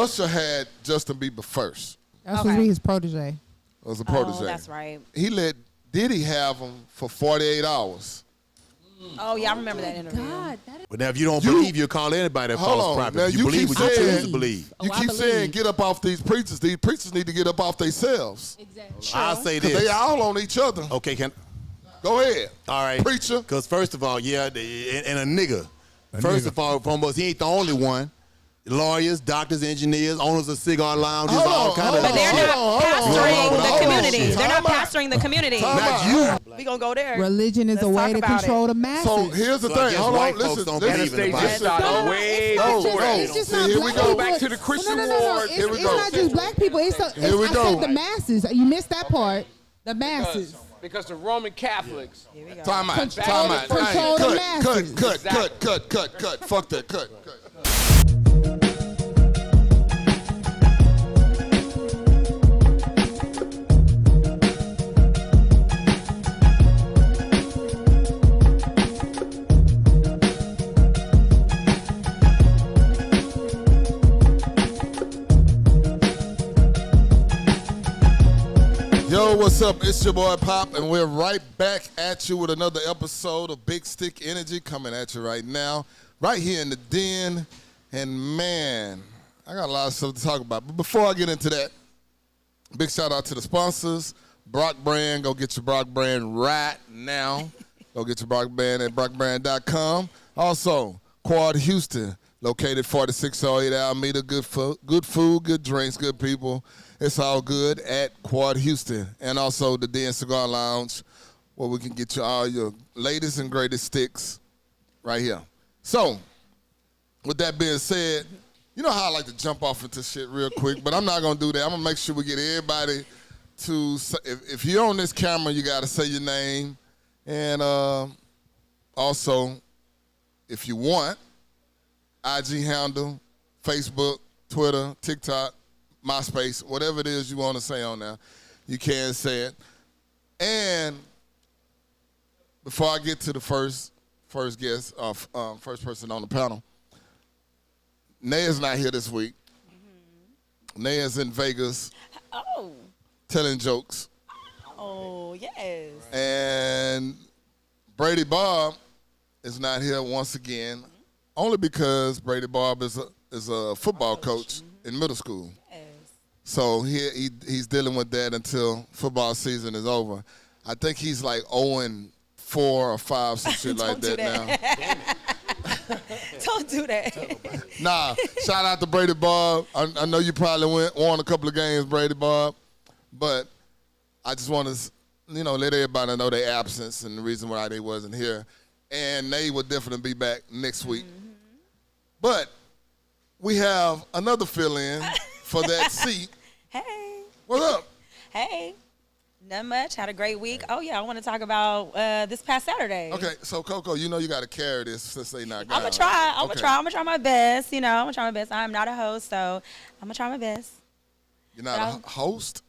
Usher had Justin Bieber first. That's supposed to be his protege. It was a protege. Oh, that's right. He let Diddy have him for 48 hours. Oh, yeah, I remember that interview. God, But now, if you don't believe, you'll call anybody a false prophet. Now, You believe what you choose to believe. You keep saying get up off these preachers. These preachers need to get up off themselves. Exactly. I'll say this. They all on each other. Okay, Go ahead. All right. Preacher. Because first of all, and a nigga. First of all, foremost, he ain't the only one. Lawyers, doctors, engineers, owners of cigar lounges, all kind of. But they're not pastoring the community. They're not pastoring the community. Not you. We gonna go there. Religion is a way to control the masses. So here's the thing. Hold on. Listen. It's just not here we go. Back to the Christian war. No. It's not just black people. I said the masses. You missed that part. The masses. Because the Roman Catholics. Time out. Control the masses. Cut. Fuck that. Cut. Yo, what's up? It's your boy Pop, and we're right back at you with another episode of Big Stick Energy coming at you right now, right here in the den. And man, I got a lot of stuff to talk about. But before I get into that, big shout out to the sponsors. Brock Brand, go get your Brock Brand right now. Go get your Brock Brand at brockbrand.com. Also, Quad Houston, located 4608 Almeda. Good food, good drinks, good people. It's all good at Quad Houston. And also the Den Cigar Lounge, where we can get you all your latest and greatest sticks right here. So, with that being said, you know how I like to jump off into shit real quick, but I'm not going to do that. I'm going to make sure we get everybody to say, if you're on this camera, you got to say your name. And also, if you want, IG handle, Facebook, Twitter, TikTok, MySpace, whatever it is you want to say on there, you can say it. And before I get to the first guest, first person on the panel, Naya's not here this week. Mm-hmm. Naya's in Vegas. Oh. Telling jokes. Oh, yes. And Brady Bob is not here once again, only because Brady Bob is a football coach in middle school. So he's dealing with that until football season is over. I think he's like 0-4 or 5, some shit like that now. Don't do that. Nah, shout out to Brady Bob. I know you probably won a couple of games, Brady Bob, but I just want to, let everybody know their absence and the reason why they wasn't here. And they will definitely be back next week. Mm-hmm. But we have another fill-in for that seat. Hey. What's up? Hey. Not much. Had a great week. Oh, yeah, I want to talk about this past Saturday. Okay, so Coco, you got to carry this since they not gone. I'm going to try. I'm going to try my best. I'm going to try my best. I'm not a host, so I'm going to try my best. You're not a host?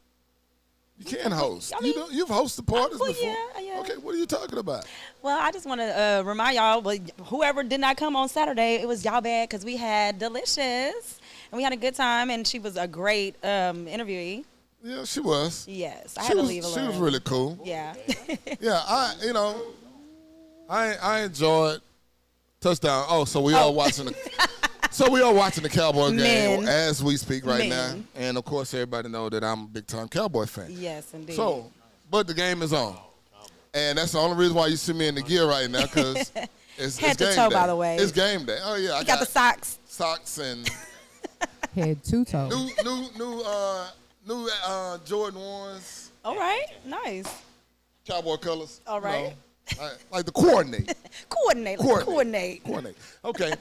You can host. You've hosted parties before. Yeah. Okay, what are you talking about? Well, I just want to remind y'all, whoever did not come on Saturday, it was y'all bad because we had Delicious. And we had a good time, and she was a great interviewee. Yeah, she was. Yes, I had to leave alone. She was really cool. Yeah. Yeah, I enjoyed Touchdown. Oh, so we all watching the Cowboy game as we speak right now. And of course, everybody know that I'm a big time Cowboy fan. Yes, indeed. So, but the game is on, and that's the only reason why you see me in the gear right now, because it's head game to toe, day. by the way. It's game day. Oh yeah, I got the socks. Socks and head to toe. New Jordan 1s. All right, nice. Cowboy colors. All right. Like the coordinate. Coordinate. Okay,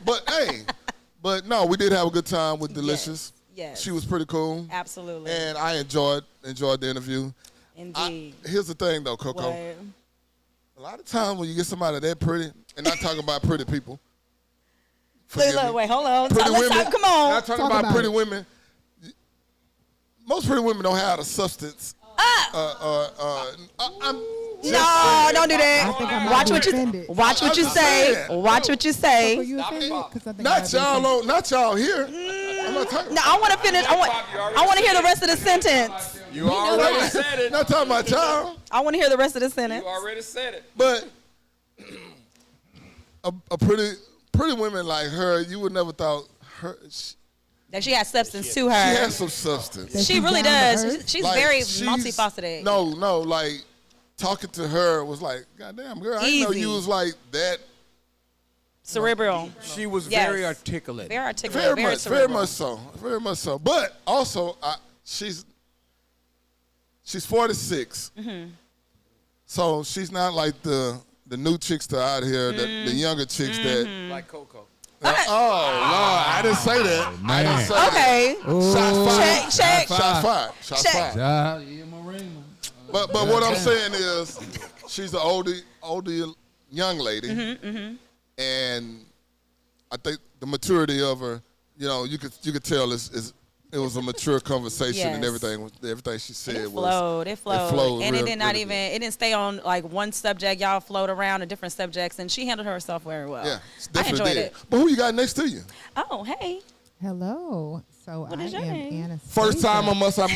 but no, we did have a good time with Delicious. Yes. She was pretty cool. Absolutely. And I enjoyed the interview. Indeed. Here's the thing though, Coco. What? A lot of times when you get somebody that pretty, and not talking about pretty people. Look, wait, hold on. Pretty women. Come on. Not talking about pretty women. Most pretty women don't have the substance. No, don't do that. Watch what you say. Watch what you say. Not y'all here. I'm not talking. No, I want to finish. I want to hear the rest of the sentence. You already said it. Not talking about y'all. I want to hear the rest of the sentence. You already said it. But a pretty woman like her, you would never thought her. That she has substance to her. She has some substance. She really does. She's Like, very multifaceted. No, like talking to her was like, goddamn girl, I didn't know you was like that. Cerebral. She was Yes. very articulate. Very articulate. Very Very much so. But also, she's 46. Mm-hmm. So she's not like the new chicks that are out here, the younger chicks that. Like Coco. Oh Lord, I didn't say that. I didn't say Okay. that. Check. Shots fired. Shots Check. fired. But what I'm saying is, she's an older young lady, and I think the maturity of her, you could tell it was a mature conversation, and Yes. everything she said It flowed. It flowed, And real- it did not really even, it didn't stay on like one subject. Y'all flowed around to different subjects, and she handled herself very well. Yeah, I definitely enjoyed did. it. But who you got next to you? Oh, hey. Hello. So What I is your am name? Anastasia. First time I must ask.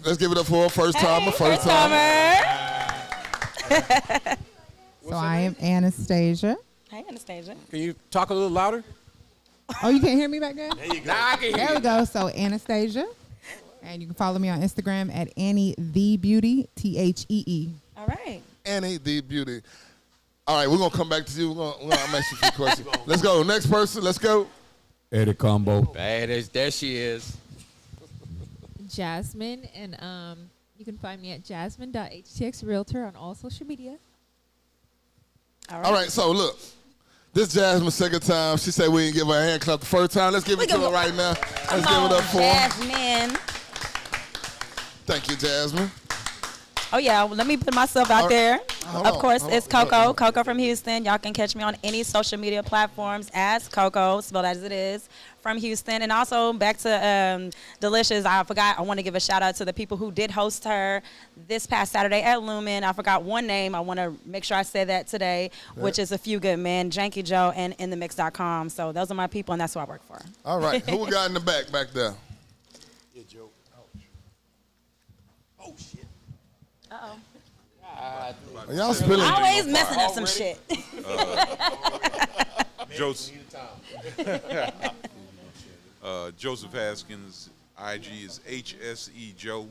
Let's give it up for her. First timer. First timer. So I am Anastasia. Hey, Anastasia. Can you talk a little louder? Oh, you can't hear me back there? Now I can hear There we you. go. So Anastasia. And you can follow me on Instagram at Annie the Beauty, THEE. All right. Annie the Beauty. All right, we're gonna come back to you. I'm gonna ask you a few questions. Let's go. Next person. Let's go. Eddie Combo. There she is. Jasmine, and you can find me at jasmine.htxrealtor on all social media. All right. So look, this Jasmine's second time. She said we didn't give her a hand clap the first time. Let's give it to her right now. Let's give it up for her. Jasmine. Thank you, Jasmine. Oh, yeah. Well, let me put myself out there. Hold Of on, course, hold it's on. Coco. Coco from Houston. Y'all can catch me on any social media platforms as Coco, spelled as it is, from Houston. And also back to Delicious. I forgot. I want to give a shout out to the people who did host her this past Saturday at Lumen. I forgot one name. I want to make sure I say that today, which is A Few Good Men, Janky Joe, and InTheMix.com. So those are my people, and that's who I work for. All right. Who we got in the back there? Uh-oh. Y'all spilling. Always messing up some shit. Joseph Haskins, IG is HSE Joe.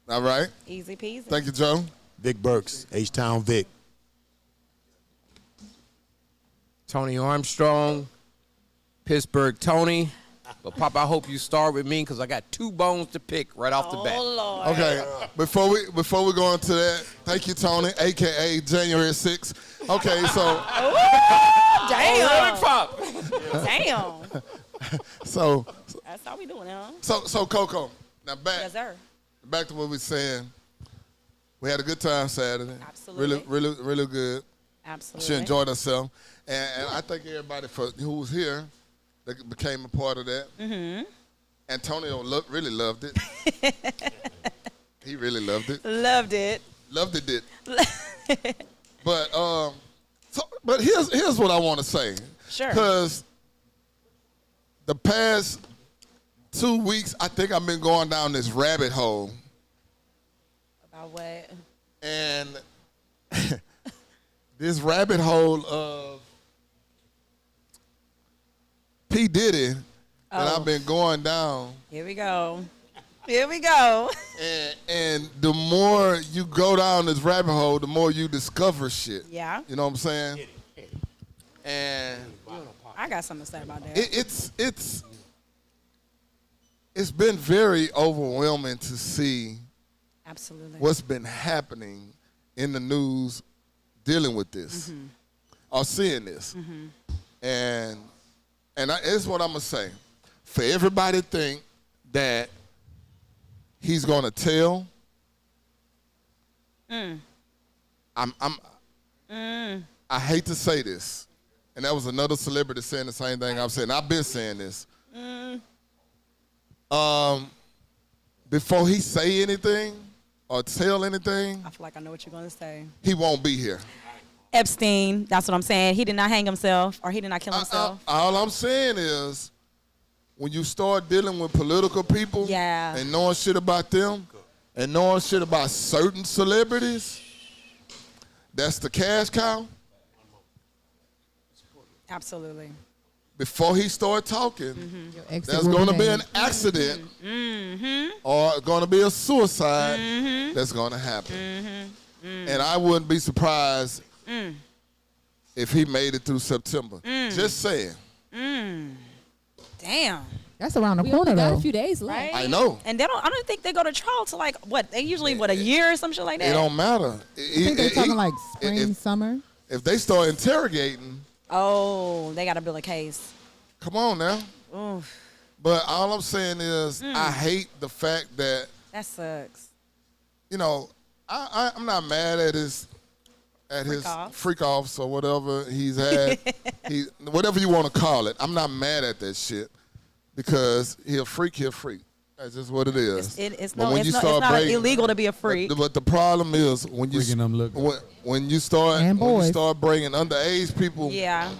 All right. Easy peasy. Thank you, Joe. Vic Burks, H-Town Vic. Tony Armstrong, Pittsburgh Tony. But Pop, I hope you start with me because I got 2 bones to pick right off the bat. Oh, Lord. Okay. Before we go into that, thank you, Tony, aka January 6th. Okay, so Damn. Pop. Damn. so That's how we doing, huh? so Coco. Now Yes, sir. back to what we were saying. We had a good time Saturday. Absolutely. Really good. Absolutely. She enjoyed herself, and I think everybody who was here that became a part of that. Mm-hmm. Antonio really loved it. He really loved it. Loved it. Loved it. But here's what I want to say. Sure. Because the past 2 weeks, I think I've been going down this rabbit hole. About what? And this rabbit hole of P. Diddy that I've been going down. Here we go. Here we go. And the more you go down this rabbit hole, the more you discover shit. Yeah. You know what I'm saying? And I got something to say about that. it's been very overwhelming to see Absolutely. what's been happening in the news dealing with this or seeing this. And it's what I'm going to say. For everybody to think that he's going to tell, I hate to say this, and that was another celebrity saying the same thing I'm saying. I've been saying this. Before he say anything or tell anything, I feel like I know what you're going to say. he won't be here. Epstein. That's what I'm saying. He did not hang himself, or he did not kill himself. All I'm saying is, when you start dealing with political people and knowing shit about them and knowing shit about certain celebrities, that's the cash cow. Absolutely. Before he start talking, there's going to be an accident or going to be a suicide that's going to happen. And I wouldn't be surprised if he made it through September. Just saying. Damn. That's around the We corner, only got though. a few days left. Right? I know. And I don't think they go to trial to like what? They usually a year or some shit like that. It don't matter. I think they're talking like spring, summer. If they start interrogating, Oh, they got to build a case. come on now. Oof, But all I'm saying is, I hate the fact that, that sucks. you know, I'm not mad at his freak offs or whatever he's had. Whatever you want to call it. I'm not mad at that shit because he'll freak. That's just what it is. It's But not illegal to be a freak. But the problem is when you Freaking them look. when you start bringing underage people. Yeah.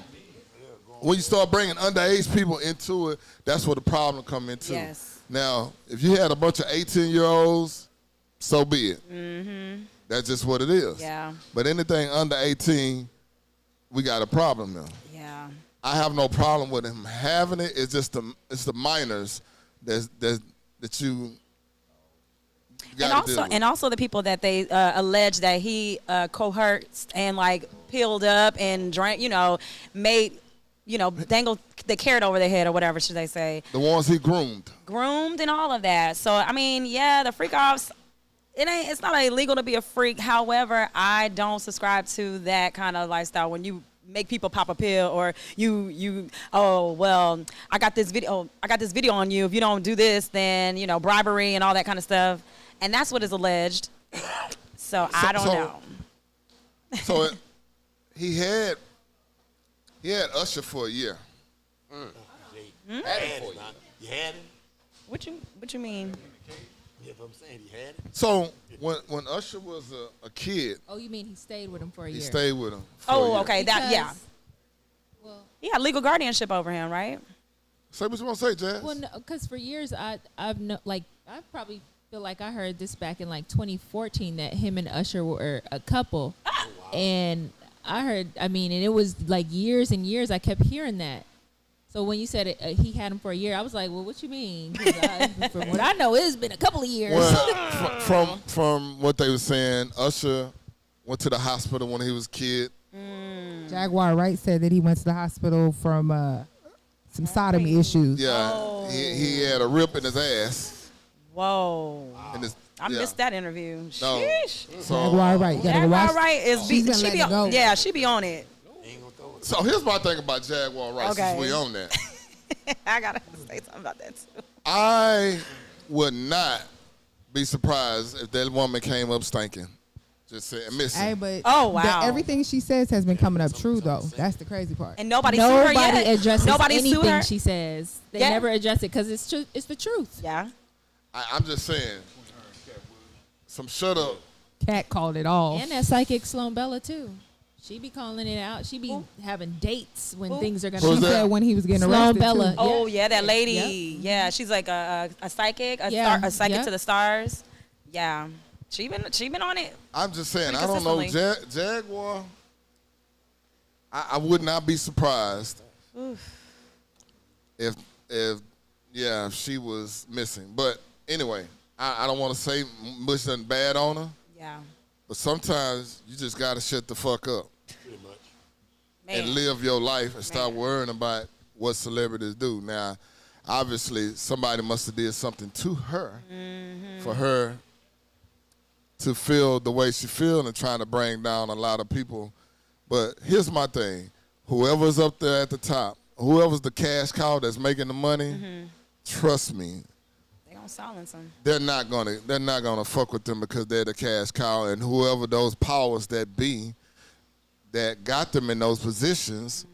When you start bringing underage people into it, that's where the problem come into. Yes. Now, if you had a bunch of 18-year-olds, so be it. That's just what it is. Yeah. But anything under 18, we got a problem now. Yeah. I have no problem with him having it. It's just the minors that you got to deal with. And also the people that they allege that he coerced and like peeled up and drank, made, dangled the carrot over their head or whatever should they say. The ones he groomed And all of that. So I mean, yeah, the freak offs. It's not illegal to be a freak. However, I don't subscribe to that kind of lifestyle when you make people pop a pill or I got this video on you. If you don't do this, then bribery and all that kind of stuff. And that's what is alleged. So I don't know. So he had Usher for a year. You had him? What you mean? If I'm saying he had it. So when Usher was a kid, Oh, you mean he stayed with him for a year? he stayed with him. For a Oh, year. okay. Well, He had legal guardianship over him, right? Say what you want to say, Jazz. well, because for years I probably feel like I heard this back in like 2014 that him and Usher were a couple, and I heard. And it was like years and years. I kept hearing that. So when you said he had him for a year, I was like, well, what you mean? 'Cause from what I know, it's been a couple of years. Well, from what they were saying, Usher went to the hospital when he was a kid. Jaguar Wright said that he went to the hospital from some sodomy issues. Yeah, he had a rip in his ass. Whoa. I yeah. missed that interview. No. Sheesh. Jaguar Wright. Jaguar Wright She's gonna let it go. Yeah, she be on it. So here's my thing about Jaguar Wright, since we on that. I gotta say something about that too. I would not be surprised if that woman came up stinking. Just saying, missing. Hey, but Oh, wow. everything she says has been coming up true, though. That's the crazy part. And nobody sued her Nobody yet. addresses Nobody sued anything her. she says. They Yeah. never address it because it's true. It's the truth. Yeah. I'm just saying, some shut up. Cat called it all. And that psychic Sloan Bella too. She be calling it out. She be having dates when things are gonna. Who's She that? said when he was getting Sloan arrested. Bella. too. Oh yeah, that lady. Yeah, she's like a psychic, a psychic to the stars. Yeah, she been on it. I'm just saying, Pretty I don't know. consistently. Jaguar, I would not be surprised if she was missing. But anyway, I don't want to say much nothing bad on her. Yeah. But sometimes you just got to shut the fuck up Man. and live your life and stop worrying about what celebrities do. Now, obviously, somebody must have did something to her for her to feel the way she feel and trying to bring down a lot of people. But here's my thing. Whoever's up there at the top, whoever's the cash cow that's making the money, trust me, They gonna silence him. they're not gonna fuck with them because they're the cash cow, and whoever those powers that be that got them in those positions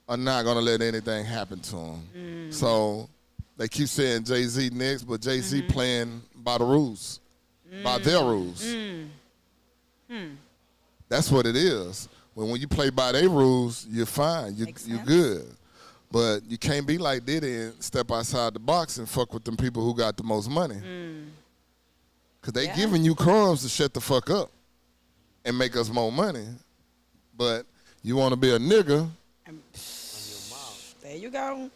are not gonna let anything happen to them. So they keep saying Jay-Z next, but Jay-Z playing by the rules, by their rules. That's what it is. when you play by their rules, you're fine. You're good. But you can't be like Diddy and step outside the box and fuck with them people who got the most money. Because they giving you crumbs to shut the fuck up and make us more money. But you want to be a nigga. There you go.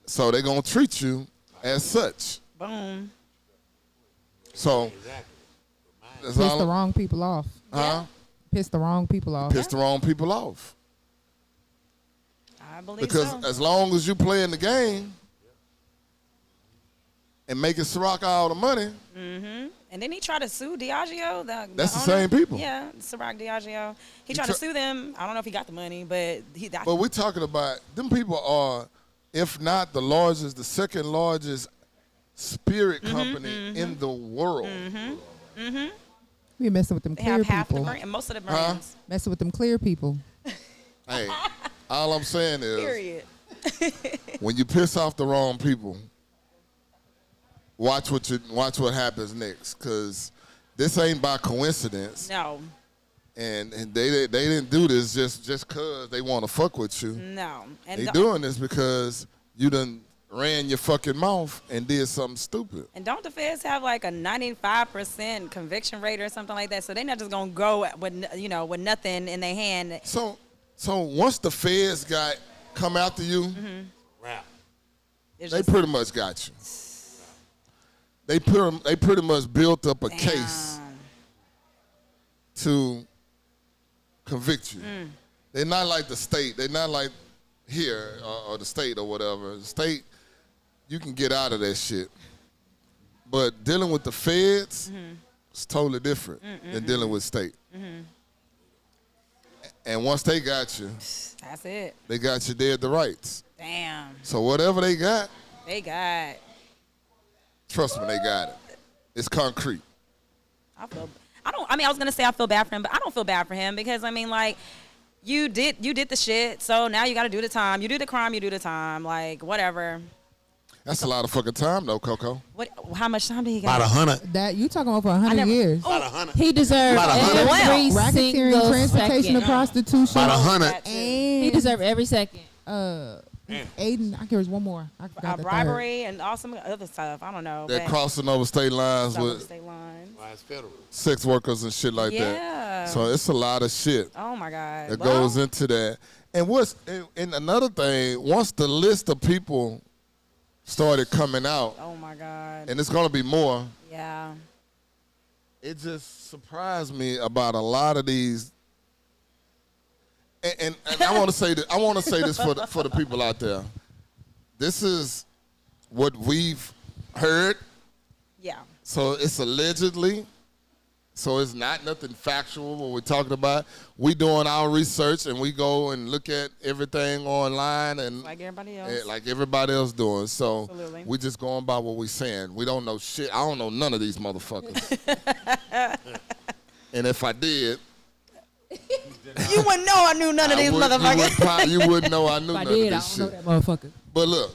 So they going to treat you as such. Boom. So. Piss the wrong people off. Huh? Piss the wrong people off. Piss the wrong people off. I believe because so. as long as you playing the game and making Ciroc all the money. Mm-hmm. And then he tried to sue Diageo. That's the owner. same people. Yeah, Ciroc Diageo. He tried to sue them. I don't know if he got the money, but he. But we're talking about them people are, if not the largest, the second largest spirit company in the world. We messing with them They clear have half people. the brand, most of the brands. Messing with them clear people. Hey, all I'm saying is, Period. when you piss off the wrong people, watch what happens next, because this ain't by coincidence. No. And they didn't do this just cause they want to fuck with you. No. And they doing this because you done ran your fucking mouth and did something stupid. And don't the feds have like a 95% conviction rate or something like that? So they're not just gonna go with nothing in their hand. So once the feds come after you, they pretty much got you. They pretty much built up a case to convict you. They're not like the state. They're not like here or the state or whatever. The state, you can get out of that shit. But dealing with the feds is totally different than dealing with state. And once they got you, that's it. They got you dead to rights. Damn. So whatever they got, trust me, they got it. It's concrete. I was gonna say I feel bad for him, but I don't feel bad for him because you did the shit, so now you gotta do the time. You do the crime, you do the time. Like, whatever. That's a lot of fucking time though, Coco. How much time did he got? About 100. That you talking about for 100 years. About 100. He deserved every racketeering, single transportation, second. and prostitution. About 100. He deserved every second. Aiden, I there's one more. I forgot the bribery and all some other stuff. I don't know. They're crossing over state lines with state lines. sex workers and shit like that. So it's a lot of shit. Oh my God. That goes into that. And another thing, once the list of people started coming out, oh my God, and it's gonna be more. Yeah. It just surprised me about a lot of these. And I want to say that for the people out there. This is what we've heard. Yeah. So it's allegedly. So it's not nothing factual what we're talking about. We doing our research and we go and look at everything online and like everybody else. Like everybody else doing. So Absolutely. we just going by what we saying. We don't know shit. I don't know none of these motherfuckers. And if I did, you wouldn't know I knew none of these motherfuckers. You wouldn't know I knew none of this I don't shit. know that motherfucker. But look,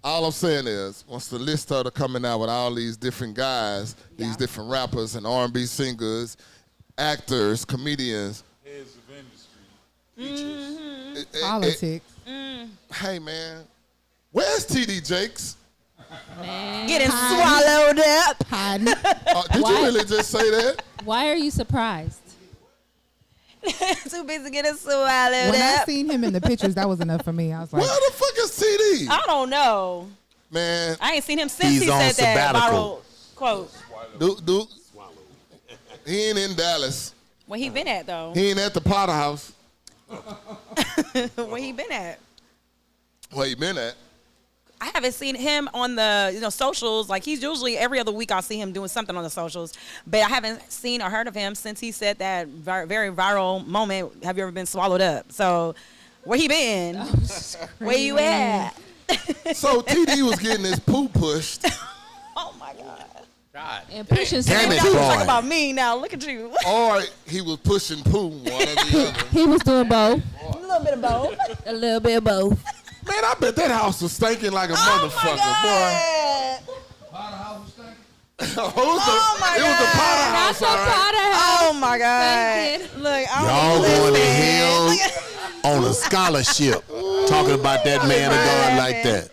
all I'm saying is, once the list started coming out with all these different guys, these different rappers and R&B singers, actors, comedians, heads of industry, politics. Hey man, where's TD Jakes? Man. Getting swallowed up. Did you really just say that? Why are you surprised? Too busy getting swallowed When I up. seen him in the pictures, that was enough for me. I was like, Where the fuck is TD? I don't know. Man, I ain't seen him since He's he on said that sabbatical. viral quote. dude, he ain't in Dallas. Where he been at though? He ain't at the Potter House. Where he been at? Where he been at? I haven't seen him on the socials. Like, he's usually every other week I'll see him doing something on the socials, but I haven't seen or heard of him since he said that very viral moment. Have you ever been swallowed up? So, where he been? Where you at? So TD was getting his poo pushed. Oh my God! And pushing Damn it, Y'all boy. talk about me now. Look at you. Or he was pushing poo, one or the other. He was doing both. A little bit of both. A little bit of both. Man, I bet that house was stinking like a Oh my motherfucker, boy. God! Oh my It was the Potter House, all right. Oh my God. Look, Y'all going to hell on a scholarship talking about that man of God like that.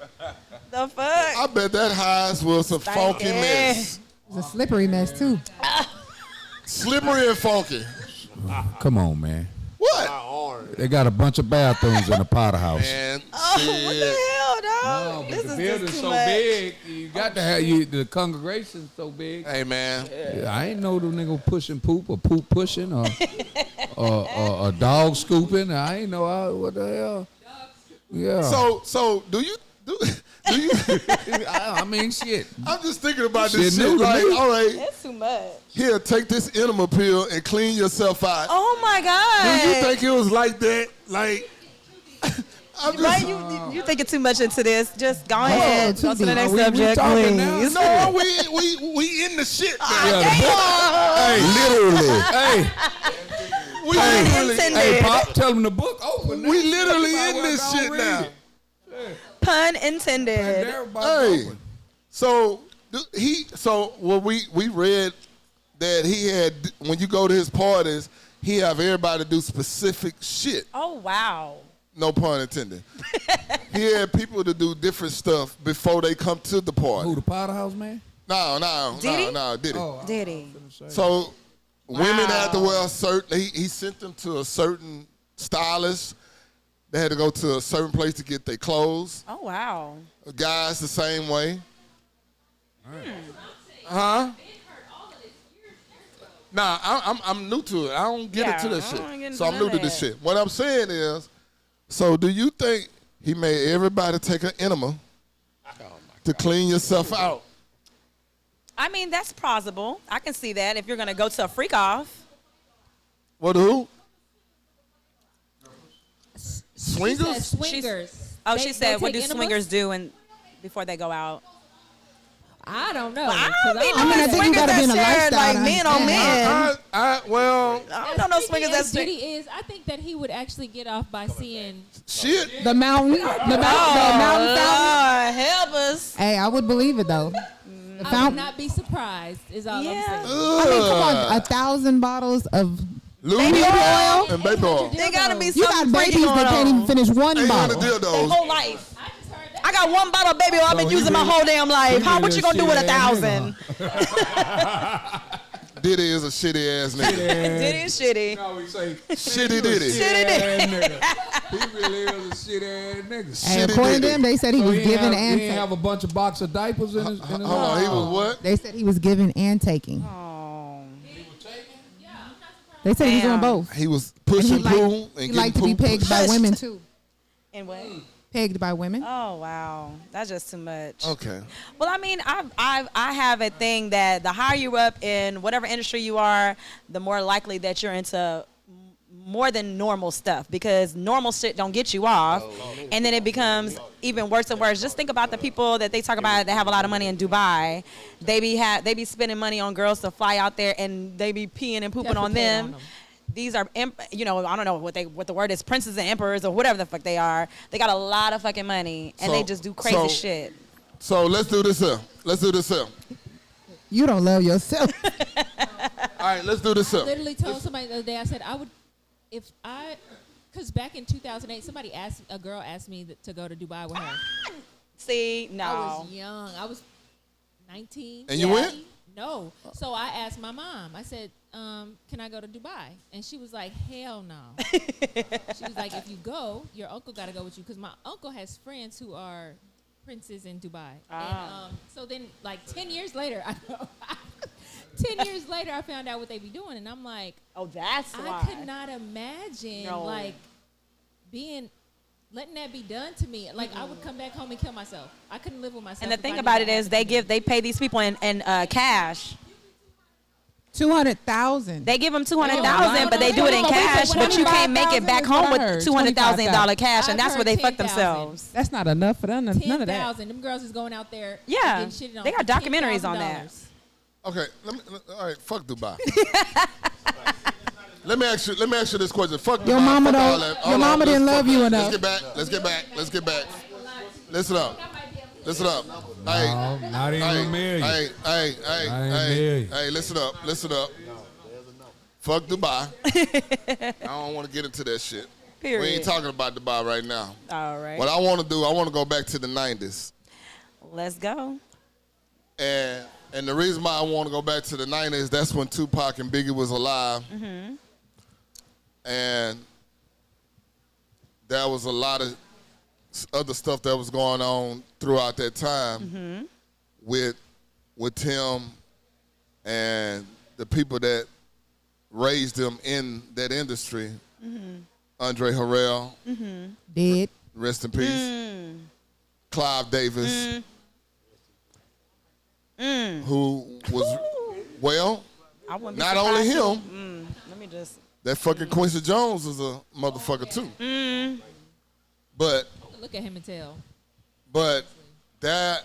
The fuck? I bet that highs was some funky mess. It's a slippery mess too. Slippery and funky. Come on, man. What? They got a bunch of bathrooms in the Potter House. Man, What the hell, dog? No, This but the is building's just too so much. big, you got to have the congregation's so big. hey, man. Yeah, I ain't know the nigga pushing poop or poop pushing or dog scooping. I ain't know what the hell. Yeah. So do you? I mean, shit. I'm just thinking about this Shit shit. new to Like, me. all right, That's too much. here, take this enema pill and clean yourself out. Oh my God. Do you think it was like that? Like, I'm just. Right? You thinking too much into this. Just go ahead. too Go to the deep. next We subject, talking now. please. No, we in the shit, man. Literally. Hey, We literally, Intended. hey, Pop, tell them the book open. we literally in this shit now. Pun intended. Hey, so we read that he had, when you go to his parties, he have everybody do specific shit. Oh wow. No pun intended. He had people to do different stuff before they come to the party. Who, the Potter House, man? No, Diddy? Diddy. Diddy. So women had to wear certain. He sent them to a certain stylist. They had to go to a certain place to get their clothes. Oh wow. Guys the same way. Huh? Nah, I'm new to it. I don't get Yeah, into this I shit. don't get into So I'm none new of to this that. shit. What I'm saying is, so do you think he made everybody take an enema to clean yourself out? I mean, that's plausible. I can see that if you're gonna go to a freak off. What, who? She Swingers? said swingers. Oh, They- she they said, what do take swingers enemas? do before they go out? I don't know. I 'cause don't be I mean, knowing I think you swingers gotta be in a that share, lifestyle like to men on understand. men. Well, I don't know no swingers As that's Diddy is, I think that he would actually get off by seeing. shit. The mountain fountain. Lord, help us. Hey, I would believe it though. The I would fountain. not be surprised. Is all Yeah. I'm saying. I mean, come on, 1,000 bottles of Lube baby oil. and baby oil. There gotta be You got something freaky babies going that can't on. even finish one 800 bottle. Their dildos. whole life. I got one bottle of baby oil I've been using my whole damn life. How what you gonna do with 1,000? Diddy is a shitty ass nigga. Diddy is shitty. No, we say Shitty Diddy. Shitty Diddy. he really is a shit ass nigga. Hey, Shitty according to Diddy. them, they said he So was he ain't giving have, and he ain't have a bunch of box of diapers in his Hold on, he was what? they said he was giving and taking. Oh. They said he was doing Damn. both. He was And he pushing liked, poo he and getting liked to be poo pegged by pushed. women too. And what? Pegged by women. Oh wow, that's just too much. Okay. Well, I mean, I have a thing that the higher you up in whatever industry you are, the more likely that you're into more than normal stuff, because normal shit don't get you off, and then it becomes even worse and worse. Just think about the people that they talk about that have a lot of money in Dubai. They be spending money on girls to fly out there, and they be peeing and pooping on Defecate them. on 'em. These are, I don't know what the word is, princes and emperors or whatever the fuck they are. They got a lot of fucking money, and So- they just do crazy so- shit. So let's do this here. You don't love yourself. All right, let's do this here. Literally told somebody the other day. I said I would, because back in 2008, a girl asked me to go to Dubai with her. See, no. I was young. I was 19. And you went? No. So I asked my mom. I said, can I go to Dubai? And she was like, hell no. She was like, if you go, your uncle got to go with you. Because my uncle has friends who are princes in Dubai. And, so then, like, 10 years later, 10 years later, I found out what they be doing. And I'm like, Oh, that's why. I could not imagine, No. like, letting that be done to me. Like, I would come back home and kill myself. I couldn't live with myself. And the if thing I knew about that it is, happened to me. they pay these people in cash. 200,000. They give them No, $200,000, but they do it in no, wait, cash. so But you can't make it 25,000 back is what home I with heard. $200,000 cash, and I've that's where heard they fuck 10,000. themselves. That's not enough for them. None of that. 10,000. Them girls is going out there. Yeah. and getting shitted on They got for documentaries on that. $10,000. Okay, all right, fuck Dubai. Let me ask you this question. Fuck Your Dubai, mama fuck all don't- that. your Hold on, mama didn't love you enough. Let's get back. Listen up. Listen up. No, not even a million. Hey, listen up. Fuck Dubai. I don't want to get into that shit. Period. We ain't talking about Dubai right now. All right. What I want to do, I want to go back to the 90s. Let's go. And the reason why I want to go back to the 90s, that's when Tupac and Biggie was alive. Mm-hmm. And there was a lot of other stuff that was going on throughout that time with Tim and the people that raised them in that industry. Andre Harrell, Dead. rest in peace. Clive Davis, who was, well, I wouldn't be not only surprised. him, Let me just. that fucking Quincy Jones was a motherfucker too. But Look at him and tell. that,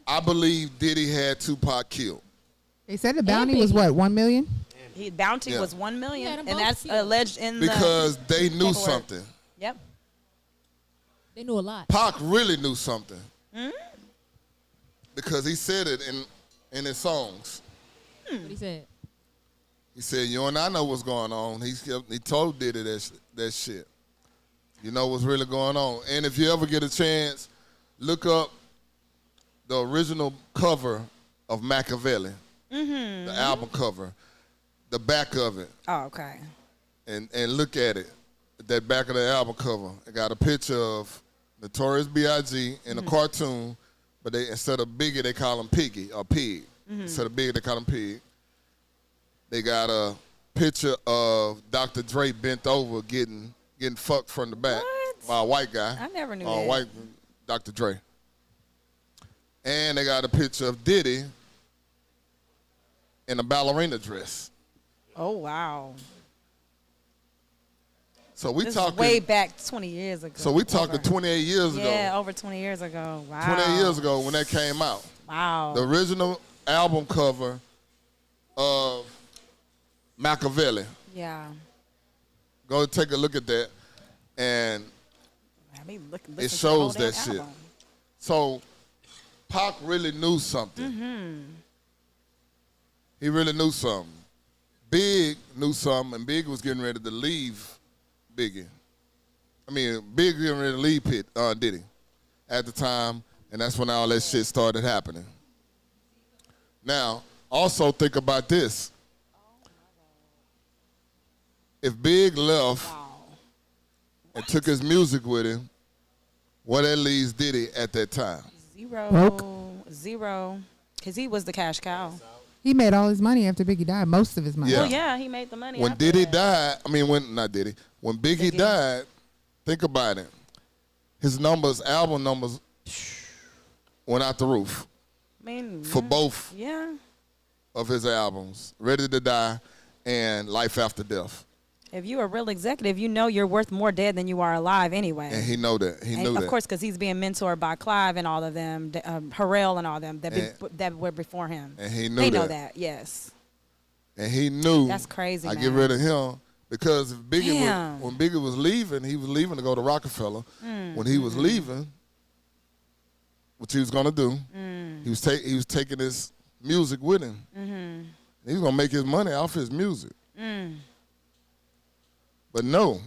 I believe Diddy had Tupac killed. They said the bounty was what, 1 million? His bounty Yeah. was $1 million, Yeah, them and both that's killed. alleged in Because the they knew paperwork. something. Yep. They knew a lot. Pac really knew something. Because he said it in his songs. What he said. He said, you and I know what's going on. He told Diddy that shit. You know what's really going on. And if you ever get a chance, look up the original cover of Machiavelli, the album cover, the back of it, Oh, okay. and look at it. That back of the album cover, it got a picture of Notorious B.I.G. in a cartoon, but they instead of Biggie, they call him Piggy or Pig. Instead of Biggie, they call him Pig. They got a picture of Dr. Dre bent over getting fucked from the back What? by a white guy. I never knew Or that. white Dr. Dre. And they got a picture of Diddy in a ballerina dress. Oh, wow. So we This talking is way back 20 years ago. So we talking Over. 28 years ago. Yeah, over 20 years ago. Wow. 28 years ago when that came out. Wow. The original album cover of Machiavelli. Yeah. Go take a look at that. And I mean, listen it to the shows whole that damn shit. album. So Pac really knew something. He really knew something. Big knew something, and Big was getting ready to leave Biggie. I mean, Big getting ready to leave Diddy at the time, and that's when all that shit started happening. Now, also think about this. If Big left and took his music with him, what that leaves Diddy at that time? Zero. Because he was the cash cow. He made all his money after Biggie died. Most of his money. Yeah. Well, yeah, he made the money. When after Diddy that. died, when Biggie died, think about it. His album numbers went out the roof I mean, for both yeah. of his albums, Ready to Die and Life After Death. If you're a real executive, you know you're worth more dead than you are alive anyway. And he know that. He knew that. Of course, because he's being mentored by Clive and all of them, Harrell and all them that were before him. And he knew they that. know that, yes. And he knew. That's crazy, I man. get rid of him because if Biggie Damn. when Biggie was leaving, he was leaving to go to Rockefeller. When he was leaving, what he was gonna do, he was taking his music with him. He was gonna make his money off his music. But no,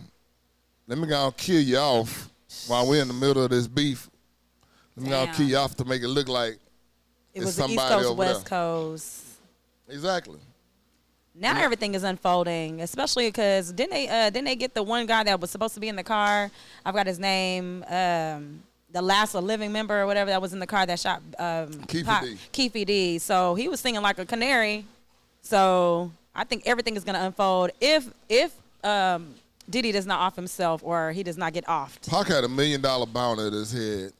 let me go and kill you off while we're in the middle of this beef. Let me go and Damn. kill you off to make it look like It it's was the East somebody Coast, over West there. Coast. Exactly. Now everything is unfolding, especially because didn't they get the one guy that was supposed to be in the car? I've got his name. The last living member or whatever that was in the car that shot Keefy D. So he was singing like a canary. So I think everything is going to unfold if Diddy does not off himself or he does not get offed. Pac had $1 million bounty at his head.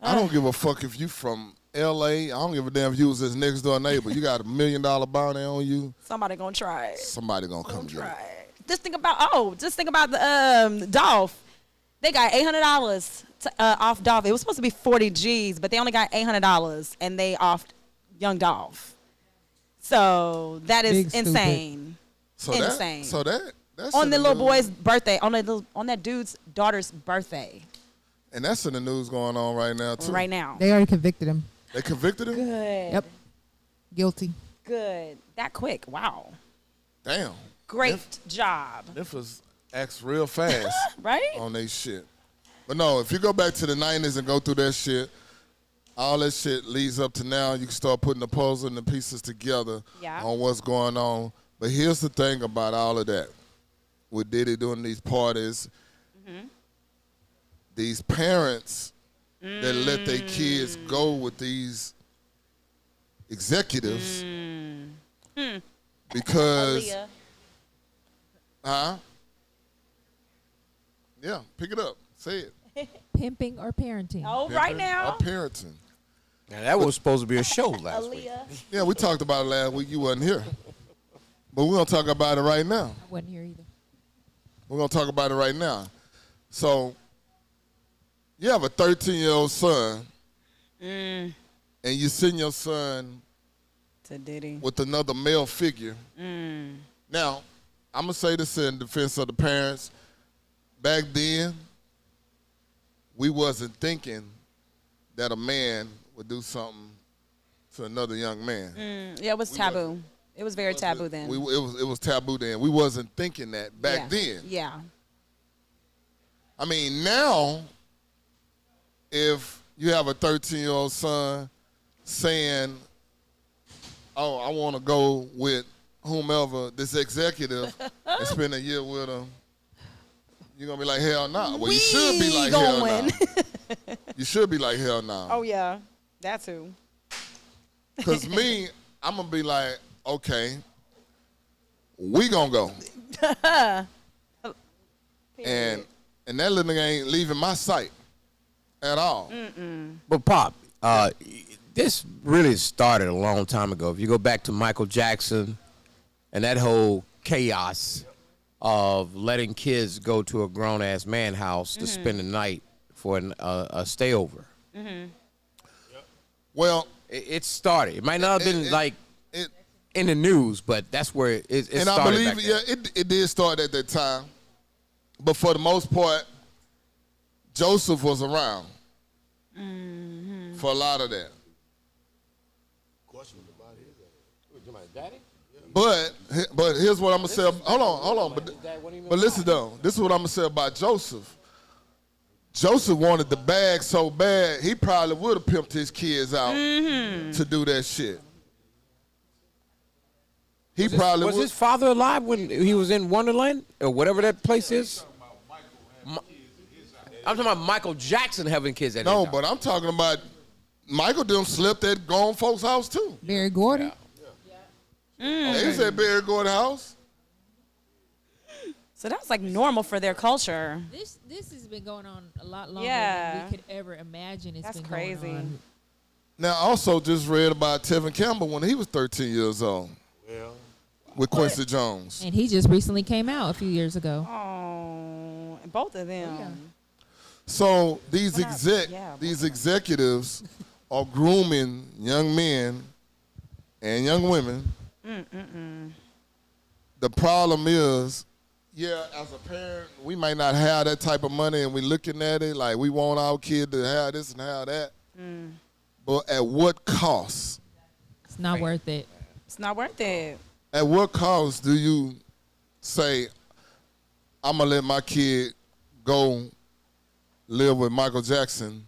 I don't give a fuck if you from L.A. I don't give a damn if you was his next door neighbor. You got $1 million bounty on you. Somebody gonna try it. Somebody gonna come get it. Try it. Just think about the Dolph. They got $800 off Dolph. It was supposed to be 40 G's, but they only got $800 and they offed young Dolph. So that is Big insane. Insane. That's On the little boy's birthday, on that dude's daughter's birthday. And that's in the news going on right now, too. Right now. They already convicted him. They convicted him? Good. Yep. Guilty. Good. That quick. Wow. Damn. Great job. Memphis acts real fast Right? on they shit. But no, if you go back to the 90s and go through that shit, all that shit leads up to now. You can start putting the puzzle and the pieces together on what's going on. But here's the thing about all of that. With Diddy doing these parties, these parents that let their kids go with these executives because... Aaliyah. Huh? Yeah, pick it up. Say it. Pimping or parenting? Oh, right now. Or parenting. Now, that was supposed to be a show last week. Aaliyah. Yeah, we talked about it last week. You wasn't here. But we're going to talk about it right now. I wasn't here either. We're going to talk about it right now. So, you have a 13-year-old son, and you send your son To Diddy. with another male figure. Now, I'm going to say this in defense of the parents. Back then, we wasn't thinking that a man would do something to another young man. Yeah, it was taboo. It was very taboo then. It was taboo then. We wasn't thinking that back then. Yeah. I mean, now, if you have a 13-year-old son saying, oh, I want to go with whomever, this executive, and spend a year with him, you're going to be like, hell no. Nah. Well, you should be like, hell no. Nah. You should be like, hell no. Nah. Oh, yeah. That too. Because me, I'm going to be like, okay, we going to go. and that little nigga ain't leaving my sight at all. But Pop, this really started a long time ago. If you go back to Michael Jackson and that whole chaos of letting kids go to a grown-ass man house to spend the night for a stayover. Well, it started. It might not have been in the news, but that's where it started. And I believe, back then. it did start at that time. But for the most part, Joseph was around for a lot of that. But here's what I'm gonna say. Hold on. But listen though, this is what I'm gonna say about Joseph. Joseph wanted the bag so bad, he probably would have pimped his kids out to do that shit. Was his father alive when he was in Wonderland or whatever that place is? I'm talking about Michael Jackson having kids at his house. But I'm talking about Michael them slept at grown folks' house too. Barry Gordon. They said Barry Gordon house. So that was like normal for their culture. This has been going on a lot longer Yeah. than we could ever imagine. It's That's been crazy. going on. Now, I also just read about Tevin Campbell when he was 13 years old. With Quincy Jones. And he just recently came out a few years ago. Oh, both of them. So these Yeah, these executives are grooming young men and young women. The problem is, as a parent, we might not have that type of money, and we're looking at it like we want our kid to have this and have that. But at what cost? It's not worth it. It's not worth it. At what cost do you say, I'm going to let my kid go live with Michael Jackson?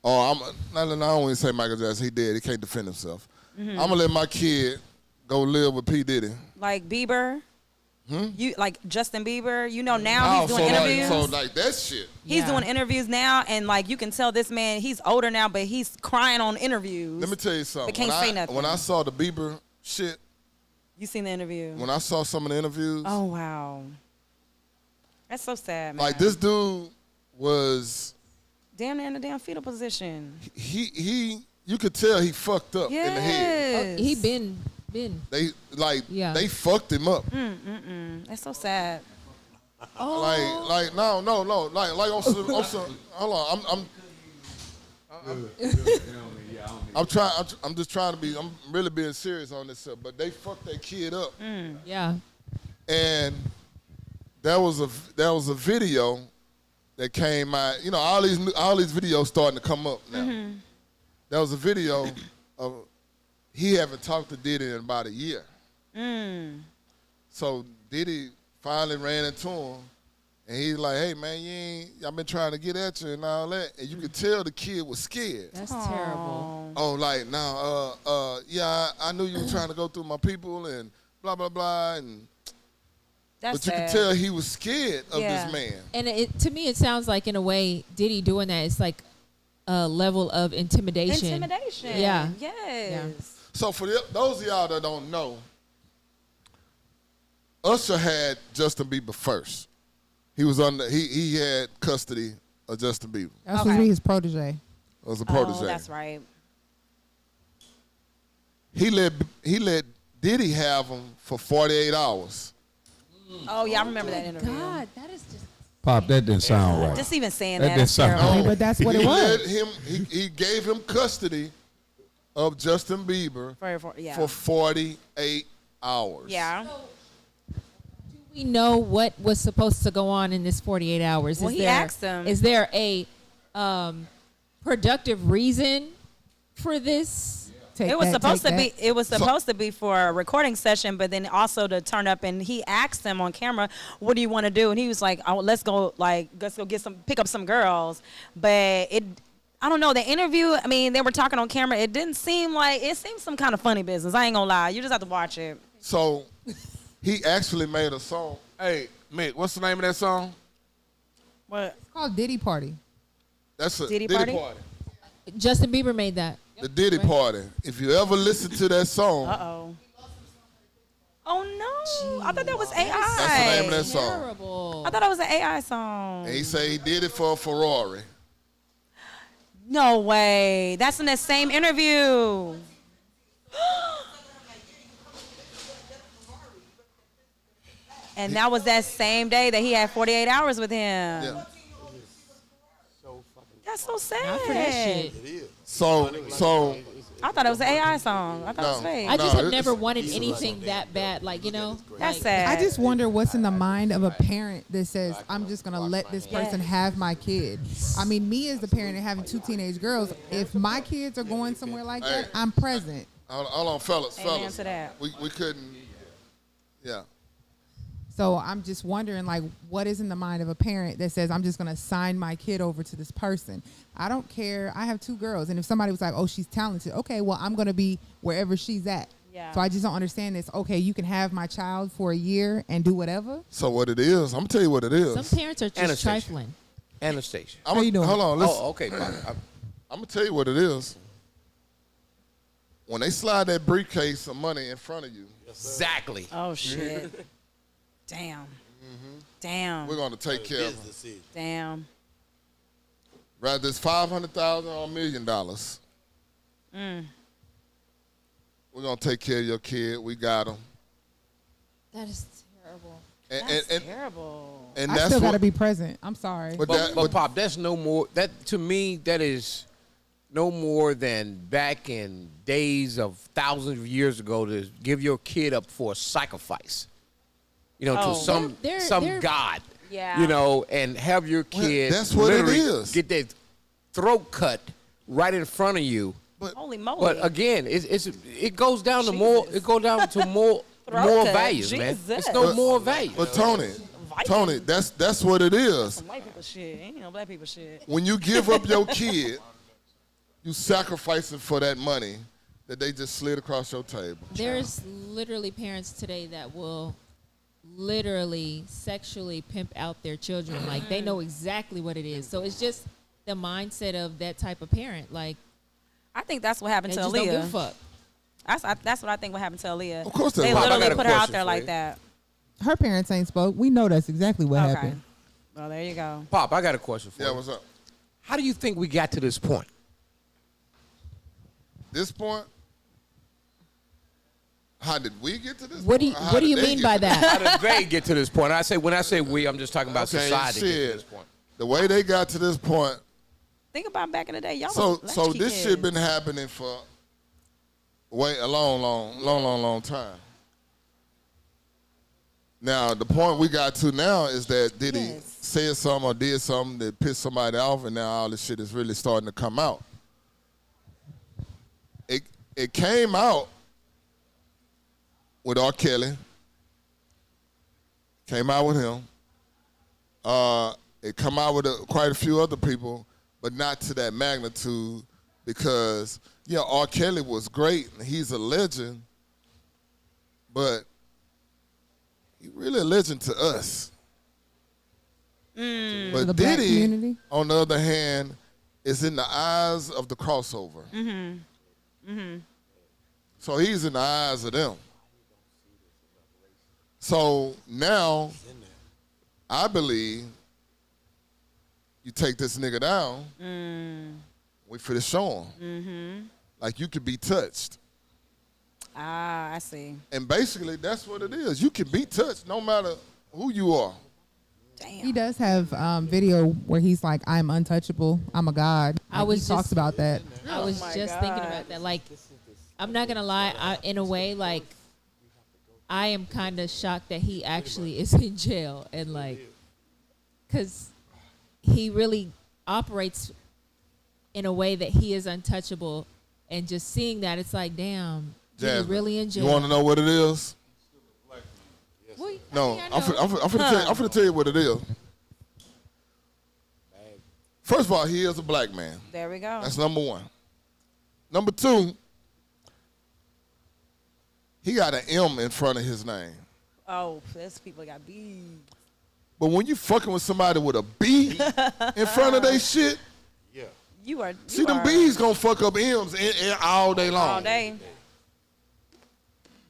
Or I don't want to say Michael Jackson. He dead. He can't defend himself. I'm going to let my kid go live with P. Diddy. Like Bieber. You like Justin Bieber. You know now he's doing interviews. So like that shit. He's doing interviews now, and like you can tell this man, he's older now, but he's crying on interviews. Let me tell you something. But can't say nothing. When I saw the Bieber shit. You seen the interview? When I saw some of the interviews. Oh, wow. That's so sad, man. Like this dude was. Damn near in the damn fetal position. You could tell he fucked up in the head. He been. They fucked him up. That's so sad. Like no. Like on some, hold on. I'm just trying to be. I'm really being serious on this stuff. But they fucked that kid up. Yeah. And there was a video that came out. You know, all these videos starting to come up now. There was a video of he haven't talked to Diddy in about a year. So Diddy finally ran into him, and he's like, "Hey man, I've been trying to get at you and all that," and you could tell the kid was scared. That's terrible. Oh, like now, yeah, I knew you were trying to go through my people and blah blah blah, and but you could tell he was scared of this man. And to me, it sounds like in a way, Diddy doing that is like a level of intimidation. Intimidation. Yeah. Yes. Yeah. So for those of y'all that don't know, Usher had Justin Bieber first. He was he had custody of Justin Bieber. That was supposed to be his protege. It was a protege. Oh, that's right. He let Diddy have him for 48 hours. Oh yeah, I remember that interview. God, that is just. Pop, that didn't sound right. Just even saying That that. didn't That's sound terrible. right. But that's what it was. He gave him custody of Justin Bieber for 48 hours. Yeah. Do we know what was supposed to go on in this 48 hours? Well, he asked him. Is there a productive reason for this? It was supposed to be for a recording session, but then also to turn up. And he asked him on camera, "What do you want to do?" And he was like, "Oh, let's go pick up some girls." But I don't know. The interview, I mean, they were talking on camera. It seemed some kind of funny business. I ain't gonna lie. You just have to watch it. So he actually made a song. Hey, Mick, what's the name of that song? What? It's called Diddy Party. That's a Diddy Party? Justin Bieber made that. The Diddy Party. If you ever listen to that song, Oh no! I thought that was AI. that's the name of that song. Terrible. I thought it was an AI song. And he said he did it for a Ferrari. No way. That's in that same interview. And that was that same day that he had 48 hours with him. Yeah. That's so sad. Not for that shit. So I thought it was an AI song. I thought it was fake. I just have it's- never wanted anything that bad. Like, you know. That's like, sad. I just wonder what's in the mind of a parent that says, I'm just going to let this person have my kid. I mean, me as the parent and having 2 teenage girls, if my kids are going somewhere like that, I'm present. hold on, fellas. Amen to that. We couldn't. Yeah. So I'm just wondering, like, what is in the mind of a parent that says, I'm just going to sign my kid over to this person? I don't care. I have 2 girls. And if somebody was like, oh, she's talented. Okay, well, I'm going to be wherever she's at. Yeah. So I just don't understand this. Okay, you can have my child for a year and do whatever. So what it is, I'm going to tell you what it is. some parents are just Anastasia. trifling. Anastasia. How you doing? Hold on. Listen. Oh, okay. Pop. I'm going to tell you what it is. When they slide that briefcase of money in front of you, Exactly. Oh shit. Damn. Damn. we're going to take care of them. Damn. Rather it's $500,000 or $1 million. We're going to take care of your kid. We got him. That is terrible. And Terrible. and I that's still got to what, be present. I'm sorry. but But, that, but but Pop, that's no more. That to me, that is no more than back in days of thousands of years ago to give your kid up for a sacrifice. You know, Oh. to some They're- god. Yeah. You know, and have your kid that's what it literally is. get their throat cut right in front of you. Holy moly. But again, it goes down to more. It goes down to more Throat moral cut. values, man. Jesus. It's no moral values. But Tony, that's what it is. Some white people shit. Ain't no black people shit. When you give up your kid, you sacrificing for that money that they just slid across your table. There's literally parents today that will literally sexually pimp out their children. Like, they know exactly what it is. So it's just the mindset of that type of parent. Like, I think that's what happened they to just don't give a Aaliyah. fuck. That's what I think what happened to Aaliyah. Of course they Bob, I literally got a put her out question there for like you. that. Her parents ain't spoke. We know that's exactly what Okay. happened. Well, there you go. Pop, I got a question for Yeah, you. what's up? How do you think we got to this point? This point, how did we get to this What do you, point? Or how what do did you they mean get by to this that? How did they get to this point? When I say we, I'm just talking about Okay, society get to shit. this point. The way they got to this point, Think about back in the day. Y'all so was so latchkey this kids. shit been happening for a long time. Now, the point we got to now is that Diddy Yes. said something or did something that pissed somebody off, and now all this shit is really starting to come out. It came out with R. Kelly. Came out with him. It come out with quite a few other people, but not to that magnitude because, yeah, R. Kelly was great, and he's a legend, but he really a legend to us. But the black Diddy, community? on the other hand, is in the eyes of the crossover. So he's in the eyes of them. So now, I believe you take this nigga down, we finna show him. Like you could be touched. Ah, I see. And basically, that's what it is. You can be touched no matter who you are. Damn. He does have video where he's like, "I'm untouchable. I'm a god." I was he talks just- about that. I was my just God. thinking about that. Like, I'm not gonna lie. In a way, like, I am kind of shocked that he actually is in jail, and like, cause he really operates in a way that he is untouchable, and just seeing that, it's like, damn, he's Jasmine, really in jail. You want to know what it is? Well, No, I mean, I I'm know. finna tell you what it is. First of all, he is a black man. There we go. That's number one. Number two, he got an M in front of his name. Oh, this people got beat. But when you fucking with somebody with a B in front of their shit, You are. see you them are B's gonna fuck up M's all day long. all day.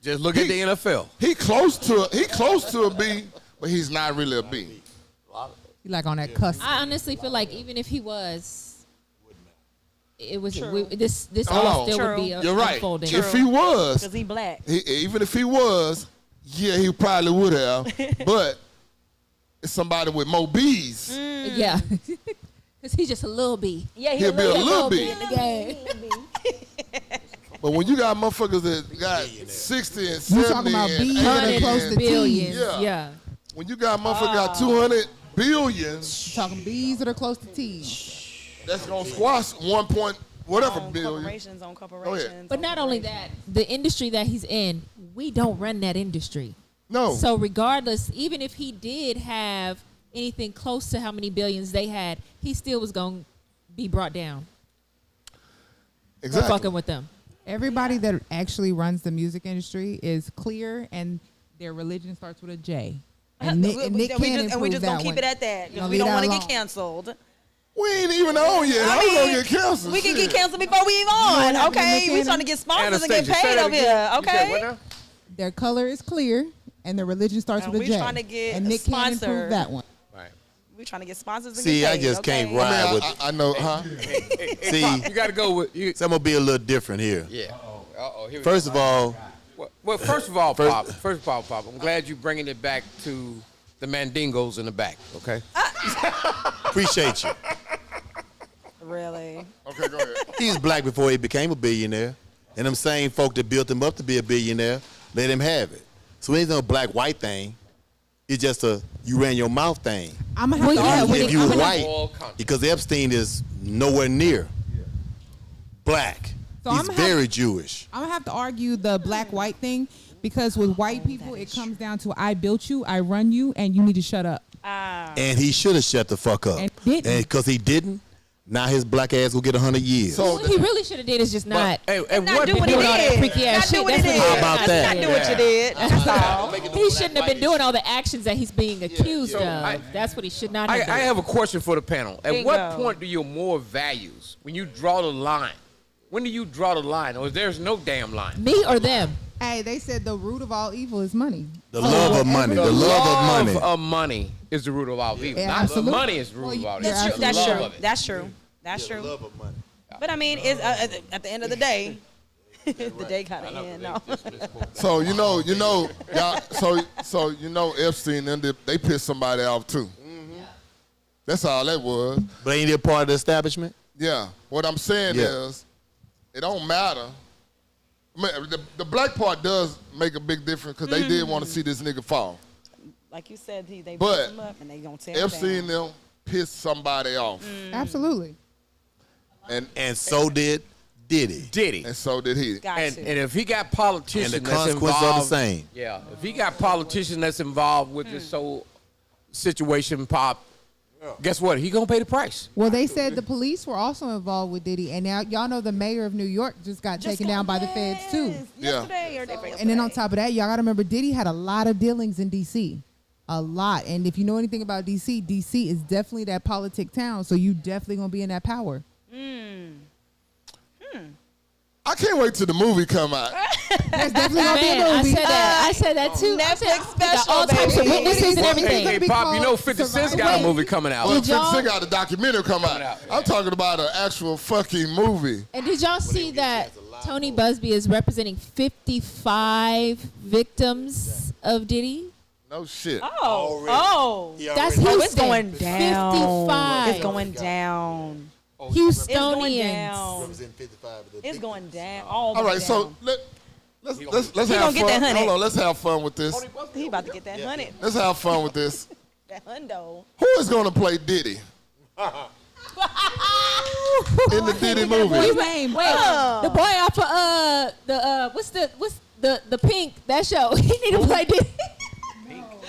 Just look at the NFL. He close to a B, but he's not really a B. He like on that cusp. I honestly feel like even if he was, it was True. this Oh, all still would True. be You're right. unfolding. If he was, Because he black. even if he was, yeah, he probably would have. But it's somebody with more B's. Yeah, because he's just a little B. Yeah, He'll be a little B. in the game. But when you got motherfuckers that got 60 and 70 You talking about and B's 80 that are and- close to billions. Yeah. Yeah. when you got motherfuckers got 200 billions, Talking B's that are close to T's. that's gonna squash 1 point whatever On billion. corporations, on corporations. But on not only that, the industry that he's in, we don't run that industry. No. So regardless, even if he did have anything close to how many billions they had, he still was going to be brought down for Exactly. fucking with them. Everybody that actually runs the music industry is clear, and their religion starts with a J. And Nick, and Nick and we can't just, and we improve just that gonna keep one. it at that because Gonna we leave don't that want to get alone. canceled. We ain't even on yet. I I'm mean, gonna get canceled. We can Shit. get canceled before we even on. what happened to Okay, Nick we Cannon? trying to get sponsors and get Anastasia, say paid that over again. here. You said what Okay. now? Their color is clear, and their religion starts And with a we J. trying to get and Nick can't sponsored. improve that one. Right. We trying to get sponsors and See, get I paid. just can't okay? ride. I, with- I know, huh? See, You got to go with you. so I'm gonna be a little different here. Yeah. Here we First of all, Well, first of all, First- Pop. First of all, Pop. I'm glad you're bringing it back to the Mandingos in the back. Okay. appreciate you. Really? Okay, go ahead. He's black before he became a billionaire, and them same folk that built him up to be a billionaire let him have it. So it ain't no black-white thing. It's just a you ran your mouth thing. I'm gonna have Well, to yeah, argue. when If it- you I'm were gonna- white, All country. because Epstein is nowhere near black. So He's I'm gonna very Jewish. I'm gonna have to argue the black-white thing because with white people, it comes down to I built you, I run you, and you need to shut up. And he should have shut the fuck up. And didn't. And because he didn't, now his black ass will get 100 years. So What he really should have did is just not. Hey, Not what do what he doing all that did. freaky ass Not shit. do what he That's what did. he How about Not that? do what you did. That's all. He shouldn't have been doing all the actions that he's being accused of. I- That's what he should not have done. I have a question for the panel. At Bingo. what point do your moral values, when you draw the line, when do you draw the line, or there's no damn line? Me or them? Hey, they said the root of all evil is money. The love of money. whatever The love of money. of money is the root of all evil. Yeah, Not absolutely. the money is the root Well, of all evil. that's It's true. the That's love true. of it. That's true. That's true. Love of money. But I mean, it's at the end of the day, the day kind of end. No. So y'all, so you know Epstein and they pissed somebody off too. That's all that was. But ain't he a part of the establishment? Yeah. What I'm saying Yeah. is, it don't matter. I mean, the black part does make a big difference because they did want to see this nigga fall. like you said, they But beat them up and they gonna tear them Epstein down. them pissed somebody off, Absolutely. and so did Diddy. Diddy. and so did he. Got And to. if he got politicians And the that's consequences involved, are the same. Yeah, if he got politicians that's involved with this whole situation, Pop, guess what? He gonna pay the price. Well, they said the police were also involved with Diddy, and now y'all know the mayor of New York just got taken down by the feds too. Yesterday or day before And then on yesterday. top of that, y'all gotta remember Diddy had a lot of dealings in D.C. A lot. And if you know anything about D.C., D.C. is definitely that politic town, so you definitely gonna be in that power. I can't wait till the movie come out. There's definitely gonna be Man, a I movie. said that. I said that too. I said, Netflix we got special, all types of baby. witnesses and Well, everything. gonna Hey, be Pop, you called know 50 Cent's got a Survivor. movie coming out. Well, Did 50 y'all- Cent got a documentary come out. I'm talking about an actual fucking movie. And did y'all see that Tony Busby is representing 55 victims of Diddy? No shit. Oh. That's Oh, Houston. it's going down. 55. It's going down. Houstonians. It's going down. It's going down. All right, so let's He have gonna fun. get that 100. Hold on, let's have fun with this. He about to get that 100. Let's have fun with this. That hundo. Who is going to play Diddy in the Diddy movie? Boy's name. Wait, the boy off of what's the Pink, that show. He need to play Diddy.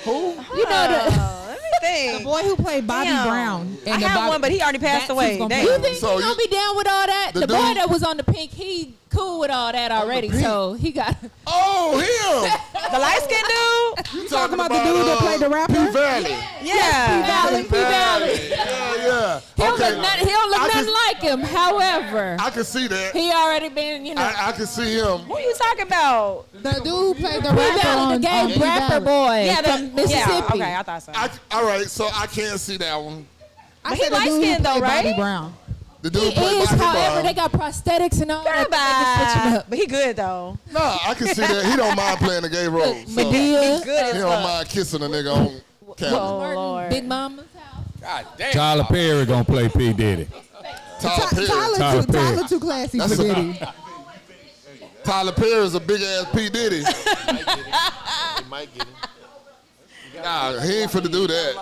Who? You know the. Let me think. The boy who played Bobby Damn. Brown. I had one, but he already passed away. gonna Damn. You think So he gonna you- be down with all that? the The boy dude- that was on the Pink, he cool with all that already. Pink. So he got. Oh, him. The light-skinned dude? You talking about the dude that played the rapper? P Valley. Yeah. P Valley. Yeah. He don't Okay. look nothing, he don't look I nothing can- like him. However, I can see that. he already been, you know. I can see him. Who are you talking about? The dude who played the P rapper Valley, on the gay P rapper Valley. boy Yeah, from Mississippi. Yeah, okay, I thought so. All right, so I can't see that one. I But he said the dude who light-skinned though, played Bobby right? Brown. The He dude played is, Bobby however, Brown. they got prosthetics and all that. They can switch him up. But he good though. Nah, I can see that. He don't mind playing the gay role. So he Medea, Good as don't fuck. mind kissing a nigga on camera. Oh, Lord. Big Mama's house. God damn. Tyler Perry gonna play P Diddy. Tyler Perry. Tyler Perry. too classy That's for a- Diddy. Tyler Perry is a big ass P Diddy. He might get it. Nah, he ain't finna do that.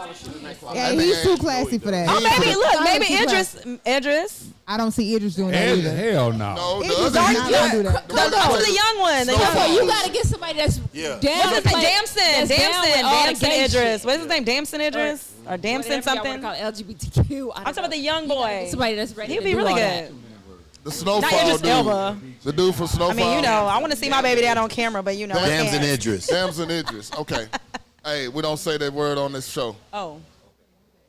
Yeah, That he's nigga too ain't- classy for that. Oh, maybe, look, Tyler maybe too classy. Idris. I don't see Idris doing that either. Hell no. No, the Idris other is not he- gonna do that. the No, other no, player- the young one. The young Snowfall. one. You gotta get somebody that's Yeah. What's his name? like- Damson. that's down with all the Damson gay Idris. shit. What's his name? Damson Idris? Or Damson something? Call LGBTQ. I'm talking about the young boy. Somebody that's ready He'd to be do really all that. good. The Not Snowfall Idris dude. Elba. The dude from Snowfall. I mean, you know, I want to see my baby dad on camera, but you know, I Damson can't. Idris. Damson Idris. Okay. Hey, we don't say that word on this show. Oh.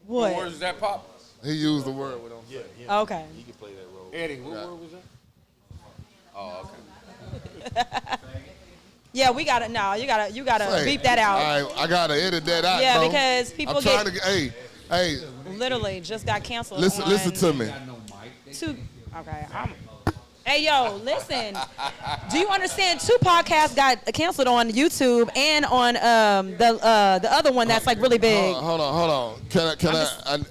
What What? word is that, Pop? He used the word. We don't say. Okay. Eddie, what word was that? Oh, okay. Yeah, we gotta. No, you gotta Hey, beep that out. All right, I gotta edit that out. Yeah, bro. because people I'm trying get- to. Hey, Literally just got canceled. listen on to me. Okay. Hey, yo, listen. Do you understand? 2 podcasts got canceled on YouTube and on the other one that's like really big. Hold on.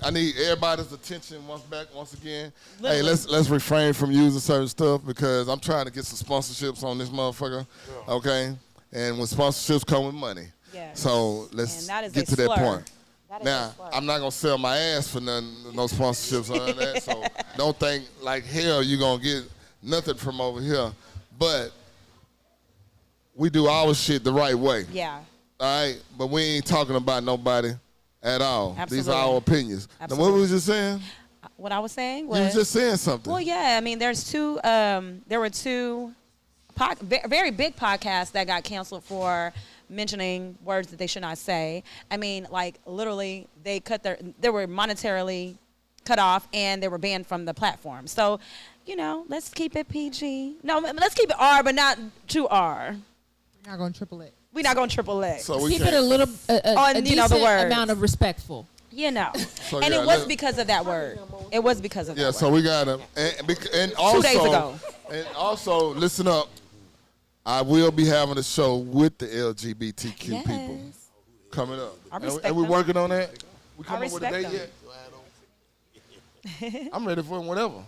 I need everybody's attention once again. Hey, Literally. let's refrain from using certain stuff because I'm trying to get some sponsorships on this motherfucker. Okay, and when sponsorships come with money, Yeah. so let's And that is get a to that slur. point. That is Now, a slur. I'm not gonna sell my ass for none, no sponsorships or none of that. So don't think like hell you gonna get nothing from over here. But we do our shit the right way. Yeah. All right, but we ain't talking about nobody at all. These are Absolutely. our opinions. Now, what Absolutely. was you saying? What I was saying You was. was just saying something. Well, yeah. I mean, there were 2 very big podcasts that got canceled for mentioning words that they should not say. I mean, like literally, they were monetarily cut off and they were banned from the platform. So, you know, let's keep it PG. No, let's keep it R, but not too R. We're not going triple it. We're not going triple X. So we Keep can't. it a little, On, a you know, the decent words. amount of respectful. You know. So, And yeah, it was let- because of that word. It was because of that Yeah, word. so we got to, and also, 2 days ago. and also, listen up. I will be having a show with the LGBTQ Yes. people coming up. I And- respect and we them. working on that. We I come up with a respect date them. yet? I'm ready for whatever.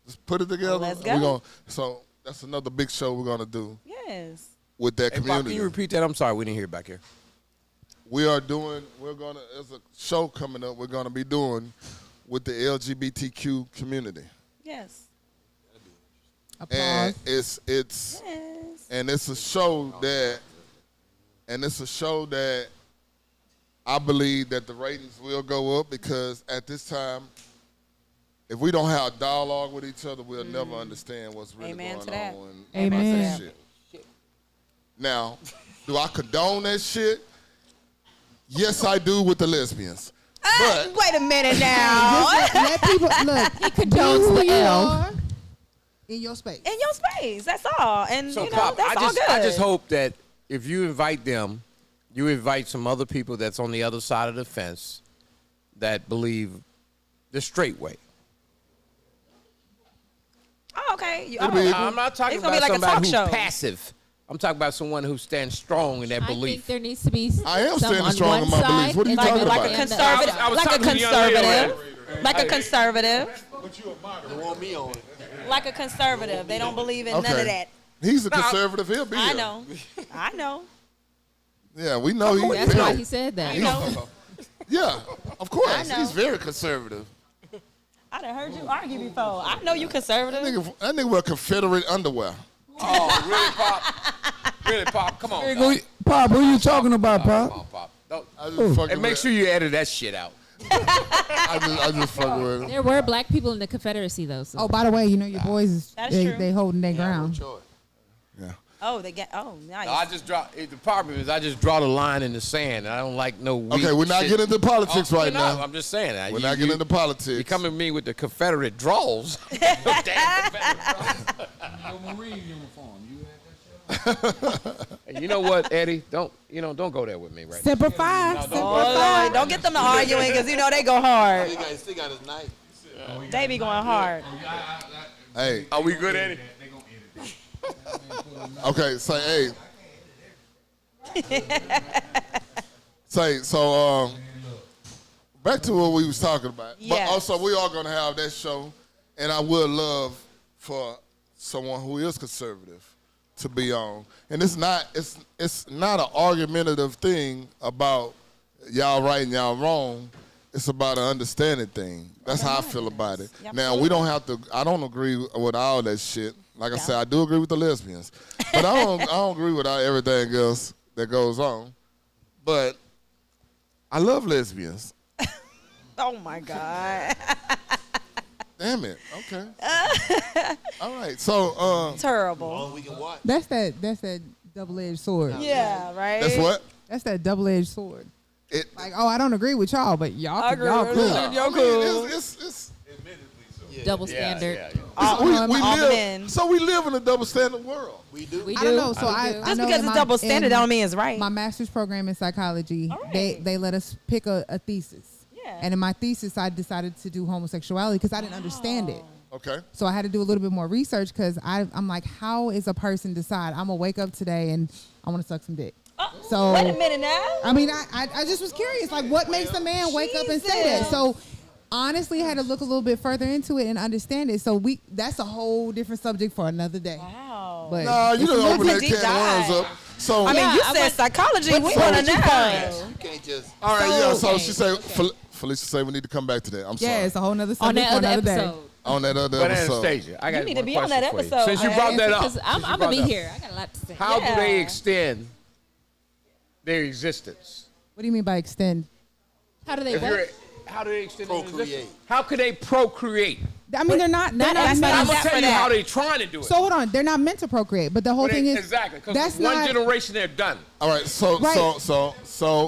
Just put it together. Let's and go. So that's another big show we're gonna do Yes. with that Hey, Pop, can community. you repeat that? I'm sorry, we didn't hear it back here. We're gonna, there's a show coming up we're gonna be doing with the LGBTQ community. Yes. And Applause. it's Yes. and it's a show that I believe that the ratings will go up because at this time, if we don't have dialogue with each other, we'll never understand what's really Amen going to that. on. and Amen. about To that that. shit. Now, do I condone that shit? Yes, I do with the lesbians. But Wait a minute now. Let people look. He condones who the you L. are in your space. In your space. That's all. And So, you know, Pop, that's all good. I just hope that if you invite them, you invite some other people that's on the other side of the fence that believe the straight way. Oh, okay. I'm not talking It's gonna about be like a talk somebody show. who's passive. I'm talking about someone who stands strong in their I belief. think there needs to be. I am some standing on strong one in my beliefs. side What are you and talking then about? Like a I conservative. I was Like a talking to the young lady conservative. Like a conservative. You want me on? Like a conservative. They don't believe in none of that. He's a conservative. He'll be I here. know. I know. Yeah, we know he's That's why very. he said that. You know. Yeah, of course. I know. He's very conservative. I done heard you argue before. I know you conservative. That nigga wear Confederate underwear. Oh, really, Pop? Really, Pop? Come on. Hey, Pop. Pop, what are you talking about, Come on, Pop? Pop. Don't- I just fucking And make with- sure you edit that shit out. I just fucking with him. There were black people in the Confederacy, though. So. Oh, by the way, you know your boys is That's true. they holding their ground. Yeah. Oh, they get. Oh, nice. No, I just draw. The problem is I just draw the line in the sand, and I don't like no weak Okay, we're not shit. getting into politics right No, now. I'm just saying that. We're not getting into politics. You come at me with the Confederate draws. Damn Confederate Your Marine uniform. You had that shit on? draws. You know what, Eddie? Don't go there with me right now. Semper Fi. Semper Oh, Fi. Lord. Don't get them to arguing because you know they go hard. Still got his knife. They be going hard. Hey, Are we good, Eddie? okay, say, hey. Back to what we was talking about. Yes. But also, we are going to have that show, and I would love for someone who is conservative to be on. And it's not an argumentative thing about y'all right and y'all wrong. It's about an understanding thing. That's how I feel about it. Yep. Now, we don't have to, I don't agree with all that shit. Like I said, I do agree with the lesbians. But I don't agree with everything else that goes on. But I love lesbians. Oh my God. Damn it. Okay. All right. So Terrible. We can watch. That's that double-edged sword. Yeah, right. that's what? That's that double-edged sword. It Like, oh, I don't agree with y'all, but y'all I agree y'all with cool. you. I You're mean, cool. it's Double standard. we live in a double standard world. We do. We I don't do. know. So I Just know because in it's my- double standard, in that don't mean it's right. My master's program in psychology, All right. they let us pick a thesis. Yeah. And in my thesis, I decided to do homosexuality because I didn't understand it. Okay. So I had to do a little bit more research because I'm like, how is a person decide I'm gonna wake up today and I want to suck some dick? So Wait a minute now. I mean, I just was curious, like, what makes a man wake up and say that? Jesus. So honestly, I had to look a little bit further into it and understand it. So that's a whole different subject for another day. Wow. But No, you don't open that deep can of worms dive. up. So I mean, Yeah, you I said want- psychology. We so want what to you know. You can't just. all right, yeah. So okay, she said, Felicia said we need to come back to that. I'm sorry. yeah, it's a whole nother On subject that for other another day. episode. On that other But episode. Anastasia, I got You need one to be on question that for you. episode, Since you man. brought that up, Because I'm since you gonna brought be that up, here. I got a lot to say. How do they Yeah. extend their existence? What do you mean by extend? How do they If what? you're, how do they extend their Procreate. existence? How could they procreate? I mean, they're not that's meant. not I'm Stop gonna tell for you that. how they trying to do it. So hold on, they're not meant to procreate. But the whole But thing is exactly, because that's one not. generation they're done. All right, so Right. But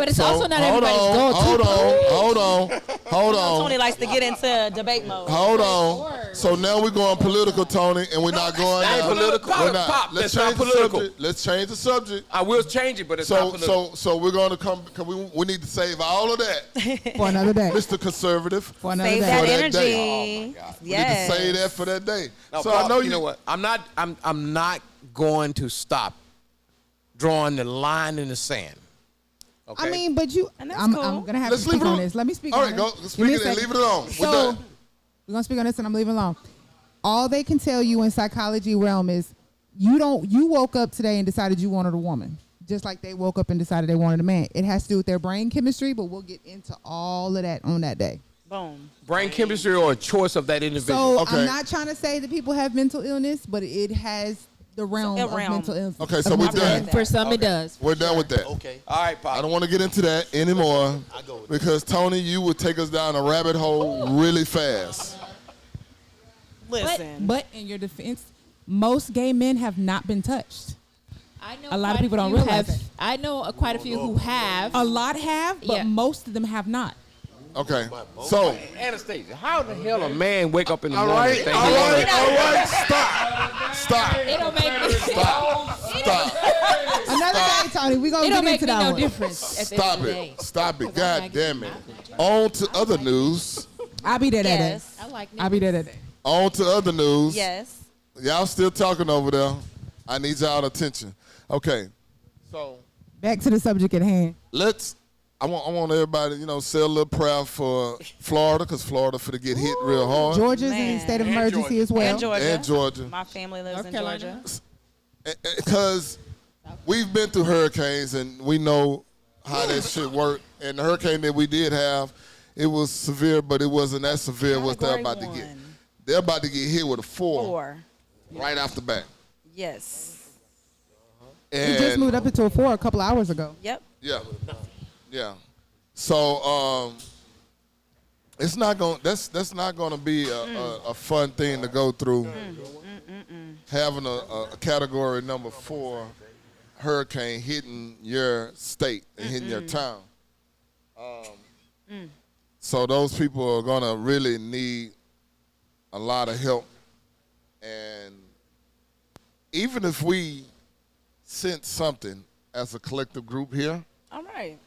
it's so, also not hold everybody's on, go-to. hold on. Tony likes to get into debate mode. Hold on. So now we're going political, Tony, and we're not going not down. political. We're not. Pop, Let's that's not change the political. subject. Let's change the subject. I will change it, but it's not political. So we're going to come. Cause we need to save all of that, for another day. Mr. Conservative. For another Save day. that For that energy. day. Oh, We Yes. need to save that for that day. Now, So Pop, I know you know what? I'm not going to stop drawing the line in the sand. Okay? I mean, but you. And that's I'm cool. gonna have Let's to leave speak it on alone. this. Let me speak All on right, it. go Give me speak a it and second. leave it alone. We're So, done. we're gonna speak on this and I'm leaving alone. All they can tell you in psychology realm is you woke up today and decided you wanted a woman. just like they woke up and decided they wanted a man. It has to do with their brain chemistry, but we'll get into all of that on that day. Boom. Brain chemistry or a choice of that individual. So Okay. I'm not trying to say that people have mental illness, but it has the realm of mental illness. Okay, so of we're mental done. illness. For some, it does. We're done with that. Okay. All right, Pop. I don't want to get into that anymore because Tony, you would take us down a rabbit hole really fast. Listen. But in your defense, most gay men have not been touched. I know A lot of quite people don't few realize have. that. I know quite a few who have. A lot have, but Yeah. most of them have not. Okay, so Anastasia, how the hell a man wake up in the all morning? right, and think all he wanna- right, stop. It don't make me. Stop. Another day, Tony. We're going It to don't get make into me that no one. difference at the Stop end of the day. it. Stop it. 'Cause I'm God not damn getting it. On to other news. I'll be there that day. Yes. I like I'll be there that day. On to other news. Yes. Y'all still talking over there. I need y'all attention. Okay. So Back to the subject at hand. I want everybody, say a little prayer for Florida, because Florida finna get hit real hard. Georgia's in Man. a state of emergency as well. And Georgia. And Georgia. My family lives North in Carolina. Georgia. Because we've been through hurricanes and we know how that shit work. And the hurricane that we did have, it was severe, but it wasn't as severe as what they're Category about to get. 1. They're about to get hit with a 4 4. right off the bat. Yes. And It just moved up into a 4 a couple hours ago. Yep. Yeah. So it's not going. That's not going to be a fun thing to go through. Having a category number 4 hurricane hitting your state and hitting your town. So those people are going to really need a lot of help. And even if we sent something as a collective group here All right.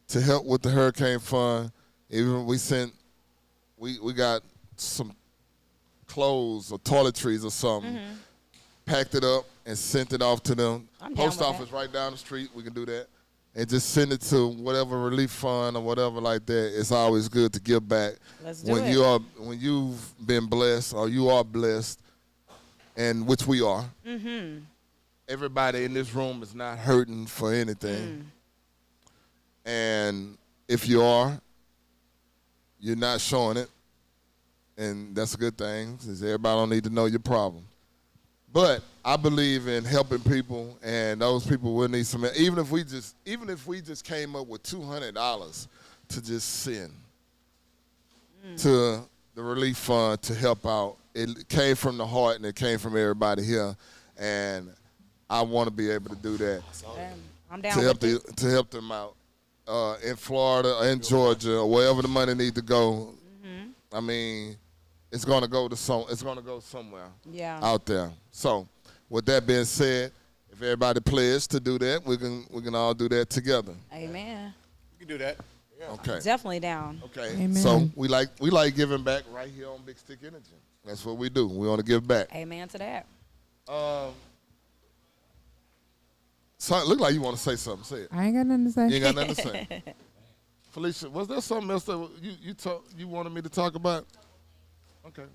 to help with the hurricane fund, even we got some clothes or toiletries or something, packed it up and sent it off to them. I'm down Post with office that. right down the street, we can do that. And just send it to whatever relief fund or whatever like that. It's always good to give back Let's do when it. when you've been blessed or you are blessed, and which we are. Everybody in this room is not hurting for anything. And if you are, you're not showing it. And that's a good thing, because everybody don't need to know your problem. But I believe in helping people, and those people will need some. Even if we just came up with $200 to just send to the relief fund to help out, it came from the heart and it came from everybody here, and I want to be able to do that I'm down to help with it. to help them out in Florida or in Georgia or wherever the money needs to go. I mean, it's gonna go somewhere Yeah. out there. So, with that being said, if everybody pledges to do that, we can all do that together. Amen. You can do that. Okay. Definitely down. Okay. Amen. So we like giving back right here on Big Stick Energy. That's what we do. We want to give back. Amen to that. So it look like you want to say something. Say it. I ain't got nothing to say. You ain't got nothing to say. Felicia, was there something else that you wanted me to talk about? Okay.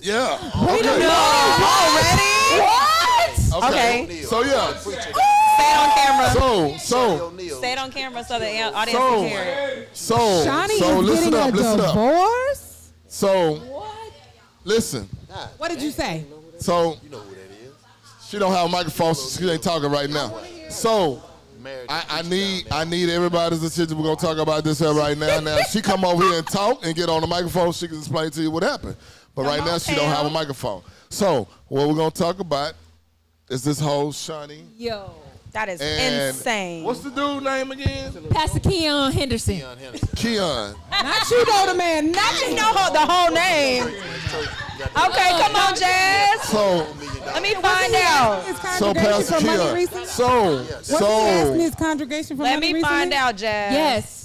Yeah. Okay. What? Okay. So yeah. Say it on camera. So Say it on camera so the audience can hear it. Shawnee so is listen getting up, a listen up. divorce? So listen. What did you say? So she don't have a microphone, so she ain't talking right now. So I need everybody's attention. We're gonna talk about this here right now. Now if she come over here and talk and get on the microphone, she can explain to you what happened. But right now she don't have a microphone. So what we're gonna talk about is this whole Shawnee. Yo, That is And insane. what's the dude name again? Pastor Keon Henderson. Keon. Not you know the man. Not I didn't know the whole name. Okay, come on, Jazz. So Let me find out. his so congregation Pastor for money Keon. recently? So Was he asking his congregation for Let money me recently? find out, Jazz. Yes.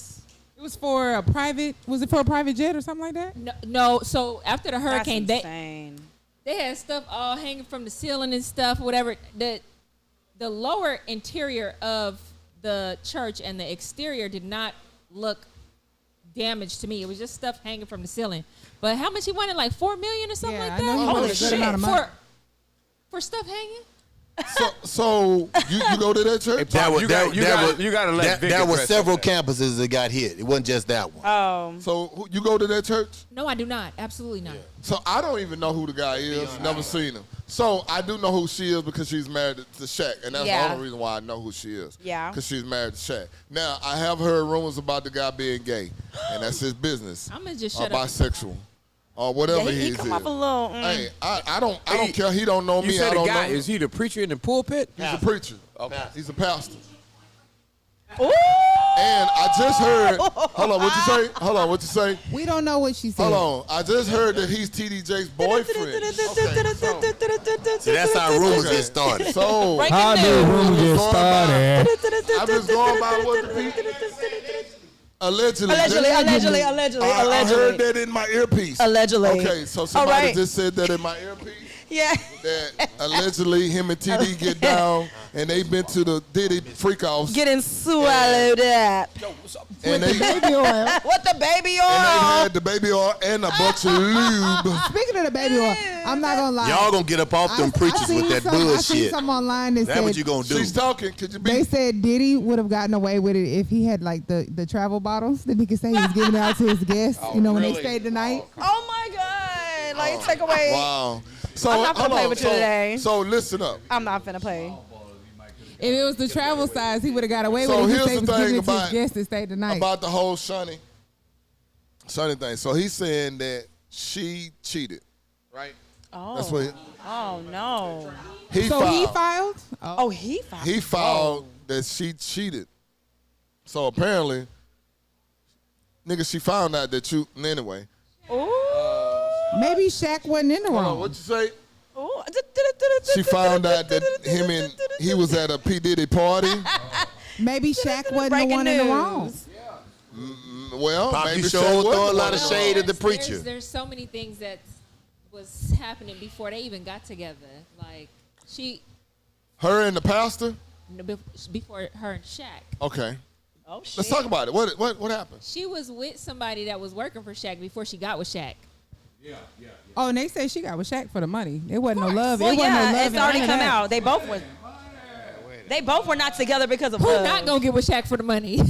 It was for a private. Was it for a private jet or something like that? No. So after the That's hurricane, insane. they had stuff all hanging from the ceiling and stuff, whatever. The lower interior of the church and the exterior did not look damaged to me. It was just stuff hanging from the ceiling. But how much he wanted? Like $4 million or something Yeah, like I that. know he Holy wanted a good shit. amount of money. For stuff hanging? So you go to that church? You gotta let Vic there were address several that. campuses that got hit. It wasn't just that one. So you go to that church? No, I do not. Absolutely not. So I don't even know who the guy is. Never seen him. So I do know who she is because she's married to Shaq, and that's the only reason why I know who she is. Yeah. Because she's married to Shaq. Now I have heard rumors about the guy being gay, and that's his business. I'm gonna just or shut up. bisexual, or whatever he he come is. off a little. Hey, I don't care. He don't know You me. said I the don't guy, know. is he the preacher in the pulpit? He's a preacher. Okay. He's a pastor. Ooh. And I just heard. Hold on, what you say? Hold on, what you say? We don't know what she said. Hold on. I just heard that he's TDJ's boyfriend. See, that's how rumors get started. So Breaking How do news. rumors get started? I'm just going by what the people. Allegedly. I heard that in my earpiece. Allegedly. Okay, so somebody All right. just said that in my earpiece. Yeah. That allegedly him and TD get down and they've been to the Diddy freak-offs. Getting swallowed up. And they Baby oil. What the baby oil? and they had the baby oil and a bunch of lube. Speaking of the baby oil, I'm not gonna lie. Y'all gonna get up off them preachers seen with that I seen bullshit. something online that That's said what you gonna do. She's talking. Could you they be? said Diddy would have gotten away with it if he had like the travel bottles that he could say he was giving out to his guests. When they stayed the night. Oh my God. Like, take away. Wow. So I'm not gonna hold play on. with you today. So listen up. I'm not finna play. If it was the travel size, he would have got away So with it. He here's said he the was thing giving it to about- his guests that stayed the night. About the whole Shunny thing. So he's saying that she cheated, right? Oh. That's what Oh no. he so filed. he filed? Oh, he filed. He filed that she cheated. So apparently, nigga, she found out that you anyway. Ooh. Maybe Shaq wasn't in the Hold on, wrong. what you say? Ooh. She found out that him and he was at a P Diddy party. Maybe Shaq wasn't the Breaking one in the news. wrong. Well, Poppy maybe sure Shaq throw was a the lot one. of shade at the preacher. There's so many things that was happening before they even got together. Like Her and the pastor. before her and Shaq. Okay, Oh shit. let's talk about it. What happened? She was with somebody that was working for Shaq before she got with Shaq. Oh, and they said she got with Shaq for the money. It wasn't no love. Well, it wasn't yeah, no love. it's in already none of come that. out. They both were. They both were not together because of Who love. not gonna get with Shaq for the money?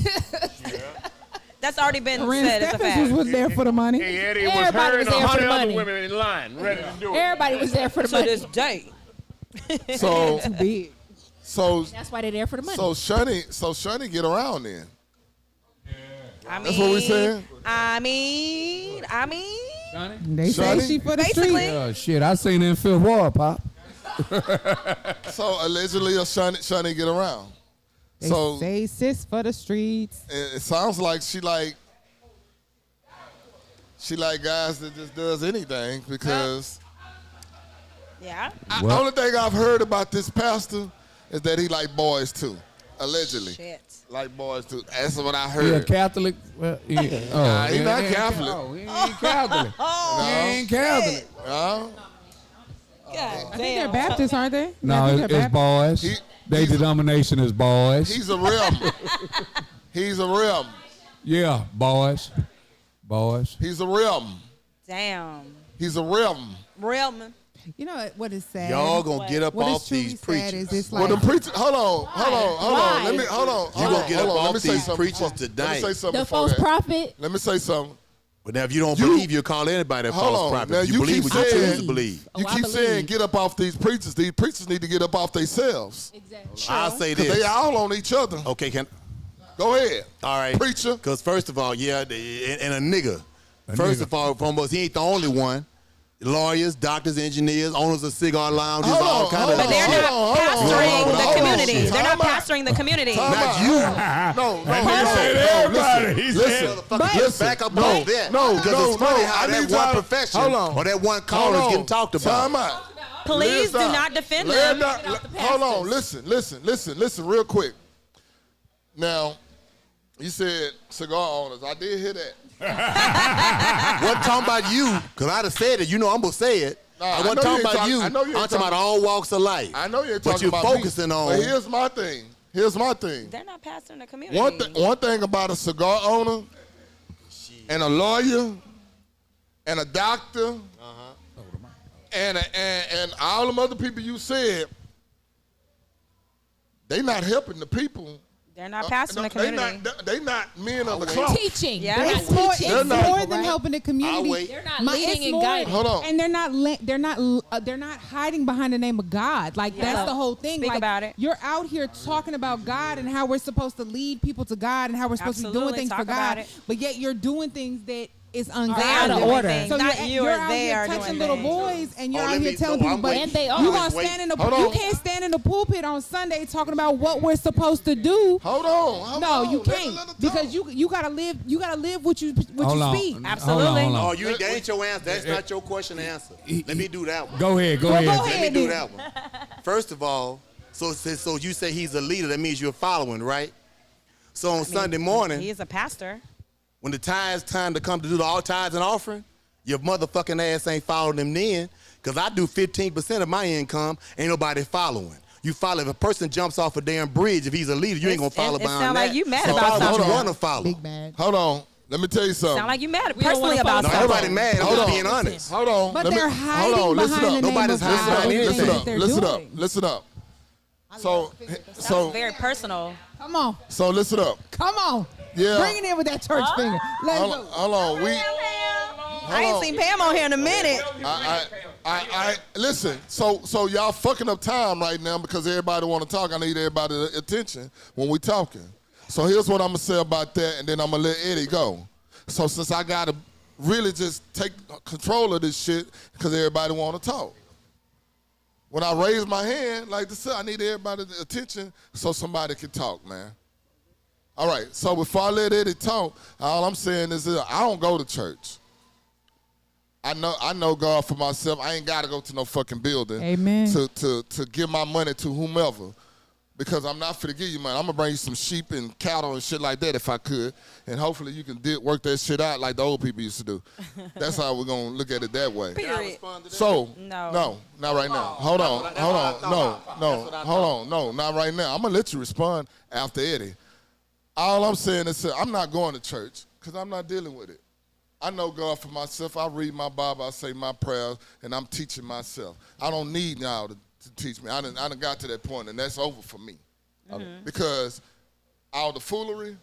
That's already been Corinne said. It's a Stephens fact. was there for the money. Eddie Everybody was there for the money. women in line ready to do Everybody was there for the To money. this day. So Too big. so That's why they're there for the money. so Shunny get around then. I mean, That's what we saying? I mean. They say Shawty? she for the Basically. street. Yeah, shit, I seen it in Fifth Ward, Pop. So allegedly, Shunny get around. They So say sis for the streets. it sounds like she like guys that just does anything because Yeah. the only thing I've heard about this pastor is that he like boys too, allegedly. Shit. Like boys too. That's what I He a heard. Catholic? Well, he, Nah, he not Catholic. Oh, he ain't Catholic. He ain't Catholic. No? God I think they're damn. Baptist, aren't they? No, I think it's they're Baptist. boys. Their denomination is boys. He's a rim. He's a rim. Yeah, boys. Boys. He's a rim. Damn. He's a rim. Real man. You know what is sad? Y'all gonna get up What is off truly these sad preachers. is it's Well, like them preachers. Hold on. Let me. Hold on. You gonna get up Let me off say these something preachers before- Let me tonight. say something the before false that. prophet. Let me say something. But now if you don't You- believe, you call anybody a Hold false on. prophet. Now, You you believe keep what you choose saying- to believe. You I keep saying believe. get up off these preachers. These preachers need to get up off themselves. Exactly. I'll say Because this. they all on each other. Okay, Go ahead. all right. Preacher. Because first of all, yeah, and a nigga. First of all, foremost, he ain't the only one. Lawyers, doctors, engineers, owners of cigar lounges, Hold all on, kind hold of But they're Hold not on, hold on, pastoring hold on, the hold on. community. They're not Time out. pastoring the community. Time Not out. you. Listen. Listen, back up on that. no, because no, it's funny no. how I that need one y'all- profession hold on. or that one Hold call is on. getting talked about. Time out. Please do Listen. not defend Lay them. down. Get off the Hold on. pastors. Listen, real quick. Now, you said cigar owners. I did hear that. Wasn't talking about you, because I'd have said it. You know I'm going to say it. Nah, I I wasn't know talking you ain't about talk- you. I know you ain't I'm talking about talking- all walks of life. I know you ain't But talking you're about focusing me. on. But here's my thing. They're not pastoring the community. One thing about a cigar owner and a lawyer and a doctor And all them other people you said, they not helping the people. They're not pastoring the community. They not men of the cloth. Teaching. Yeah. It's more, They're it's not- more than helping the community. They're not My- leading it's and more- guiding. Hold on. And they're not hiding behind the name of God. Like that's the whole thing. Speak like, about it. You're out here talking about God and how we're supposed to lead people to God and how we're supposed to be doing Absolutely. things Talk for about God, it. but yet you're doing things that is They ungodly. are out of doing order. things. So Not you you're or out they here are touching doing little things. boys, and you're Oh, out let here me- telling so people, I'm but waiting. And they are. you gonna Wait. stand in the Hold on. you can't stand in the pulpit on Sunday talking about what we're supposed to do. Hold on. No, you Let her can't talk. because you gotta live what you Hold on. speak. Absolutely. Hold on. Oh, that ain't your answer. That's not your question to answer. Let me do that one. Go ahead. Well, go Let me ahead do then. that one. First of all, so you say he's a leader. That means you're following, right? So on Sunday morning, He is a pastor. when the time to come to do all tithes and offering, your motherfucking ass ain't following them then. Because I do 15% of my income, ain't nobody following. You follow. If a person jumps off a damn bridge, if he's a leader, you ain't going to follow It behind sound that. like you mad so about follow what something. you want to follow. Big bad. Hold on. Let me tell you something. Sound like you mad We don't personally wanna about No, follow- something. everybody mad. I'm Hold just on. being honest. Hold on. But Let me- they're hold hiding on. Listen behind up. the name Nobody's of hiding God. behind the things anything. that they're Listen up. doing. Listen up. So That's very personal. Come on, so listen up. come on. Yeah. Bring it in with that church finger. Let's Hold go. hold on. I ain't seen Pam on here in a minute. I listen. So y'all fucking up time right now because everybody want to talk. I need everybody's attention when we talking. So here's what I'm gonna say about that, and then I'm gonna let Eddie go. So since I gotta really just take control of this shit because everybody want to talk. When I raise my hand, like this, I need everybody's attention so somebody can talk, man. All right. So before I let Eddie talk, all I'm saying is that I don't go to church. I know God for myself. I ain't got to go to no fucking building. Amen. To give my money to whomever, because I'm not finna give you money. I'm gonna bring you some sheep and cattle and shit like that if I could, and hopefully you can work that shit out like the old people used to do. That's how we're gonna look at it that way. Period. So No. not right now. Hold on, no, not right now. I'm gonna let you respond after Eddie. All I'm saying is I'm not going to church because I'm not dealing with it. I know God for myself. I read my Bible, I say my prayers, and I'm teaching myself. I don't need y'all to teach me. I done got to that point, and that's over for me. Because all the foolery,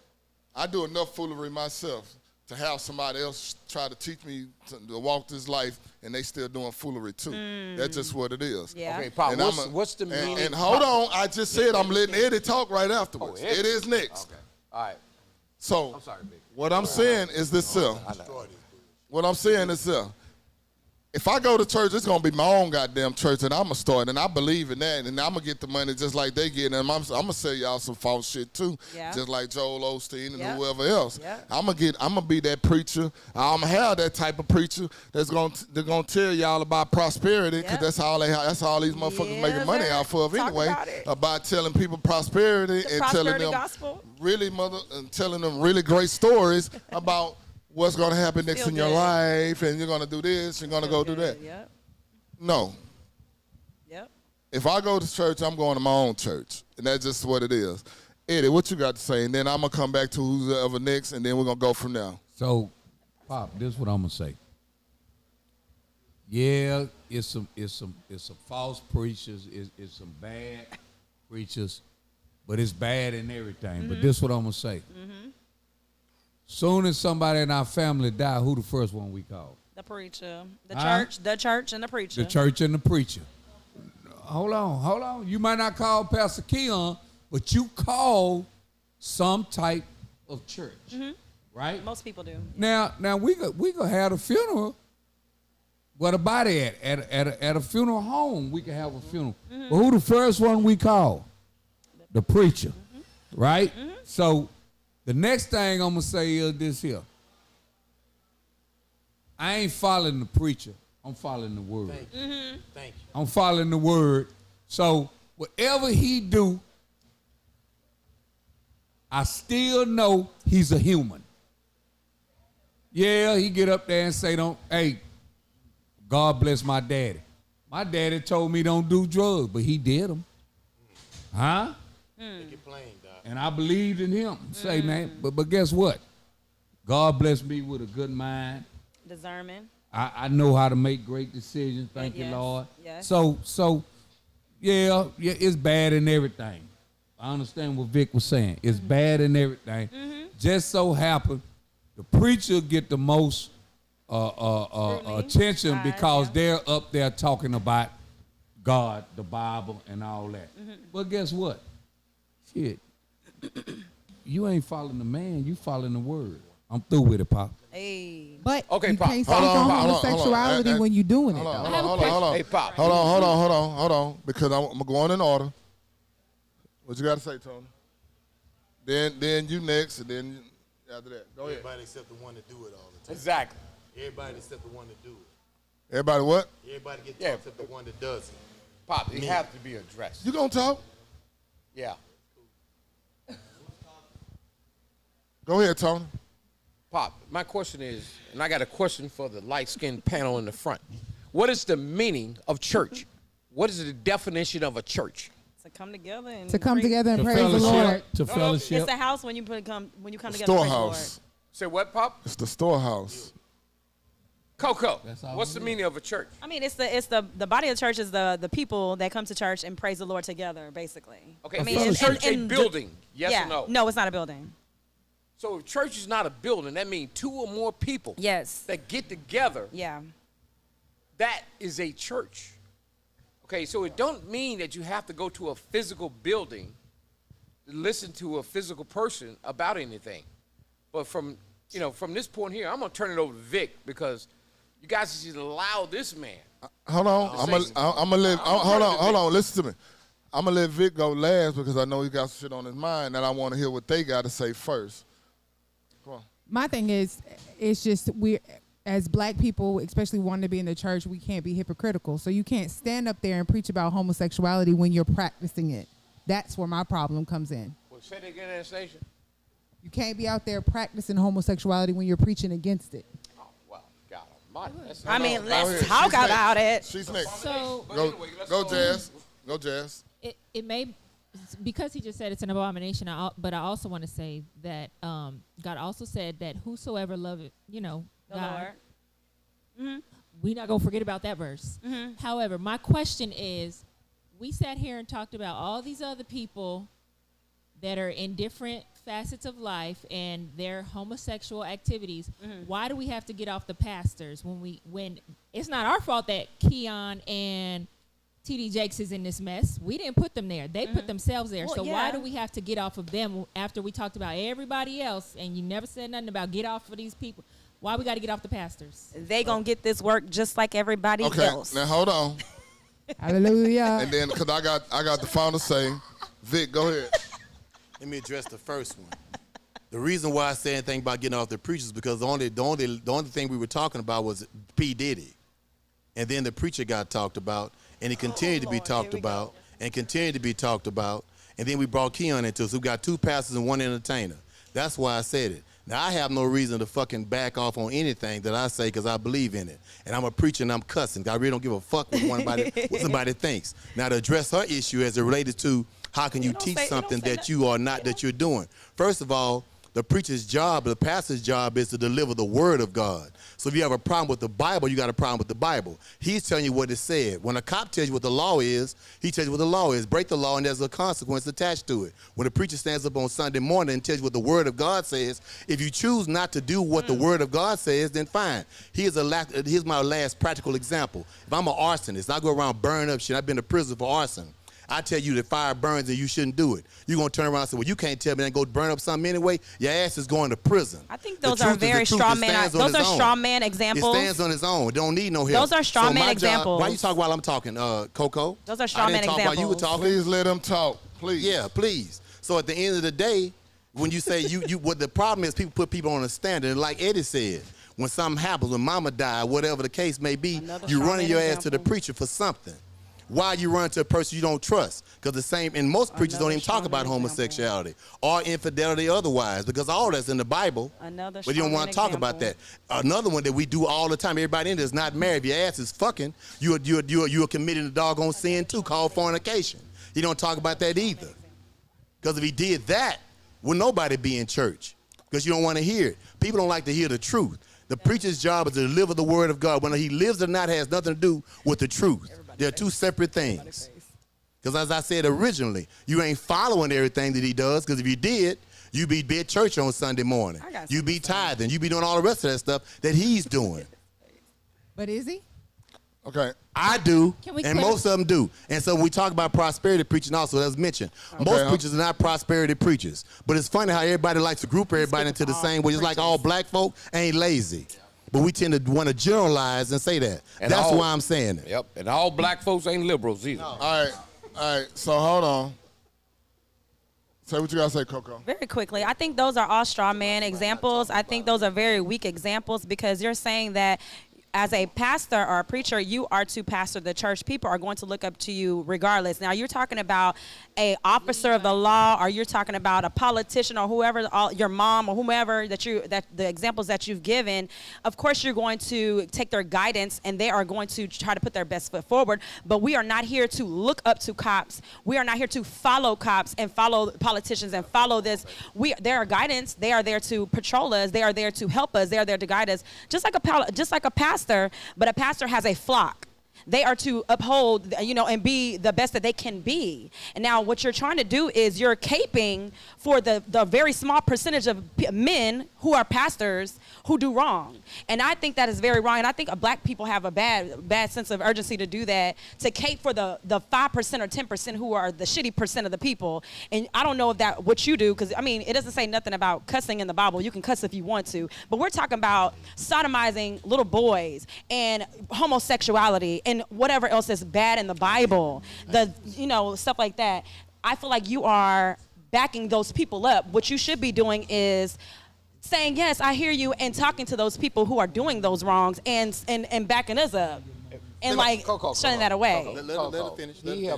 I do enough foolery myself to have somebody else try to teach me to walk this life, and they still doing foolery too. That's just what it is. Yeah. Okay, Pop, And what's the meaning? And hold on, I just said I'm letting Eddie talk right afterwards. Eddie? It is next. Okay. All right. So I'm sorry, Big. what I'm saying is this here. What I'm saying is this. If I go to church, it's going to be my own goddamn church, and I'm going to start, and I believe in that, and I'm going to get the money just like they get, and I'm going to sell y'all some false shit too, Yeah. just like Joel Osteen and Yeah. whoever else. Yeah. I'm going to be that preacher. I'm going to have that type of preacher they're going to tell y'all about prosperity, because Yeah. that's all these motherfuckers Yes, making money sir. off of Talk anyway, about it. telling people prosperity and telling prosperity them gospel. really telling them really great stories about what's going to happen next Feel in your good. life, and you're going to do this, you're going to go do that. Yep. No. Yep. If I go to church, I'm going to my own church, and that's just what it is. Eddie, what you got to say? And then I'm going to come back to whoever next, and then we're going to go from there. So, Pop, this is what I'm gonna say. Yeah, it's some false preachers, it's some bad preachers, but it's bad in everything. But this is what I'm gonna say. Soon as somebody in our family die, who the first one we call? The preacher, the Huh? church, and the preacher. The church and the preacher. Hold on. You might not call Pastor Keon, but you call some type of church, right? Most people do. Now we gonna have a funeral. Where the body at a funeral home? We can have a funeral. But who the first one we call? The preacher, right? So the next thing I'm gonna say is this here. I ain't following the preacher. I'm following the word. Thank you. I'm following the word. So whatever he do, I still know he's a human. Yeah, he get up there and say, hey, God bless my daddy. My daddy told me don't do drugs, but he did them. Huh? Make it plain, Doc. And I believed in him. Say, man, but guess what? God blessed me with a good mind. Discernment. I know how to make great decisions. Thank you, Yes, Lord. yes. So, yeah, it's bad in everything. I understand what Vic was saying. It's bad in everything. Just so happen, the preacher get the most attention because they're up there talking about God, the Bible, and all that. But guess what? Shit, you ain't following the man. You following the word. I'm through with it, Pop. Hey. But Okay, you Pop. can't speak Hold on, on hold on, homosexuality hold on. when you're doing it, though. Hold on. Hey, Pop. Hold on. Because I'm going in order. What you got to say, Tony? Then you next, and then after that. Go ahead. Everybody except the one that do it all the time. Exactly. Everybody except the one that do it. Everybody what? Everybody get Yeah. except the one that does it. Pop, it has to be addressed. You gonna talk? Yeah. Go ahead, Tony. Pop, my question is, and I got a question for the light-skinned panel in the front. What is the meaning of church? What is the definition of a church? To come together and To come preach. together and To praise the Lord. fellowship. To fellowship. It's a house when you come together. The and praise the Lord. storehouse. Say what, Pop? It's the storehouse. Coco, That's all what's we the need. meaning of a church? I mean, it's the body of the church is the people that come to church and praise the Lord together, basically. Okay, I is mean, a church a and building? Yes yeah. or no? No, it's not a building. So if church is not a building, that means two or more people Yes. that get together, Yeah. that is a church. Okay, so it don't mean that you have to go to a physical building to listen to a physical person about anything. But from this point here, I'm gonna turn it over to Vic because you guys should allow this man. Hold on. I'm gonna let. Hold on. Listen to me. I'm gonna let Vic go last because I know he got some shit on his mind, and I want to hear what they got to say first. Come on. My thing is, it's just we, as black people, especially wanting to be in the church, we can't be hypocritical. So you can't stand up there and preach about homosexuality when you're practicing it. That's where my problem comes in. Well, say that again, Anastasia. You can't be out there practicing homosexuality when you're preaching against it. Oh, well, God almighty. That's I mean, Go let's ahead. talk She's next. about it. She's next. So But Go, anyway, let's go, go. Jazz. Go, Jazz. it may, because he just said it's an abomination. But I also want to say that God also said that whosoever loveth, The God, Lord. we're not gonna forget about that verse. However, my question is, we sat here and talked about all these other people that are in different facets of life and their homosexual activities. Why do we have to get off the pastors when it's not our fault that Keon and TD Jakes is in this mess? We didn't put them there. They put themselves there. Well, So yeah. why do we have to get off of them after we talked about everybody else and you never said nothing about get off of these people? Why we got to get off the pastors? They gonna get this work just like everybody Okay. else. Now hold on. Hallelujah. And then, because I got the final say. Vic, go ahead. Let me address the first one. The reason why I say anything about getting off the preachers is because the only thing we were talking about was P. Diddy. And then the preacher got talked about, and he continued to be talked about, and continued to be talked about. And then we brought Keon into it. So we got two pastors and one entertainer. That's why I said it. Now, I have no reason to fucking back off on anything that I say because I believe in it. And I'm a preacher and I'm cussing. I really don't give a fuck what somebody thinks. Now, to address her issue as it related to how can you teach something that you are not, that you're doing. First of all, the preacher's job, the pastor's job is to deliver the word of God. So if you have a problem with the Bible, you got a problem with the Bible. He's telling you what it said. When a cop tells you what the law is, he tells you what the law is. Break the law and there's a consequence attached to it. When a preacher stands up on Sunday morning and tells you what the word of God says, if you choose not to do what the word of God says, then fine. Here's my last practical example. If I'm an arsonist, I go around burning up shit. I've been to prison for arson. I tell you that fire burns and you shouldn't do it. You're going to turn around and say, well, you can't tell me and go burn up something anyway. Your ass is going to prison. I think those are very straw man. Those are straw man examples. It stands on its own. It don't need no help. Those are straw man examples. Why you talk while I'm talking, Coco? Those are straw I didn't man talk while you were examples. talking. Please let him talk. Please. Yeah, please. So at the end of the day, when you say what the problem is, people put people on a standard. And like Eddie said, when something happens, when mama died, whatever the case may be, Another you straw running man your ass to the example. preacher for something. Why you run to a person you don't trust? Because the same, and most preachers don't even talk about homosexuality or infidelity otherwise, because all that's in the Bible. Another But you don't straw want man to talk about that. example. Another one that we do all the time, everybody in there is not married. If your ass is fucking, you're committing a doggone sin too, called fornication. You don't talk about that either. Because if he did that, would nobody be in church? Because you don't want to hear it. People don't like to hear the truth. The preacher's job is to deliver the word of God. Whether he lives or not has nothing to do with the truth. They're two separate things. Because as I said originally, you ain't following everything that he does, because if you did, you'd be at church on Sunday morning. You'd be tithing. You'd be doing all the rest of that stuff that he's doing. But is he? Okay. I do, and clear- most of them do. And so when we talk about prosperity preaching also, as mentioned, most preachers are not prosperity preachers. But it's funny how everybody likes to group everybody into the same way. It's like all black folk ain't lazy. But we tend to want to generalize and say that. And that's why I'm saying it. Yep, and all black folks ain't liberals either. All right, so hold on. Say what you gotta say, Coco. Very quickly, I think those are all straw man examples. I think those are very weak examples because you're saying that as a pastor or a preacher, you are to pastor the church. People are going to look up to you regardless. Now, you're talking about a officer of the law, or you're talking about a politician or whoever, your mom or whomever that the examples that you've given. Of course, you're going to take their guidance and they are going to try to put their best foot forward. But we are not here to look up to cops. We are not here to follow cops and follow politicians and follow this. There are guidance. They are there to patrol us. They are there to help us. They are there to guide us. Just like a pastor. But a pastor has a flock. They are to uphold, and be the best that they can be. And now what you're trying to do is you're caping for the very small percentage of men who are pastors who do wrong. And I think that is very wrong. And I think black people have a bad sense of urgency to do that, to cape for the 5% or 10% who are the shitty percent of the people. And I don't know if that what you do, because, it doesn't say nothing about cussing in the Bible. You can cuss if you want to. But we're talking about sodomizing little boys and homosexuality and whatever else is bad in the Bible, stuff like that. I feel like you are backing those people up. What you should be doing is saying, yes, I hear you, and talking to those people who are doing those wrongs and backing us up. And shutting that away. Let her finish. Let me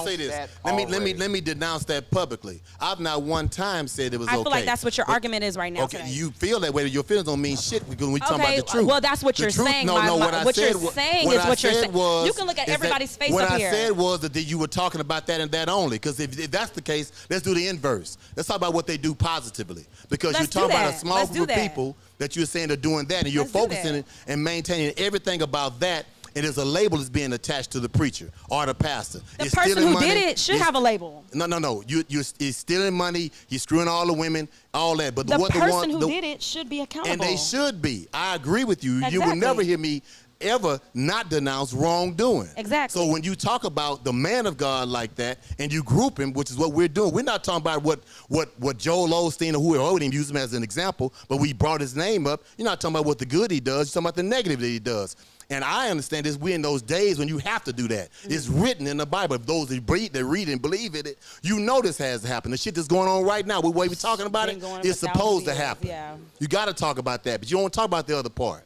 say this. Let me denounce that publicly. I've not one time said it was okay. I feel like that's what your argument is right now. Okay, today. You feel that way. Your feelings don't mean shit when we talk about the truth. Well, that's what you're saying. What you're saying is what you're saying. You can look at everybody's face up here. What I said was that you were talking about that and that only. Because if that's the case, let's do the inverse. Let's talk about what they do positively. Because you're talking about a small group of people that you're saying are doing that, and you're focusing and maintaining everything about that. And there's a label that's being attached to the preacher or the pastor. The person who did it should have a label. No. You're stealing money. You're screwing all the women, all that. But the person who did it should be accountable. And they should be. I agree with you. Exactly. You will never hear me ever not denounce wrongdoing. Exactly. So when you talk about the man of God like that and you group him, which is what we're doing, we're not talking about what Joel Osteen or whoever, I wouldn't even use him as an example, but we brought his name up. You're not talking about what the good he does. You're talking about the negative that he does. And I understand this. We're in those days when you have to do that. It's written in the Bible. If those that read and believe in it, you know this has happened. The shit that's going on right now, the way we're talking about it, it's supposed to happen. Yeah. You got to talk about that, but you don't talk about the other part.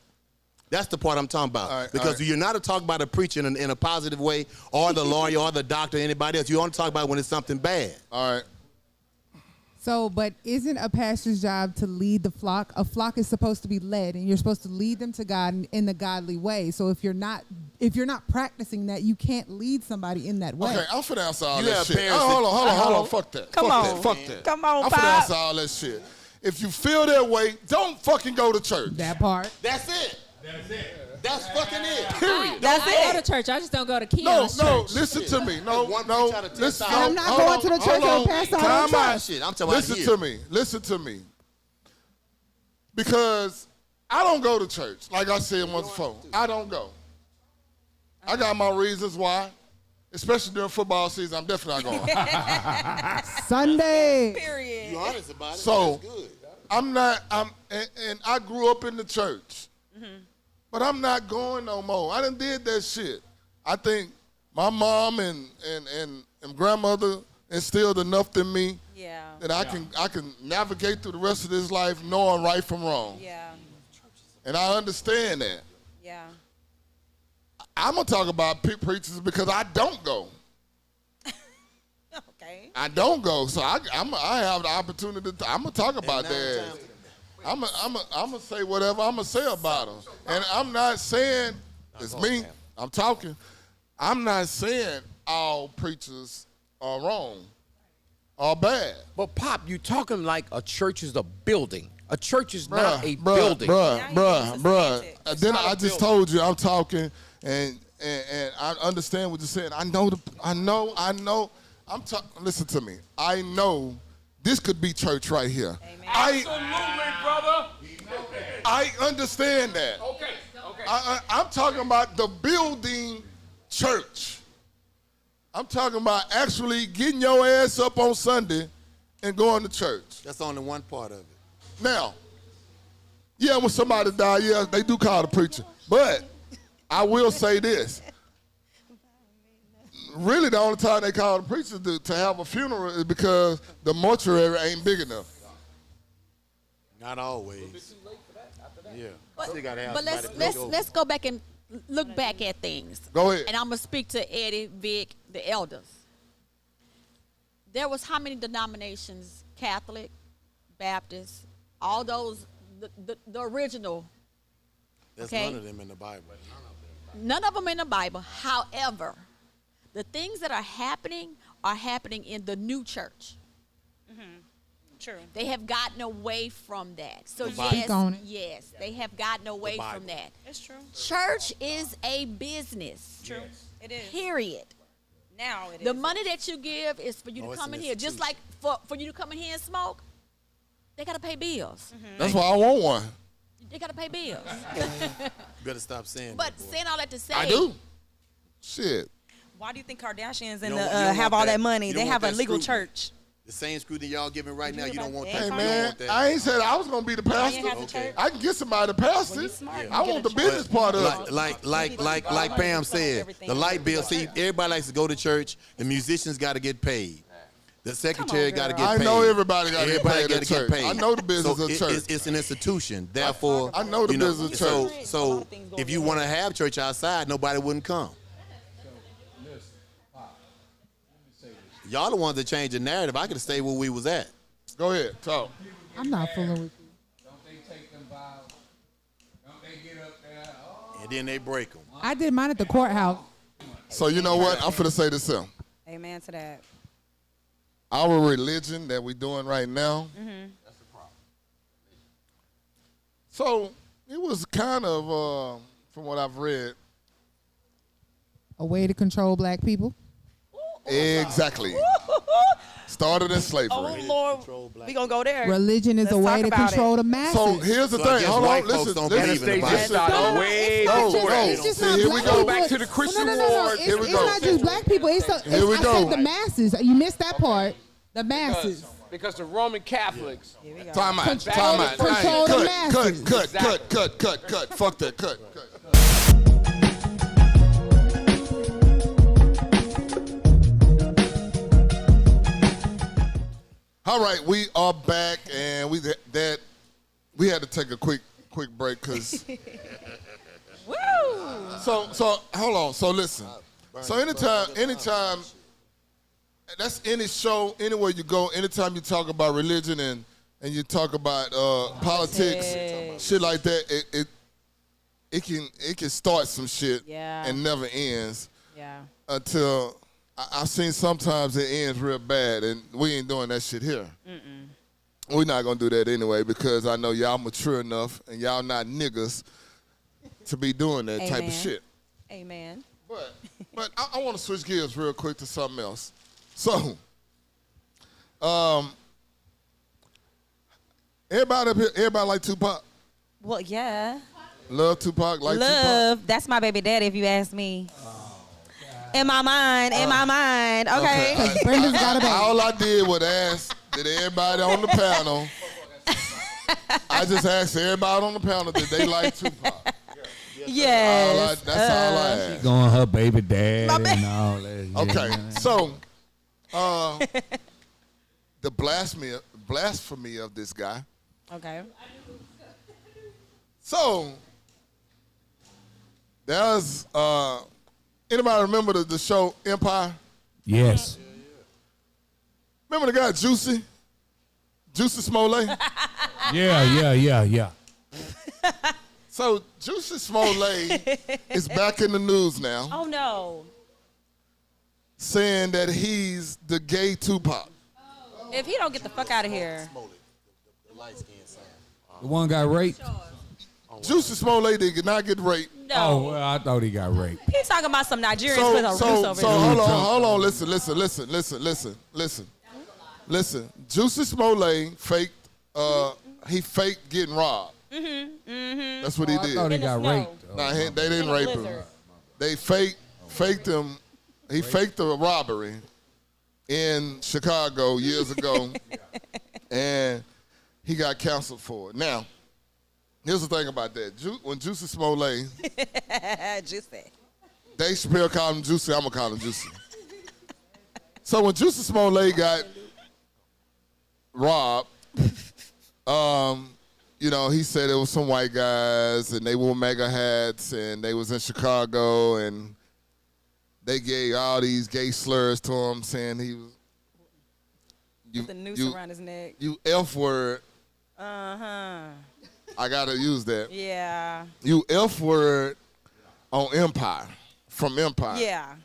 That's the part I'm talking about. Because you're not to talk about a preacher in a positive way, or the lawyer, or the doctor, or anybody else. You want to talk about it when it's something bad. All right. So, but isn't a pastor's job to lead the flock? A flock is supposed to be led, and you're supposed to lead them to God in the godly way. So if you're not practicing that, you can't lead somebody in that way. Okay, I'm finna answer all that shit. Hold on. Fuck that. Fuck that. Come on, I'm finna answer all that shit. If you feel that way, don't fucking go to church. That part. That's it. That's fucking it. Period. That's it. I go to church. I just don't go to Keon's church. Listen to me. Listen. I'm not going to the church or pastor. Time out. Shit, I'm talking Listen to me. Because I don't go to church. Like I said once before, I don't go. I got my reasons why. Especially during football season, I'm definitely not going. Sunday. Period. You honest about it. So That's good. and I grew up in the church. But I'm not going no more. I done did that shit. I think my mom and grandmother instilled enough in me that I can navigate through the rest of this life knowing right from wrong. Yeah. And I understand that. Yeah. I'm gonna talk about preachers because I don't go. Okay. I don't go, so I have the opportunity. I'm gonna talk about that. I'm gonna say whatever I'm gonna say about them, and I'm not saying it's me. I'm talking. I'm not saying all preachers are wrong or bad. But Pop, you talking like a church is a building. A church is not a building. Bruh. Then I just told you I'm talking, and I understand what you're saying. I know. Listen to me. I know this could be church right here. Amen. Absolutely, brother. I understand that. Okay. I'm talking about the building church. I'm talking about actually getting your ass up on Sunday and going to church. That's only one part of it. Now, yeah, when somebody dies, yeah, they do call the preacher. But I will say this. Really, the only time they call the preacher to have a funeral is because the mortuary ain't big enough. Not always. Yeah. But let's go back and look back at things. Go ahead. And I'm gonna speak to Eddie, Vic, the elders. There was how many denominations? Catholic, Baptist, all those, the original. There's okay? none of them in the Bible. None of them in the Bible. However, the things that are happening in the new church. True. They have gotten away from that. So yes, they have gotten away from that. It's true. Church is a business. True. It is. Period. Now it is. The money that you give is for you to come in here. Just like for you to come in here and smoke, they got to pay bills. That's why I want one. They got to pay bills. You better stop saying But that, boy. saying all that to say. I do. Shit. Why do you think Kardashians You and don't have want all that that. money? You They don't have want a that legal scrutiny. church. The same scrutiny y'all giving right now, you don't want that. Hey, You don't man, want that. I ain't said I was going to be the pastor. have the church. I can get somebody to pastor. Well, you smart. I You want get the a business part of it. Like Pam said, the light bill. See, everybody likes to go to church. The musicians got to get paid. The secretary got to get I paid. know everybody got to get Everybody paid at gotta get church. paid. I know the business So of church. It's an institution. Therefore, I know the business of church. So if you want to have church outside, nobody wouldn't come. Y'all the ones that changed the narrative. I could have stayed where we was at. Go ahead, talk. I'm not fooling with you. Don't they take them vows? Don't they get up there? Oh. And then they break them. I did mine at the courthouse. So you know what? I'm finna say this here. Amen to that. Our religion that we doing right now. That's the problem. So it was kind of, from what I've read. A way to control black people. Exactly. Started in slavery. Oh Lord, we gonna go there. Religion is Let's a way talk to about control it. the masses. So here's the So I thing. guess Hold white on. folks Listen. don't believe in the Bible. No, no, way it's not before that. it's just See, not here we black go. people. Back to the Christian no. wars. Here we It's go. not just black people. It's Here we I go. said the masses. You missed that part. The masses. Because the Roman Catholics. Time out. Control Time out. control the Cut. masses. Cut. Fuck that. Cut. All right, we are back, and we had to take a quick break because. Woo! So hold on. So listen. So anytime, that's any show, anywhere you go, anytime you talk about religion and you talk about politics, shit like that, it can start some shit and never ends. Yeah. Until I've seen sometimes it ends real bad, and we ain't doing that shit here. We're not gonna do that anyway because I know y'all mature enough and y'all not niggas to be doing that type of shit. Amen. But I want to switch gears real quick to something else. So, everybody up here, everybody like Tupac? Well, yeah. Love Tupac, like Tupac? Love. That's my baby daddy, if you ask me. In my mind. Okay. Brenda's got a baby. All I did was ask that everybody on the panel. I just asked everybody on the panel did they like Tupac. Yes. That's all I asked. Going her baby dad and all that. Okay, so the blasphemy of this guy. Okay. So there's anybody remember the show Empire? Yes. Remember the guy Juicy Smollett? Yeah. So Juicy Smollett is back in the news now, Oh, no. saying that he's the gay Tupac. If he don't get the fuck out of here. The light skin son. The one got raped? Juicy Smollett did not get raped. No. Oh, well, I thought he got raped. He's talking about some Nigerians with a So goose over there. hold on. Listen. Juicy Smollett faked. He faked getting robbed. That's what he I did. thought he In the got snow. raped. Nah, they didn't a rape him. blizzard. They faked him. He faked the robbery in Chicago years ago, and he got canceled for it. Now, here's the thing about that. When Juicy Smollett, Juicy. Dave Chappelle called him Juicy, I'm going to call him Juicy. So when Juicy Smollett got robbed, he said it was some white guys, and they wore MAGA hats, and they was in Chicago, and they gave all these gay slurs to him, saying he was The noose around his neck. you F word. Uh-huh. I gotta use that. Yeah. You F word on Empire, from Empire. Yeah.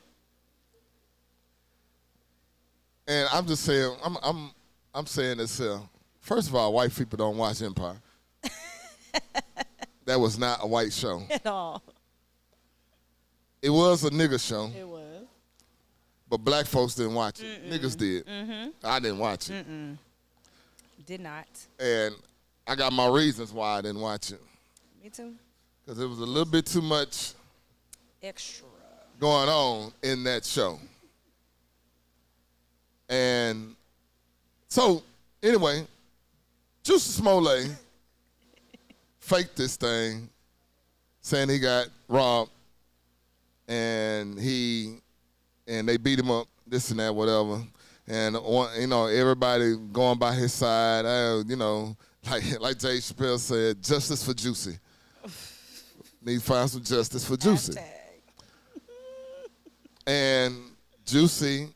And I'm just saying, I'm saying this here. First of all, white people don't watch Empire. That was not a white show. At all. It was a nigga show, It was. but black folks didn't watch it. Niggas did. I didn't watch it. Did not. And I got my reasons why I didn't watch it. Me too. Because it was a little bit too much Extra. going on in that show. And so, anyway, Juicy Smollett faked this thing, saying he got robbed, and they beat him up, this and that, whatever. And everybody going by his side. Like Dave Chappelle said, justice for Juicy. Need to find some justice for Juicy. Hashtag. And Juicy,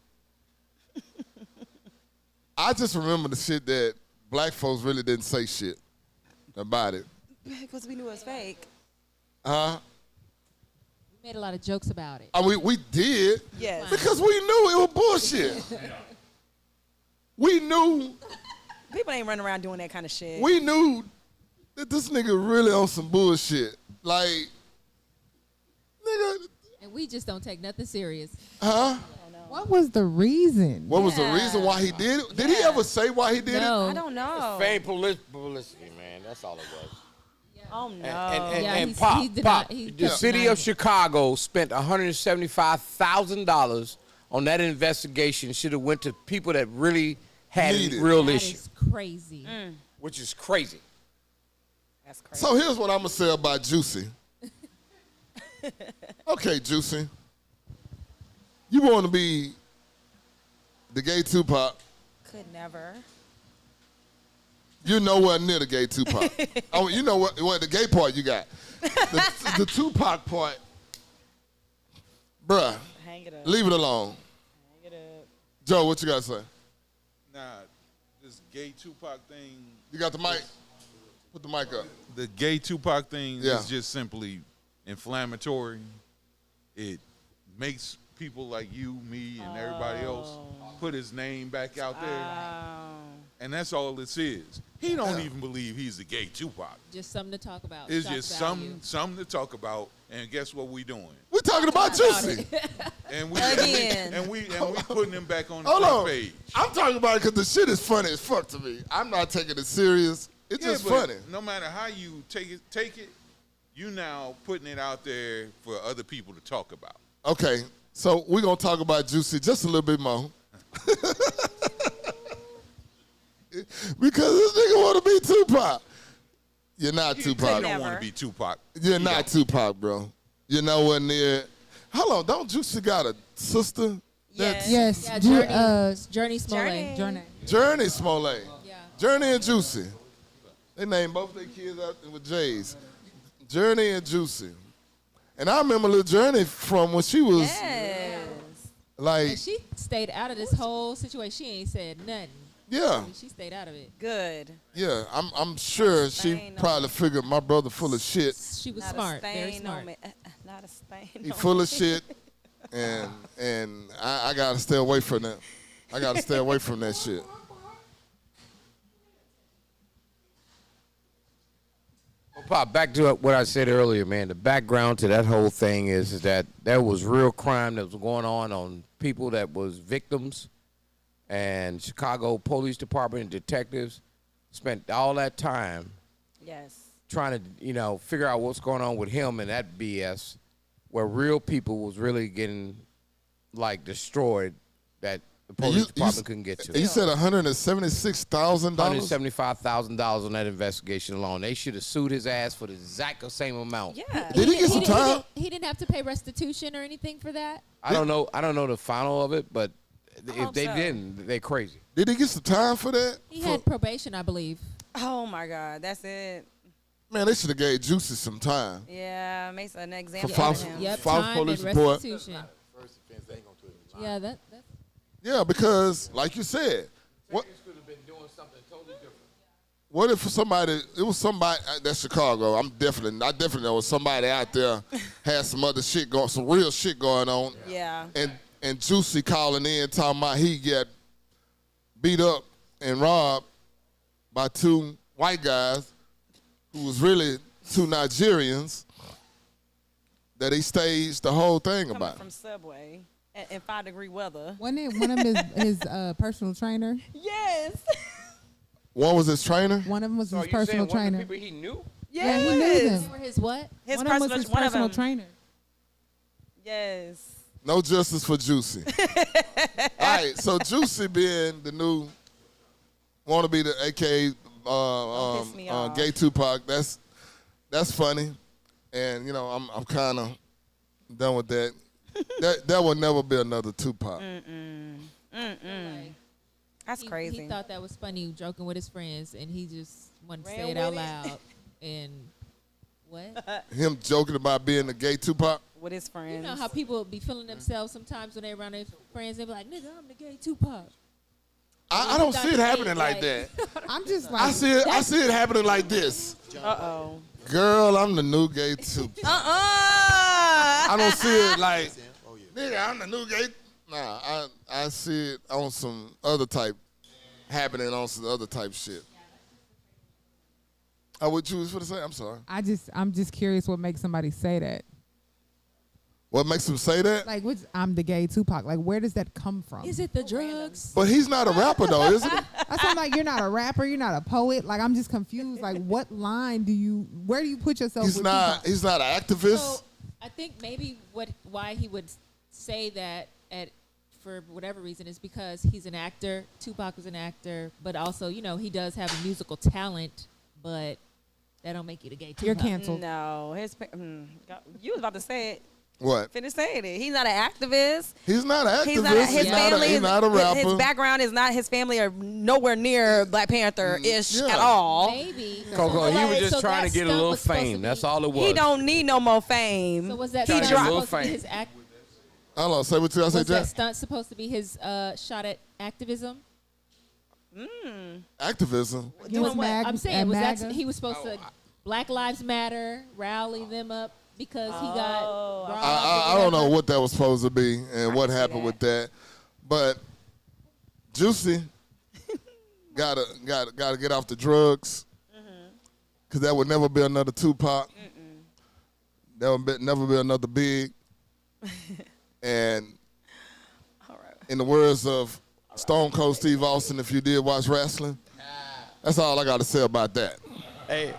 I just remember the shit that black folks really didn't say shit about it. Because we knew it was fake. Huh? We made a lot of jokes about it. We did. Yes. Because we knew it was bullshit. We knew People ain't running around doing that kind of shit. we knew that this nigga really on some bullshit. Like, nigga, And we just don't take nothing serious. huh? What was the reason? What was the reason why he did it? Did he ever say why he did it? No. I don't know. Fame publicity, man. That's all it was. Oh, no. And he's- Pop, he did Pop, not- he the city denied of it. Chicago spent $175,000 on that investigation. Should have went to people that really had Need it. a real That issue, is crazy. which is crazy. That's crazy. So here's what I'm gonna say about Juicy. Okay, Juicy. You want to be the gay Tupac? Could never. You're nowhere near the gay Tupac. You know what the gay part you got. The Tupac part, bruh, Hang it up. leave it alone. Hang it up. Joe, what you got to say? Nah, this gay Tupac thing, You got the mic? Put the mic up. the gay Tupac thing Yeah. is just simply inflammatory. It makes people like you, me, and everybody else put his name back out there. And that's all this is. He don't even believe he's the gay Tupac. Just something to talk about. It's Shock just value. something to talk about. And guess what we doing? We're talking about Juicy. And we Again. and we putting him back on the Hold front on. page. I'm talking about it because the shit is funny as fuck to me. I'm not taking it serious. It's Yeah, just but funny. No matter how you take it, you now putting it out there for other people to talk about. Okay, so we're going to talk about Juicy just a little bit more. Because this nigga want to be Tupac. You're not You Tupac. don't want Never. to be Tupac. You're You not don't. Tupac, bro. You're nowhere near. Hold on, don't Juicy got a sister? Yes. Yes. Yeah, Journey Smollett. Journey. Journey Smollett. Yeah. Journey and Juicy. They named both their kids out with J's. Journey and Juicy. And I remember little Journey from when she was Yes. like, And she stayed out of this whole situation. She ain't said nothing. yeah, She stayed out of it. Good. yeah. I'm sure she Stain on probably figured my brother full of shit. She was Not smart. a Very stain smart. on me. Not a stain He on full me. of shit, and I gotta stay away from that. I gotta stay away from that shit. Pop, back to what I said earlier, man. The background to that whole thing is that there was real crime that was going on people that was victims, and Chicago Police Department and detectives spent all that time trying to, figure out what's going on with him and that BS, where real people was really getting, destroyed that the police department couldn't get to. You said $176,000? $175,000 on that investigation alone. They should have sued his ass for the exact same amount. Yeah. Did he get some time? He didn't have to pay restitution or anything for that? I don't know the final of it, but if they so. didn't, they're crazy. Did he get some time for that? He had probation, I believe. Oh my God, that's it. Man, they should have gave Juicy some time. Yeah, makes an example For out false- of him. Yep, False time police and report. restitution. First offense, they ain't gonna do it. Yeah, that's Yeah, because, like you said, what could have been doing something totally different. what if it was somebody, that's Chicago, I definitely know it was somebody out there had some other shit some real shit going on. Yeah. And Juicy calling in talking about he got beat up and robbed by two white guys who was really two Nigerians that he staged the whole thing Coming about. from Subway in 5-degree weather. Wasn't it one of his personal trainer? Yes. One was his trainer? One of them was So his are you saying personal one of the trainer. people he knew? Yeah, he knew them. for his what? His One of them was his one of personal them. trainer. Yes. No justice for Juicy. All right, so Juicy being the new, want to be the AKA piss me off. gay Tupac, that's funny. And, I'm kind of done with that. There will never be another Tupac. That's crazy. He thought that was funny, joking with his friends, and he just wanted to Ran say it with out it. loud. And what? Him joking about being the gay Tupac. With his friends. You know how people be feeling themselves sometimes when they around their friends. They be like, "Nigga, I'm the gay Tupac." I don't see it happening like that. I'm just like, I see it happening like this. Uh-oh. Girl, I'm the new gay Tupac. I don't see it like, nigga, I'm the new gay. Nah, I see it on some other type, happening on some other type shit. What you was going to say? I'm sorry. I'm just curious what makes somebody say that. What makes him say that? Like, I'm the gay Tupac. Like, where does that come from? Is it the drugs? But he's not a rapper though, isn't he? That's why I'm like, you're not a rapper, you're not a poet. Like, I'm just confused. Like, what line where do you put yourself? He's with not. Tupac? He's not an activist. So I think maybe why he would say that for whatever reason is because he's an actor. Tupac was an actor, but also he does have a musical talent, but that don't make you the gay Tupac. You're canceled. No. You was about to say it. What? Finish saying it. He's not an activist. He's not an activist. He's not a rapper. His background is not. His family are nowhere near Black Panther-ish Yeah. at all. Maybe. Coco, he was just So trying to that get a stunt little was supposed to fame. be- That's all it was. He don't need no more fame. So was that Trying stunt to get a little supposed to be fame. his act? Hold on. Say what you I say, Was that Jack. stunt supposed to be his shot at activism? Activism. He was I'm saying was that MAGA? he was supposed to Black Lives Matter, rally them up because he got robbed. I don't know what that was supposed to be and what happened with that, but Juicy gotta get off the drugs because that would never be another Tupac. There would never be another Big. And in the words of Stone Cold Steve Austin, if you did watch wrestling, that's all I got to say about that. Hey,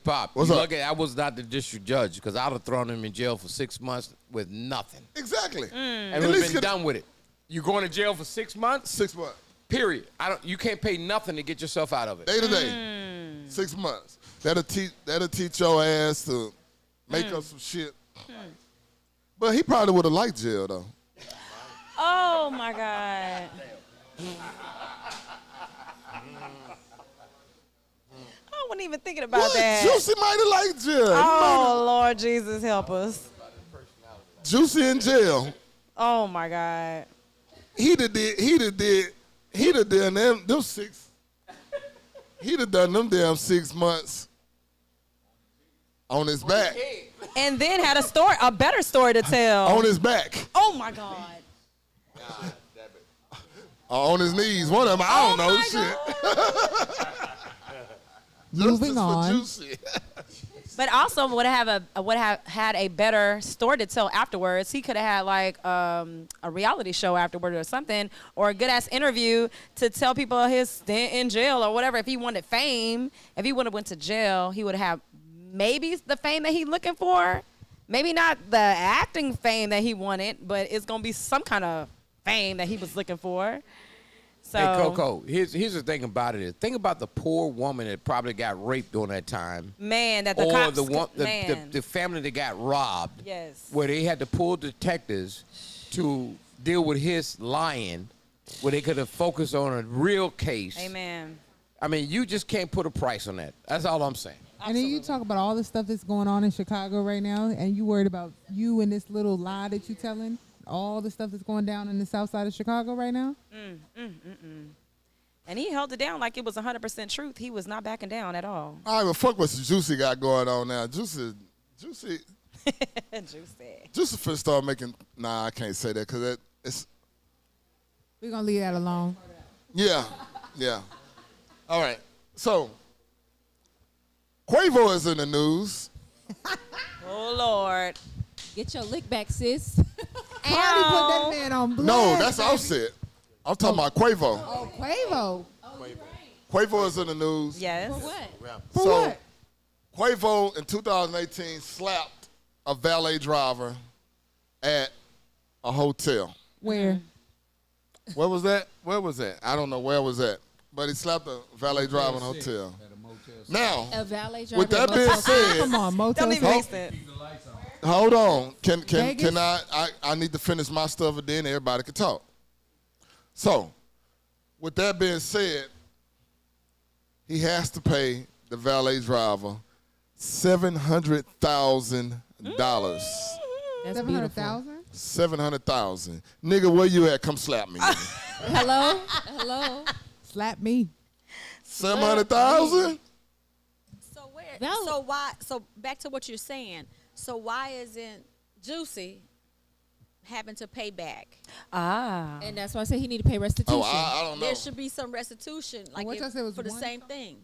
Pop. What's you up? look at, I was not the district judge because I'd have thrown him in jail for 6 months with nothing. Exactly. And At we've least been done with it. You going to jail for 6 months? 6 months. Period. You can't pay nothing to get yourself out of it. Day to day. 6 months. That'll teach your ass to make up some shit. But he probably would have liked jail though. Oh my God. I wasn't even thinking about What? that. Juicy might have liked jail. Oh Lord Jesus, help us. Juicy in jail. Oh my God. He'd have done them 6. He'd have done them damn 6 months on his back. And then had a better story to tell. On his back. Oh my God. Or on his knees. One of them, I don't know. Shit. Moving on. Juicy. But also would have had a better story to tell afterwards. He could have had like a reality show afterward or something, or a good ass interview to tell people his stint in jail or whatever. If he wanted fame, if he would have went to jail, he would have maybe the fame that he's looking for. Maybe not the acting fame that he wanted, but it's gonna be some kind of fame that he was looking for. So, Hey, Coco, here's the thing about it. Think about the poor woman that probably got raped during that time. man, that the Or cops, the family that got robbed. Yes. Where they had to pull detectives to deal with his lying, where they could have focused on a real case. Amen. I mean, you just can't put a price on that. That's all I'm saying. And then you talk about all the stuff that's going on in Chicago right now, and you worried about you and this little lie that you telling, all the stuff that's going down in the south side of Chicago right now. And he held it down like it was 100% truth. He was not backing down at all. All right, well, fuck what Juicy got going on now. Juicy Juicy. finna start making. Nah, I can't say that because it's. We're gonna leave that alone. Yeah. All right, so Quavo is in the news. Oh, Lord. Get your lick back, sis. Cardi put that man on blast. No, that's Offset. I'm talking about Quavo. Oh, Quavo. Quavo is in the news. Yes. For what? For So what? Quavo in 2018 slapped a valet driver at a hotel. Where? Where was that? I don't know where was that. But he slapped a valet driver in a hotel. Now, A valet driver. with that being said, Come on, Motel. Don't even waste it. hold on. Can Vegas? I need to finish my stuff and then everybody can talk. So, with that being said, he has to pay the valet driver $700,000. That's beautiful. 700,000. $700,000. Nigga, where you at? Come slap me. Nigga. Hello. Slap me. 700,000? So where? No. So why? So back to what you're saying. So why isn't Juicy having to pay back? And that's why I say he need to pay restitution. Oh, I don't know. There should be some restitution, like what y'all said was for the one same thing.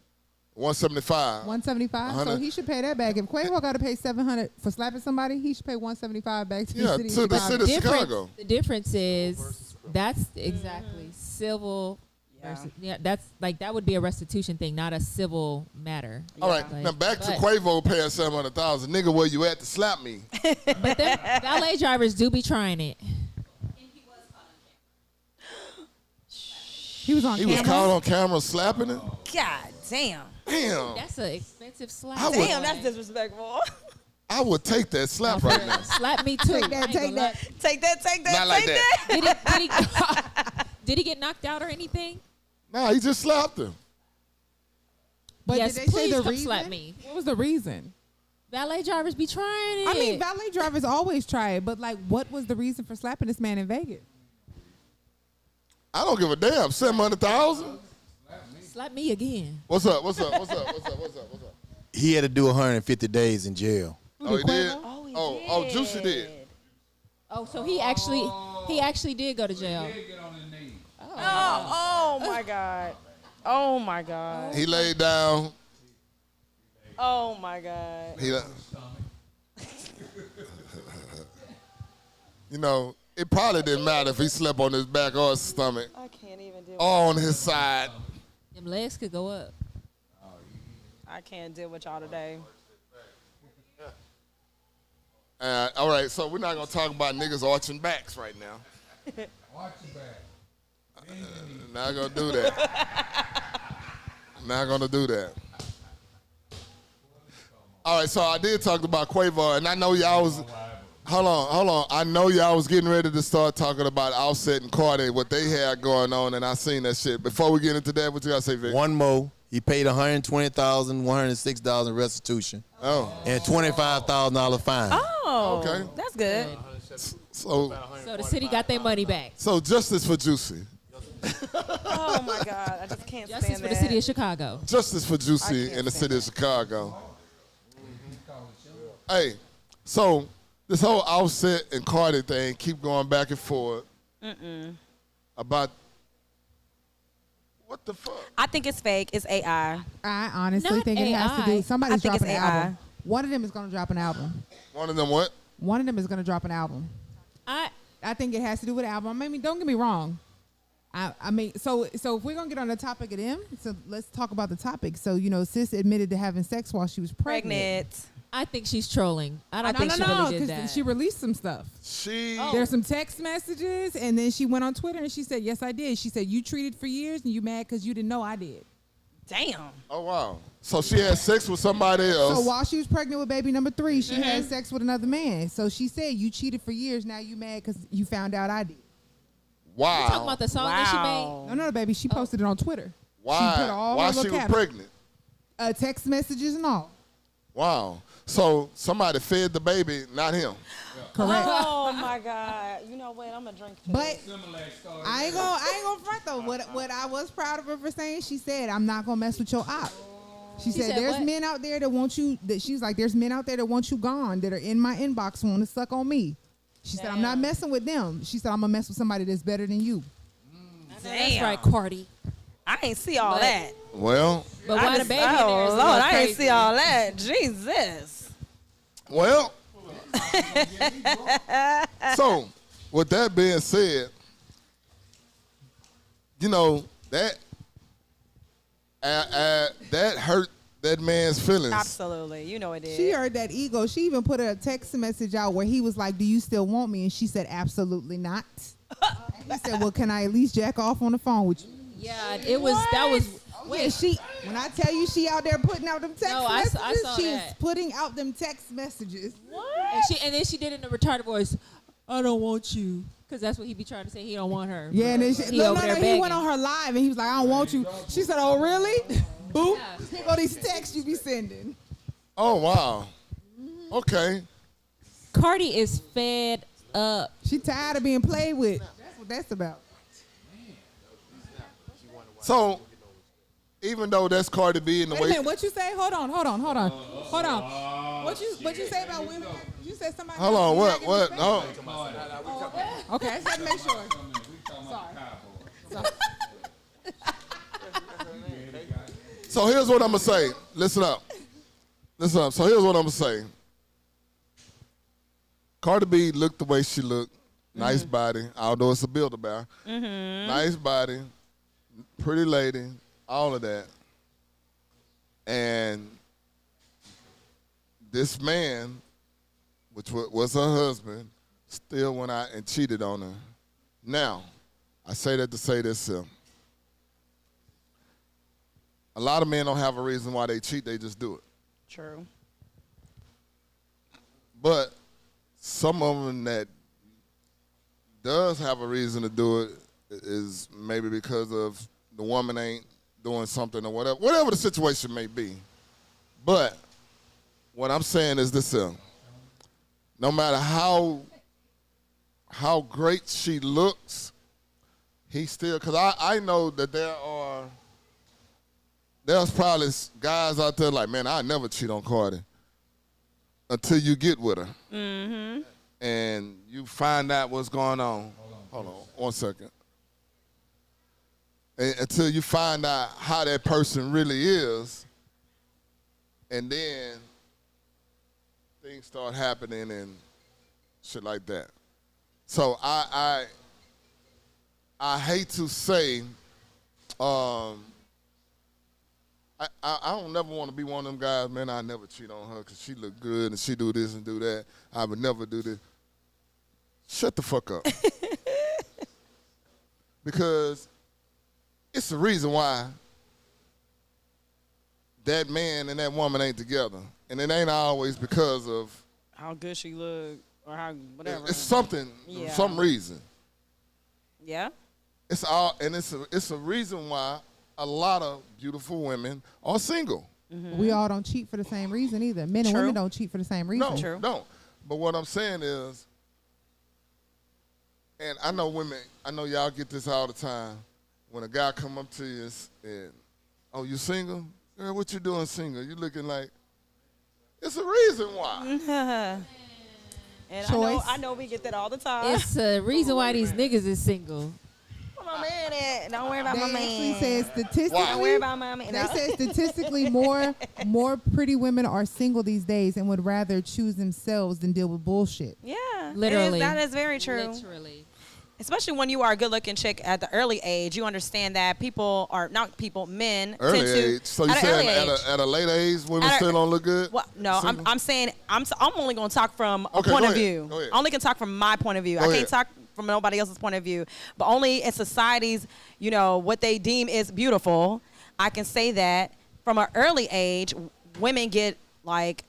175. 175. So 100. he should pay that back. If Quavo got to pay 700 for slapping somebody, he should pay 175 back to Yeah, the city. to of the Chicago. city of Chicago. The difference is that's exactly civil. Yeah. Versus, that's like that would be a restitution thing, not a civil matter. All right, Like, now back to but- Quavo paying 700,000. Nigga, where you at to slap me? But them valet drivers do be trying it. He was on He camera. was caught on camera slapping it? God damn. Damn. That's an expensive slap. I would- Damn, that's disrespectful. I would take that slap right now. Slap me too. Take that, I ain't take gonna lie. that. Take that, take that, Not like take that. that. Did he get knocked out or anything? Nah, he just slapped him. But Yes, did they say please the come reason? slap me. What was the reason? Valet drivers be trying it. I mean, valet drivers always try it, but like, what was the reason for slapping this man in Vegas? I don't give a damn. 700,000? slap me again. What's up? He had to do 150 days in jail. Oh, he did? Quavo? Oh, Juicy did. Oh, so he actually did go to jail. Oh my God. Oh my God. He laid down. Oh my God. He, you know, it probably didn't matter if he slept on his back or his stomach I can't even deal. or on his side. Them legs could go up. I can't deal with y'all today. All right, so we're not going to talk about niggas arching backs right now. Not going to do that. Not going to do that. All right, so I did talk about Quavo, and I know y'all was... Hold on. I know y'all was getting ready to start talking about Offset and Cardi, what they had going on, and I seen that shit. Before we get into that, what you got to say, Vic? One more. He paid $120,000, $106 restitution, and $25,000 fine. Oh, Okay. That's good. So So the city got their money back. justice for Juicy. Oh my God. I just can't Justice stand for that. the city of Chicago. Justice for Juicy can't in the stand city of Chicago. Hey, so this whole Offset and Cardi thing keep going back and forth about What the fuck? I think it's fake. It's AI. I honestly Not think it has to do. AI. Somebody's I think it's dropping an AI. album. One of them is going to drop an album. One of them what? One of them is going to drop an album. I think it has to do with the album. I mean, don't get me wrong. I mean, so if we're gonna get on the topic of them, so let's talk about the topic. So sis admitted to having sex while she was pregnant. I think she's trolling. I don't think she No, really did because that. she released some stuff. There's some text messages, and then she went on Twitter and she said, "Yes, I did." She said, "You treated for years, and you mad because you didn't know I did." Damn. Oh wow. So she had sex with somebody else. So while she was pregnant with baby number 3, she had sex with another man. So she said, "You cheated for years. Now you mad because you found out I did." Wow. You talking about the song that she made? No, baby. She posted it on Twitter. Why? She put all Why her she little was captions. pregnant? Text messages and all. Wow. So somebody fed the baby, not him. Correct. Oh my God. You know what? I'm gonna drink too. But I ain't gonna front though. What I was proud of her for saying, she said, "I'm not gonna mess with your op." She said, "There's what? men out there that want you." That she's like, "There's men out there that want you gone. That are in my inbox want to suck on me." She said, "I'm not messing with them." She said, "I'm gonna mess with somebody that's better than you." That's right, Cardi. I ain't see all that. Well. But why the baby in there is a Lord, little I ain't crazy. see all that. Jesus. Well. So, with that being said, that that hurt that man's feelings. Absolutely. You know it is. She heard that ego. She even put a text message out where he was like, "Do you still want me?" And she said, "Absolutely not." And he said, "Well, can I at least jack off on the phone with you?" Yeah, it was. That was. Yeah, when I tell you she out there putting out them text messages, I saw she's that. putting out them text messages. And then she did it in a retarded voice. I don't want you, because that's what he be trying to say. He don't want her. Yeah, and then he over there he begging. went on her live and he was like, "I don't want you." She said, "Oh, really?" Boop. Here go these texts you be sending. Oh wow. Okay. Cardi is fed up. She tired of being played with. That's what that's about. So, even though that's Cardi B in the Wait a way. minute, what you say? Hold on. What you say about women? You said somebody. Hold on. What? not What? getting No. respect? Okay, I just had to make sure. Sorry. So here's what I'm gonna say. Listen up. So here's what I'm gonna say. Cardi B looked the way she looked. Nice body, although it's a Build-A-Bear. Nice body, pretty lady, all of that. And this man, which was her husband, still went out and cheated on her. Now, I say that to say this. A lot of men don't have a reason why they cheat, they just do it. True. But some of them that does have a reason to do it is maybe because of the woman ain't doing something or whatever the situation may be. But what I'm saying is this, no matter how great she looks, he still, because I know that there's probably guys out there like, man, I never cheat on Cardi until you get with her. Mm-hmm. And you find out what's going on. Hold on 1 second. Until you find out how that person really is, and then things start happening and shit like that. So I hate to say, I don't never want to be one of them guys, man, I never cheat on her because she look good and she do this and do that. I would never do this. Shut the fuck up. Because it's the reason why that man and that woman ain't together. And it ain't always because of how good she look or how whatever. It's something, some reason. Yeah. It's a reason why a lot of beautiful women are single. Mm-hmm. We all don't cheat for the same reason either. Men and women don't cheat for the same reason. No, don't. But what I'm saying is, and I know women, I know y'all get this all the time. When a guy come up to you and, oh, you single? Girl, what you doing single? You looking like, it's a reason why. And I know we get that all the time. It's a reason why these niggas is single. I'm my man at? Don't worry about They my actually man. said statistically. Don't worry about my man. They No. said statistically more pretty women are single these days and would rather choose themselves than deal with bullshit. Yeah, Literally. that is very true. Literally. Especially when you are a good-looking chick at the early age, you understand that people are not people, men Early tend to age. So you at an early saying age. at a late age, women At a- still don't look good? Well, no, Single? I'm saying I'm only going to talk from a Okay, point go of ahead, view. go ahead. I only can talk from my point of view. Go I ahead. can't talk from nobody else's point of view. But only in society's, what they deem is beautiful, I can say that from an early age, women get like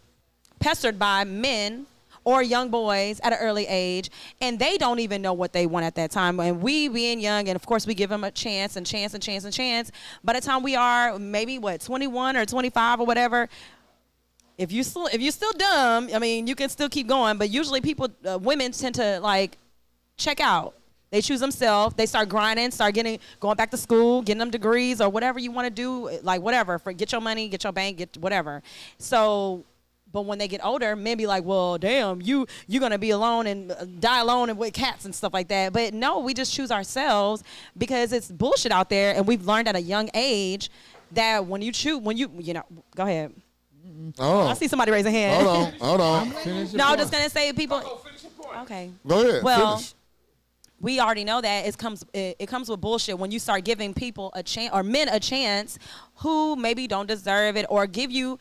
pestered by men or young boys at an early age, and they don't even know what they want at that time. And we being young, and of course we give them a chance and chance and chance and chance. By the time we are maybe 21 or 25 or whatever, if you still dumb, I mean, you can still keep going. But usually women tend to like check out. They choose themselves. They start grinding, going back to school, getting them degrees or whatever you want to do, like whatever. Get your money, get your bank, get whatever. So. But when they get older, men be like, well, damn, you're going to be alone and die alone and with cats and stuff like that. But no, we just choose ourselves because it's bullshit out there. And we've learned at a young age that when you go ahead. Oh. I see somebody raise a hand. Hold on. No, I'm just going to say people. Okay. Go ahead. Well, finish. we already know that it comes with bullshit when you start giving people a chance or men a chance who maybe don't deserve it or give you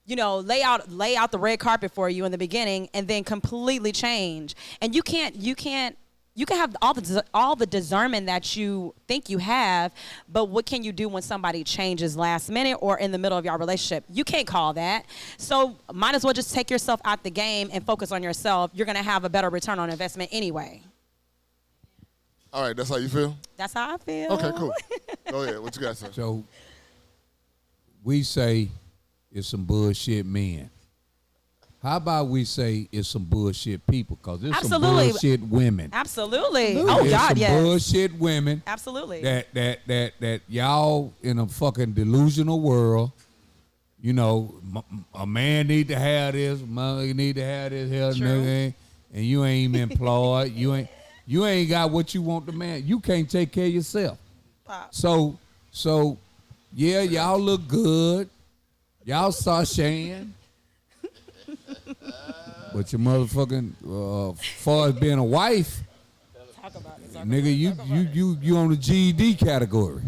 lay out the red carpet for you in the beginning and then completely change. And you can have all the discernment that you think you have, but what can you do when somebody changes last minute or in the middle of your relationship? You can't call that. So might as well just take yourself out the game and focus on yourself. You're going to have a better return on investment anyway. All right, that's how you feel? That's how I feel. Okay, cool. Go ahead. What you got to say? So we say it's some bullshit men. How about we say it's some bullshit people? Because there's some bullshit women. Absolutely. There's Oh, God, some yes. bullshit women. Absolutely. That y'all in a fucking delusional world. A man need to have this, mother need to have this, hell nigga, and you ain't even employed. You ain't got what you want the man. You can't take care of yourself. Pop. So yeah, y'all look good. Y'all sashaying. But your motherfucking far as being a wife, nigga, you on the GED category.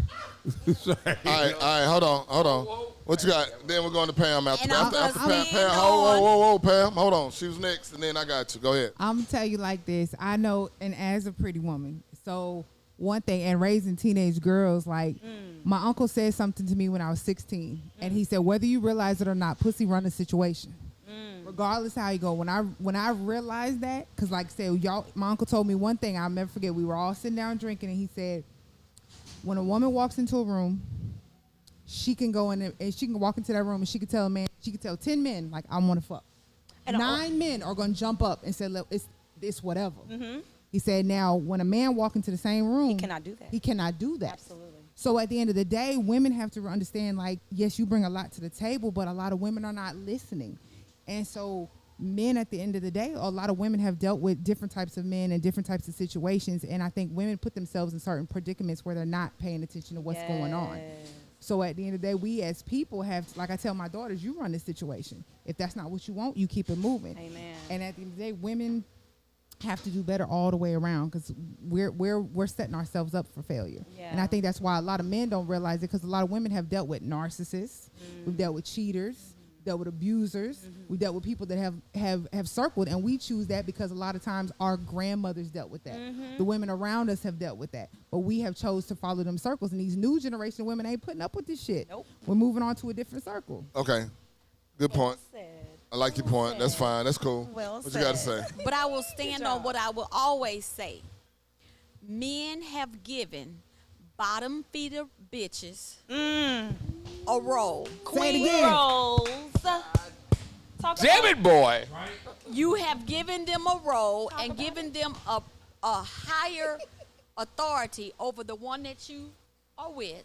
All right, hold on. What you got? Then we're going to Pam after Pam. Pam, whoa, Pam. Hold on. She was next, and then I got you. Go ahead. I'm going to tell you like this. I know, and as a pretty woman, so one thing, and raising teenage girls, like my uncle said something to me when I was 16, and he said, whether you realize it or not, pussy run the situation. Regardless how you go. When I realized that, because like I said, my uncle told me one thing I'll never forget. We were all sitting down drinking, and he said, when a woman walks into a room, she can go in there, and she can walk into that room and she can tell a man, she can tell 10 men, like, I want to fuck. And 9 men are going to jump up and say, look, it's whatever. Mm-hmm. He said, now, when a man walk into the same room, he cannot do that. He cannot do that. Absolutely. So at the end of the day, women have to understand, like, yes, you bring a lot to the table, but a lot of women are not listening. And so men, at the end of the day, a lot of women have dealt with different types of men and different types of situations. And I think women put themselves in certain predicaments where they're not paying attention to what's going on. So at the end of the day, we as people have, like I tell my daughters, you run this situation. If that's not what you want, you keep it moving. Amen. And at the end of the day, women have to do better all the way around because we're setting ourselves up for failure. Yeah. And I think that's why a lot of men don't realize it, because a lot of women have dealt with narcissists, we've dealt with cheaters, dealt with abusers, we dealt with people that have circled, and we choose that because a lot of times our grandmothers dealt with that. The women around us have dealt with that, but we have chose to follow them circles, and these new generation of women ain't putting up with this shit. Nope. We're moving on to a different circle. Okay. Good point. I like your point. That's fine. That's cool. Well what you got to say? But I will stand on what I will always say. Men have given bottom feeder bitches a role. Say it again. Rolls. Damn it, boy. You have given them a role and given them a higher authority over the one that you are with,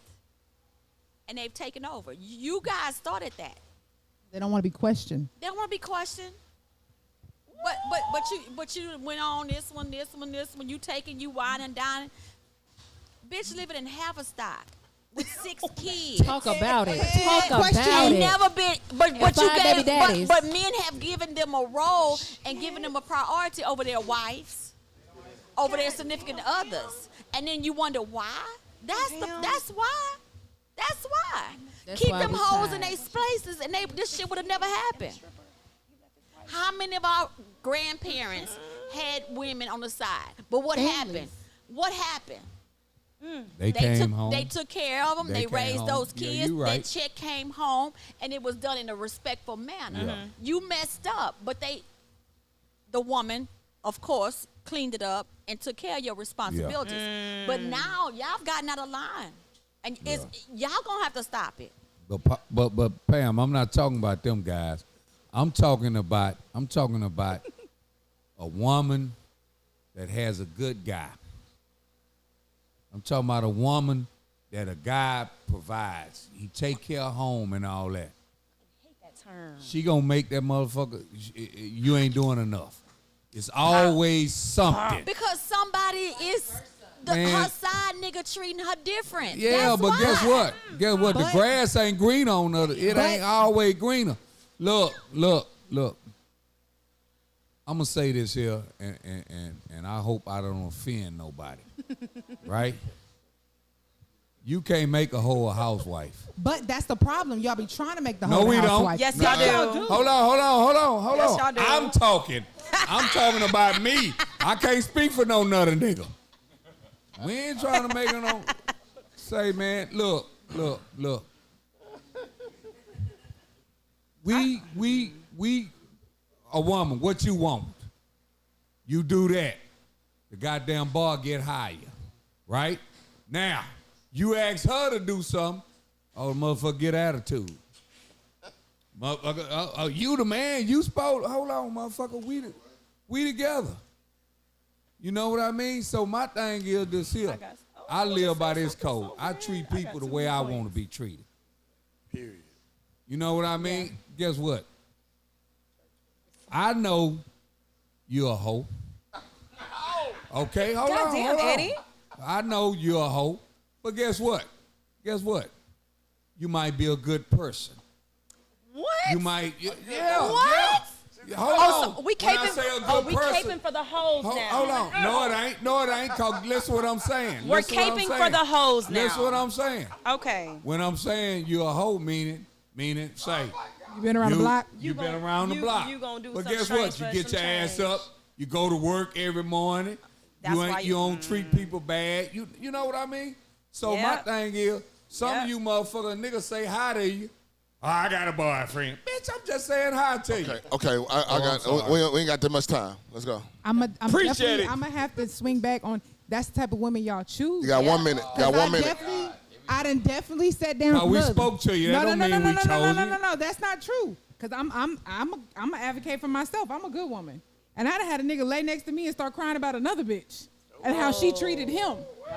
and they've taken over. You guys started that. They don't want to be questioned. They don't want to be questioned. But you went on this one. You taking, you wine and dining. bitch living in Haverstock with 6 kids. Talk about it. Talk Question. about Ain't it. never been, but you 5 baby gave, daddies. but men have given them a role and given them a priority over their wives, over their significant others, and then you wonder why. That's why. That's why. That's Keep why them we hoes in tired. their places, and this shit would have never happened. How many of our grandparents had women on the side? But what happened? What happened? They came home. They took care of them. They They came raised home. those Yeah, kids. you right. That check came home, and it was done in a respectful manner. Yeah. You messed up, but the woman, of course, cleaned it up and took care of your responsibilities. But now y'all gotten out of line, and y'all gonna have to stop it. But Pam, I'm not talking about them guys. I'm talking about a woman that has a good guy. I'm talking about a woman that a guy provides. He take care of home and all that. I hate that term. She gonna make that motherfucker. You ain't doing enough. It's always something. Because somebody is Man. her side nigga treating her different. Yeah, That's but why. guess what? Guess what? The But- grass ain't green on the. It ain't always greener. Look. I'm gonna say this here, and I hope I don't offend nobody. Right? You can't make a whole housewife. But that's the problem. Y'all be trying to make the No, whole we don't. housewife. Yes, No, y'all do. Hold on. Yes, y'all do. I'm talking about me. I can't speak for no nutty nigga. We ain't trying to make it no. Say, man, look. We, a woman, what you want? You do that. The goddamn bar get higher, right? Now, you ask her to do something, oh, the motherfucker get attitude. Motherfucker, you the man, you supposed, hold on, motherfucker, we together. You know what I mean? So my thing is this here. I live by this code. I treat people the way I want to be treated. Period. You know what I mean? Guess what? I know you're a hoe. Okay, hold on. Goddamn, Eddie. I know you're a hoe. But guess what? You might be a good person. What? You might, yeah. What? Yeah. Hold Oh, on. so we When I caping. say a good Oh, we person, caping for the hoes now. Hold on. No, it ain't. Cause listen what I'm saying. We're Listen what I'm caping saying. for the hoes now. Listen what I'm saying. Okay. When I'm saying you're a hoe, meaning, say, You been around the block? You've been gon- around the you- block. you gonna do but some guess change what? You for get some your ass change. up. You go to work every morning. That's You why ain't. You don't treat people bad. You know what I mean? So my Yep. thing is, some Yep. of you motherfuckers niggas say hi to you. Oh, I got a boyfriend. Bitch, I'm just saying hi to you. Okay. I'm sorry. We ain't got that much time. Let's go. I'm Appreciate it. I'm gonna have to swing back on. That's the type of women y'all choose. You got 1 minute. Got 1 minute. I done definitely sat down. No, we Look. spoke to you. That don't mean we chose you. No. That's not true. Cause I'm an advocate for myself. I'm a good woman, and I done had a nigga lay next to me and start crying about another bitch and how she treated him.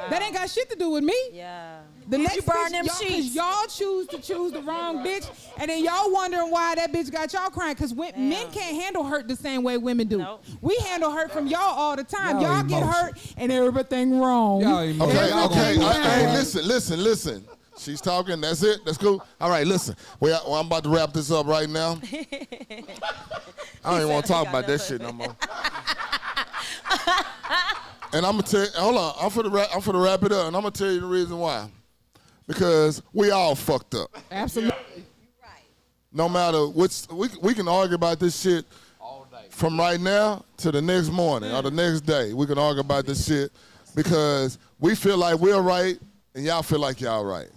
That ain't got shit to do with me. Yeah. The next you burn bitch, them y'all, 'cause sheets? y'all choose the wrong bitch, and then y'all wondering why that bitch got y'all crying. Cause men can't handle hurt the same way women do. Nope. We handle hurt from y'all all the time. Y'all Y'all get emotional. hurt and everything wrong. Y'all emotional. Okay. Hey, Everything listen. She's talking. That's it. That's cool. All right, listen. Well, I'm about to wrap this up right now. I don't even want to talk about that shit no more. And I'm gonna tell you, hold on. I'm for wrap it up, and I'm gonna tell you the reason why. Because we all fucked up. Absolutely. No matter which, we can argue about this shit from right now to the next morning or the next day. We can argue about this shit because we feel like we're right and y'all feel like y'all right.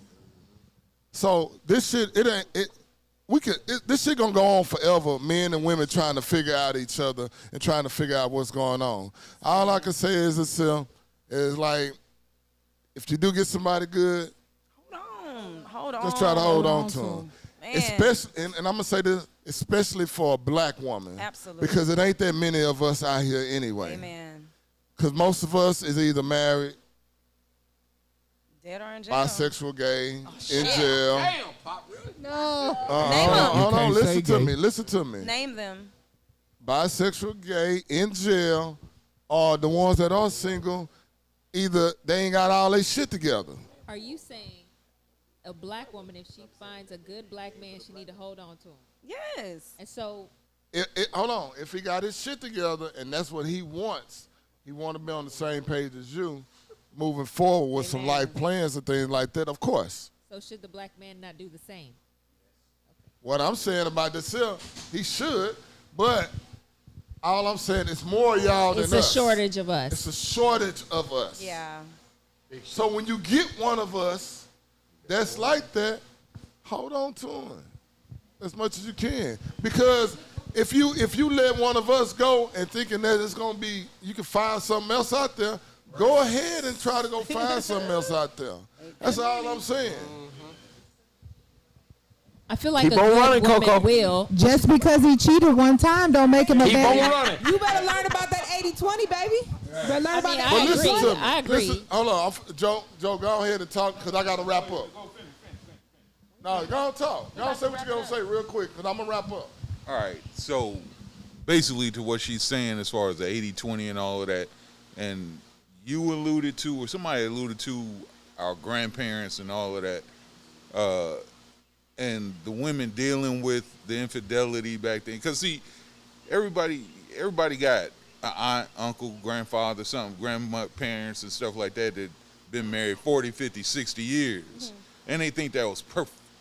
So this shit, this shit gonna go on forever. Men and women trying to figure out each other and trying to figure out what's going on. All I can say is this: is like, if you do get somebody good, Hold on. just try to hold on to them. Man. Especially, and I'm gonna say this, especially for a black woman. Absolutely. Because it ain't that many of us out here anyway. Amen. Because most of us is either married, Dead or in jail. bisexual, gay, in jail. Damn, Pop, really? Name them. Hold on, can't listen say to gay. me. Listen to me. Name them. Bisexual, gay, in jail, or the ones that are single, either they ain't got all their shit together. Are you saying a black woman, if she finds a good black man, she need to hold on to him? Yes. And so, Hold on. If he got his shit together and that's what he wants, he want to be on the same page as you, moving forward with some life plans and things like that, of course. so should the black man not do the same? What I'm saying about this here, he should, but all I'm saying is more y'all than us. It's a shortage of us. It's a shortage of us. Yeah. So when you get one of us that's like that, hold on to him as much as you can. Because if you let one of us go and thinking that it's gonna be, you can find something else out there, go ahead and try to go find something else out there. That's all I'm saying. I feel like Keep a on good running, woman Coco. will. Just because he cheated one time don't make him a Keep on bad. running. You better learn about that 80-20, baby. You better learn I about mean, that. I But listen agree. to me. I agree. Listen, hold on, Joe, go ahead and talk because I got to wrap up. No, go on talk. Go on say what you gonna say real quick because I'm gonna wrap up. All right, so basically to what she's saying as far as the 80-20 and all of that, and you alluded to, or somebody alluded to, our grandparents and all of that, and the women dealing with the infidelity back then. Because, see, everybody got an aunt, uncle, grandfather, something, grandparents and stuff like that that been married 40, 50, 60 years. And they think that was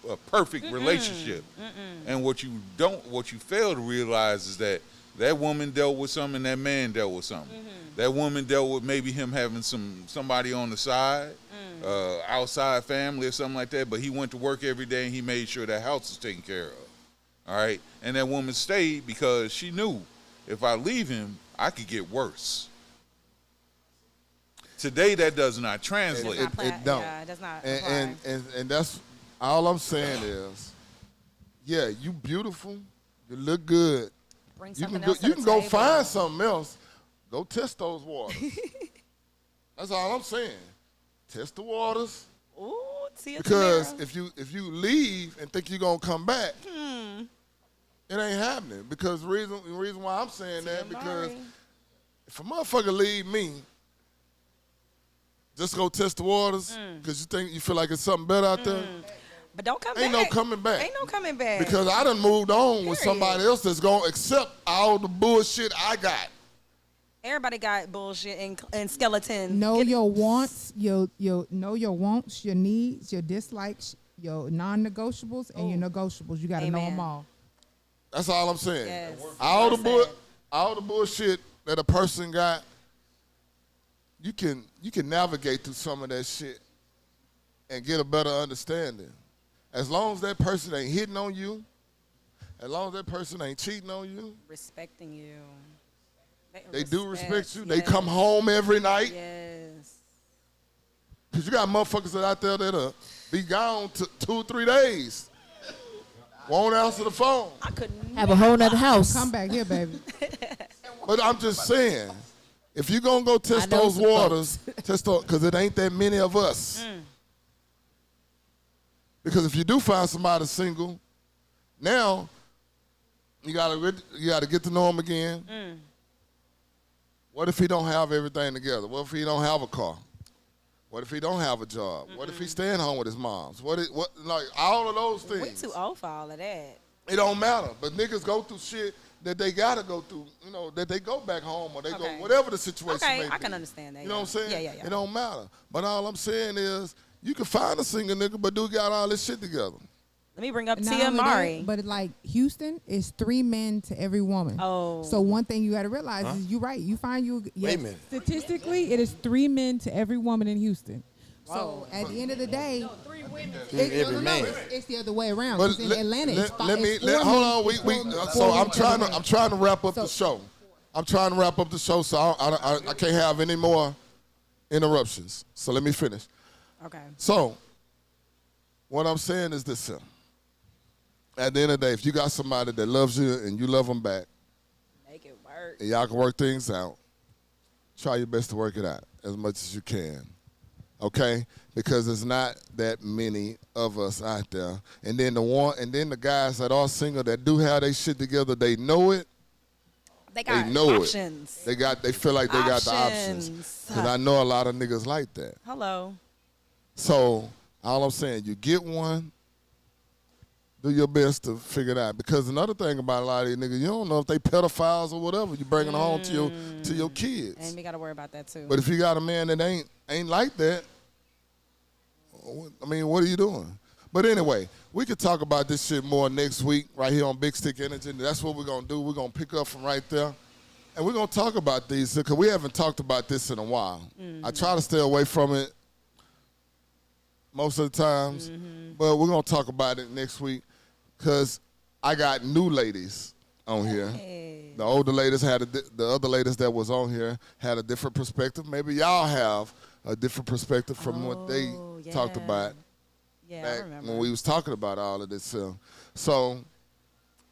a perfect relationship. And what you fail to realize is that that woman dealt with something and that man dealt with something. That woman dealt with maybe him having somebody on the side, outside family or something like that, but he went to work every day and he made sure that house was taken care of. All right? And that woman stayed because she knew if I leave him, I could get worse. Today, that does not translate. It don't. Yeah, it does not And that's all I'm saying is, yeah, you beautiful, you look good. Bring You something can else to you the can go table. find something else. Go test those waters. That's all I'm saying. Test the waters. Ooh, see Because if you leave and think you're gonna come back, it ain't happening. Because the reason why I'm saying that, because if a motherfucker leave me, just go test the waters because you feel like it's something better out there. But don't come Ain't back. no coming back. Ain't no coming back. Because I done moved on with Period. somebody else that's gonna accept all the bullshit I got. Everybody got bullshit and skeletons. Know your wants, know your wants, your needs, your dislikes, your non-negotiables, and your negotiables. You got to know them all. That's all I'm saying. Yes. All Well the bullshit that a person got, you can navigate through some of that shit and get a better understanding. As long as that person ain't hitting on you, as long as that person ain't cheating on you, Respecting you. they do respect you. They Yes. come home every night. Yes. Because you got motherfuckers that out there that'll be gone 2 or 3 days. Won't answer the phone. I couldn't. Have a whole nother house. Come back here, baby. But I'm just saying, if you're going to go test know those some waters, because it ain't that many of us. Because if you do find somebody single, now you gotta get to know him again. What if he don't have everything together? What if he don't have a car? What if he don't have a job? What if he's staying home with his moms? Like all of those things. We too old for all of that. It don't matter. But niggas go through shit that they gotta go through. That they go back home or they go whatever the situation may Okay, be. I can understand that. You know what I'm saying? Yeah. It don't matter. But all I'm saying is, you can find a single nigga, but do got all this shit together. Let me bring up Not Tia only Mari. that, but like Houston is 3 men to every woman. Oh. So one thing you got to realize is you're right. You find you. Yes, Wait a minute. Statistically, it is 3 men to every woman in Houston. So at the end of the day, Every man. it's the other way around. But 'Cause in Atlanta, it's hold on. I'm trying to wrap up the show. I'm trying to wrap up the show, so I can't have any more interruptions. So let me finish. Okay. So what I'm saying is this here. At the end of the day, if you got somebody that loves you and you love them back, Make it work. and y'all can work things out, try your best to work it out as much as you can. Okay? Because there's not that many of us out there. And then the guys that are single that do have their shit together, they know it. They got know options. it. They feel like they got the options. Because I know a lot of niggas like that. Hello. So all I'm saying, you get one, do your best to figure it out. Because another thing about a lot of these niggas, you don't know if they pedophiles or whatever. You bring them home to your kids. And we got to worry about that too. But if you got a man that ain't like that, I mean, what are you doing? But anyway, we could talk about this shit more next week right here on Big Stick Energy. That's what we're going to do. We're going to pick up from right there. And we're going to talk about these because we haven't talked about this in a while. I try to stay away from it most of the times, but we're going to talk about it next week because I got new ladies on here. Hey. The older ladies the other ladies that was on here had a different perspective. Maybe y'all have a different perspective from what they talked about. Yeah, Back I remember. when we was talking about all of this. So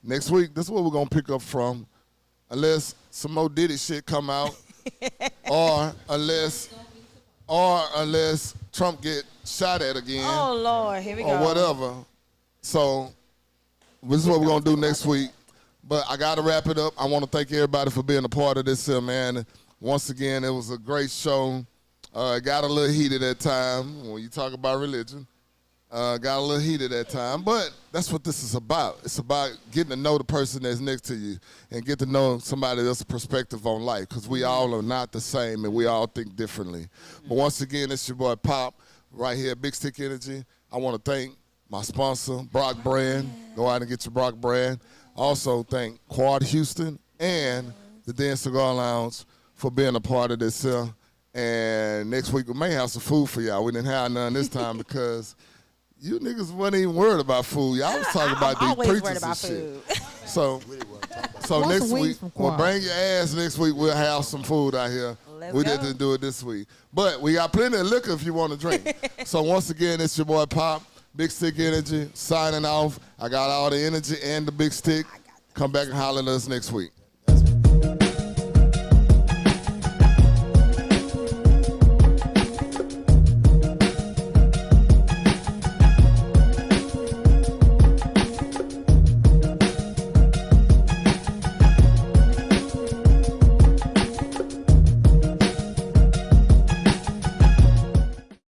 next week, this is what we're going to pick up from, unless some more Diddy shit come out, or unless Trump get shot at again. Oh, Lord, here we go. Or whatever. So this is what we're going to do next week. But I got to wrap it up. I want to thank everybody for being a part of this, man. Once again, it was a great show. It got a little heated at time when you talk about religion. Got a little heated at time, but that's what this is about. It's about getting to know the person that's next to you and get to know somebody else's perspective on life because we all are not the same and we all think differently. But once again, it's your boy Pop right here at Big Stick Energy. I want to thank my sponsor, Brock Brand. Go out and get your Brock Brand. Also thank Quad Houston and the Den Cigar Lounge for being a part of this. And next week we may have some food for y'all. We didn't have none this time because you niggas wasn't even worried about food. Y'all was talking about these always worried preachers about and food. shit. So Want next some wings week, from well, Quad. bring your ass next week. We'll have some food out here. Let's We go. didn't do it this week. But we got plenty of liquor if you want to drink. So once again, it's your boy Pop, Big Stick Energy, signing off. I got all the energy and the big stick. Come back and holler at us next week.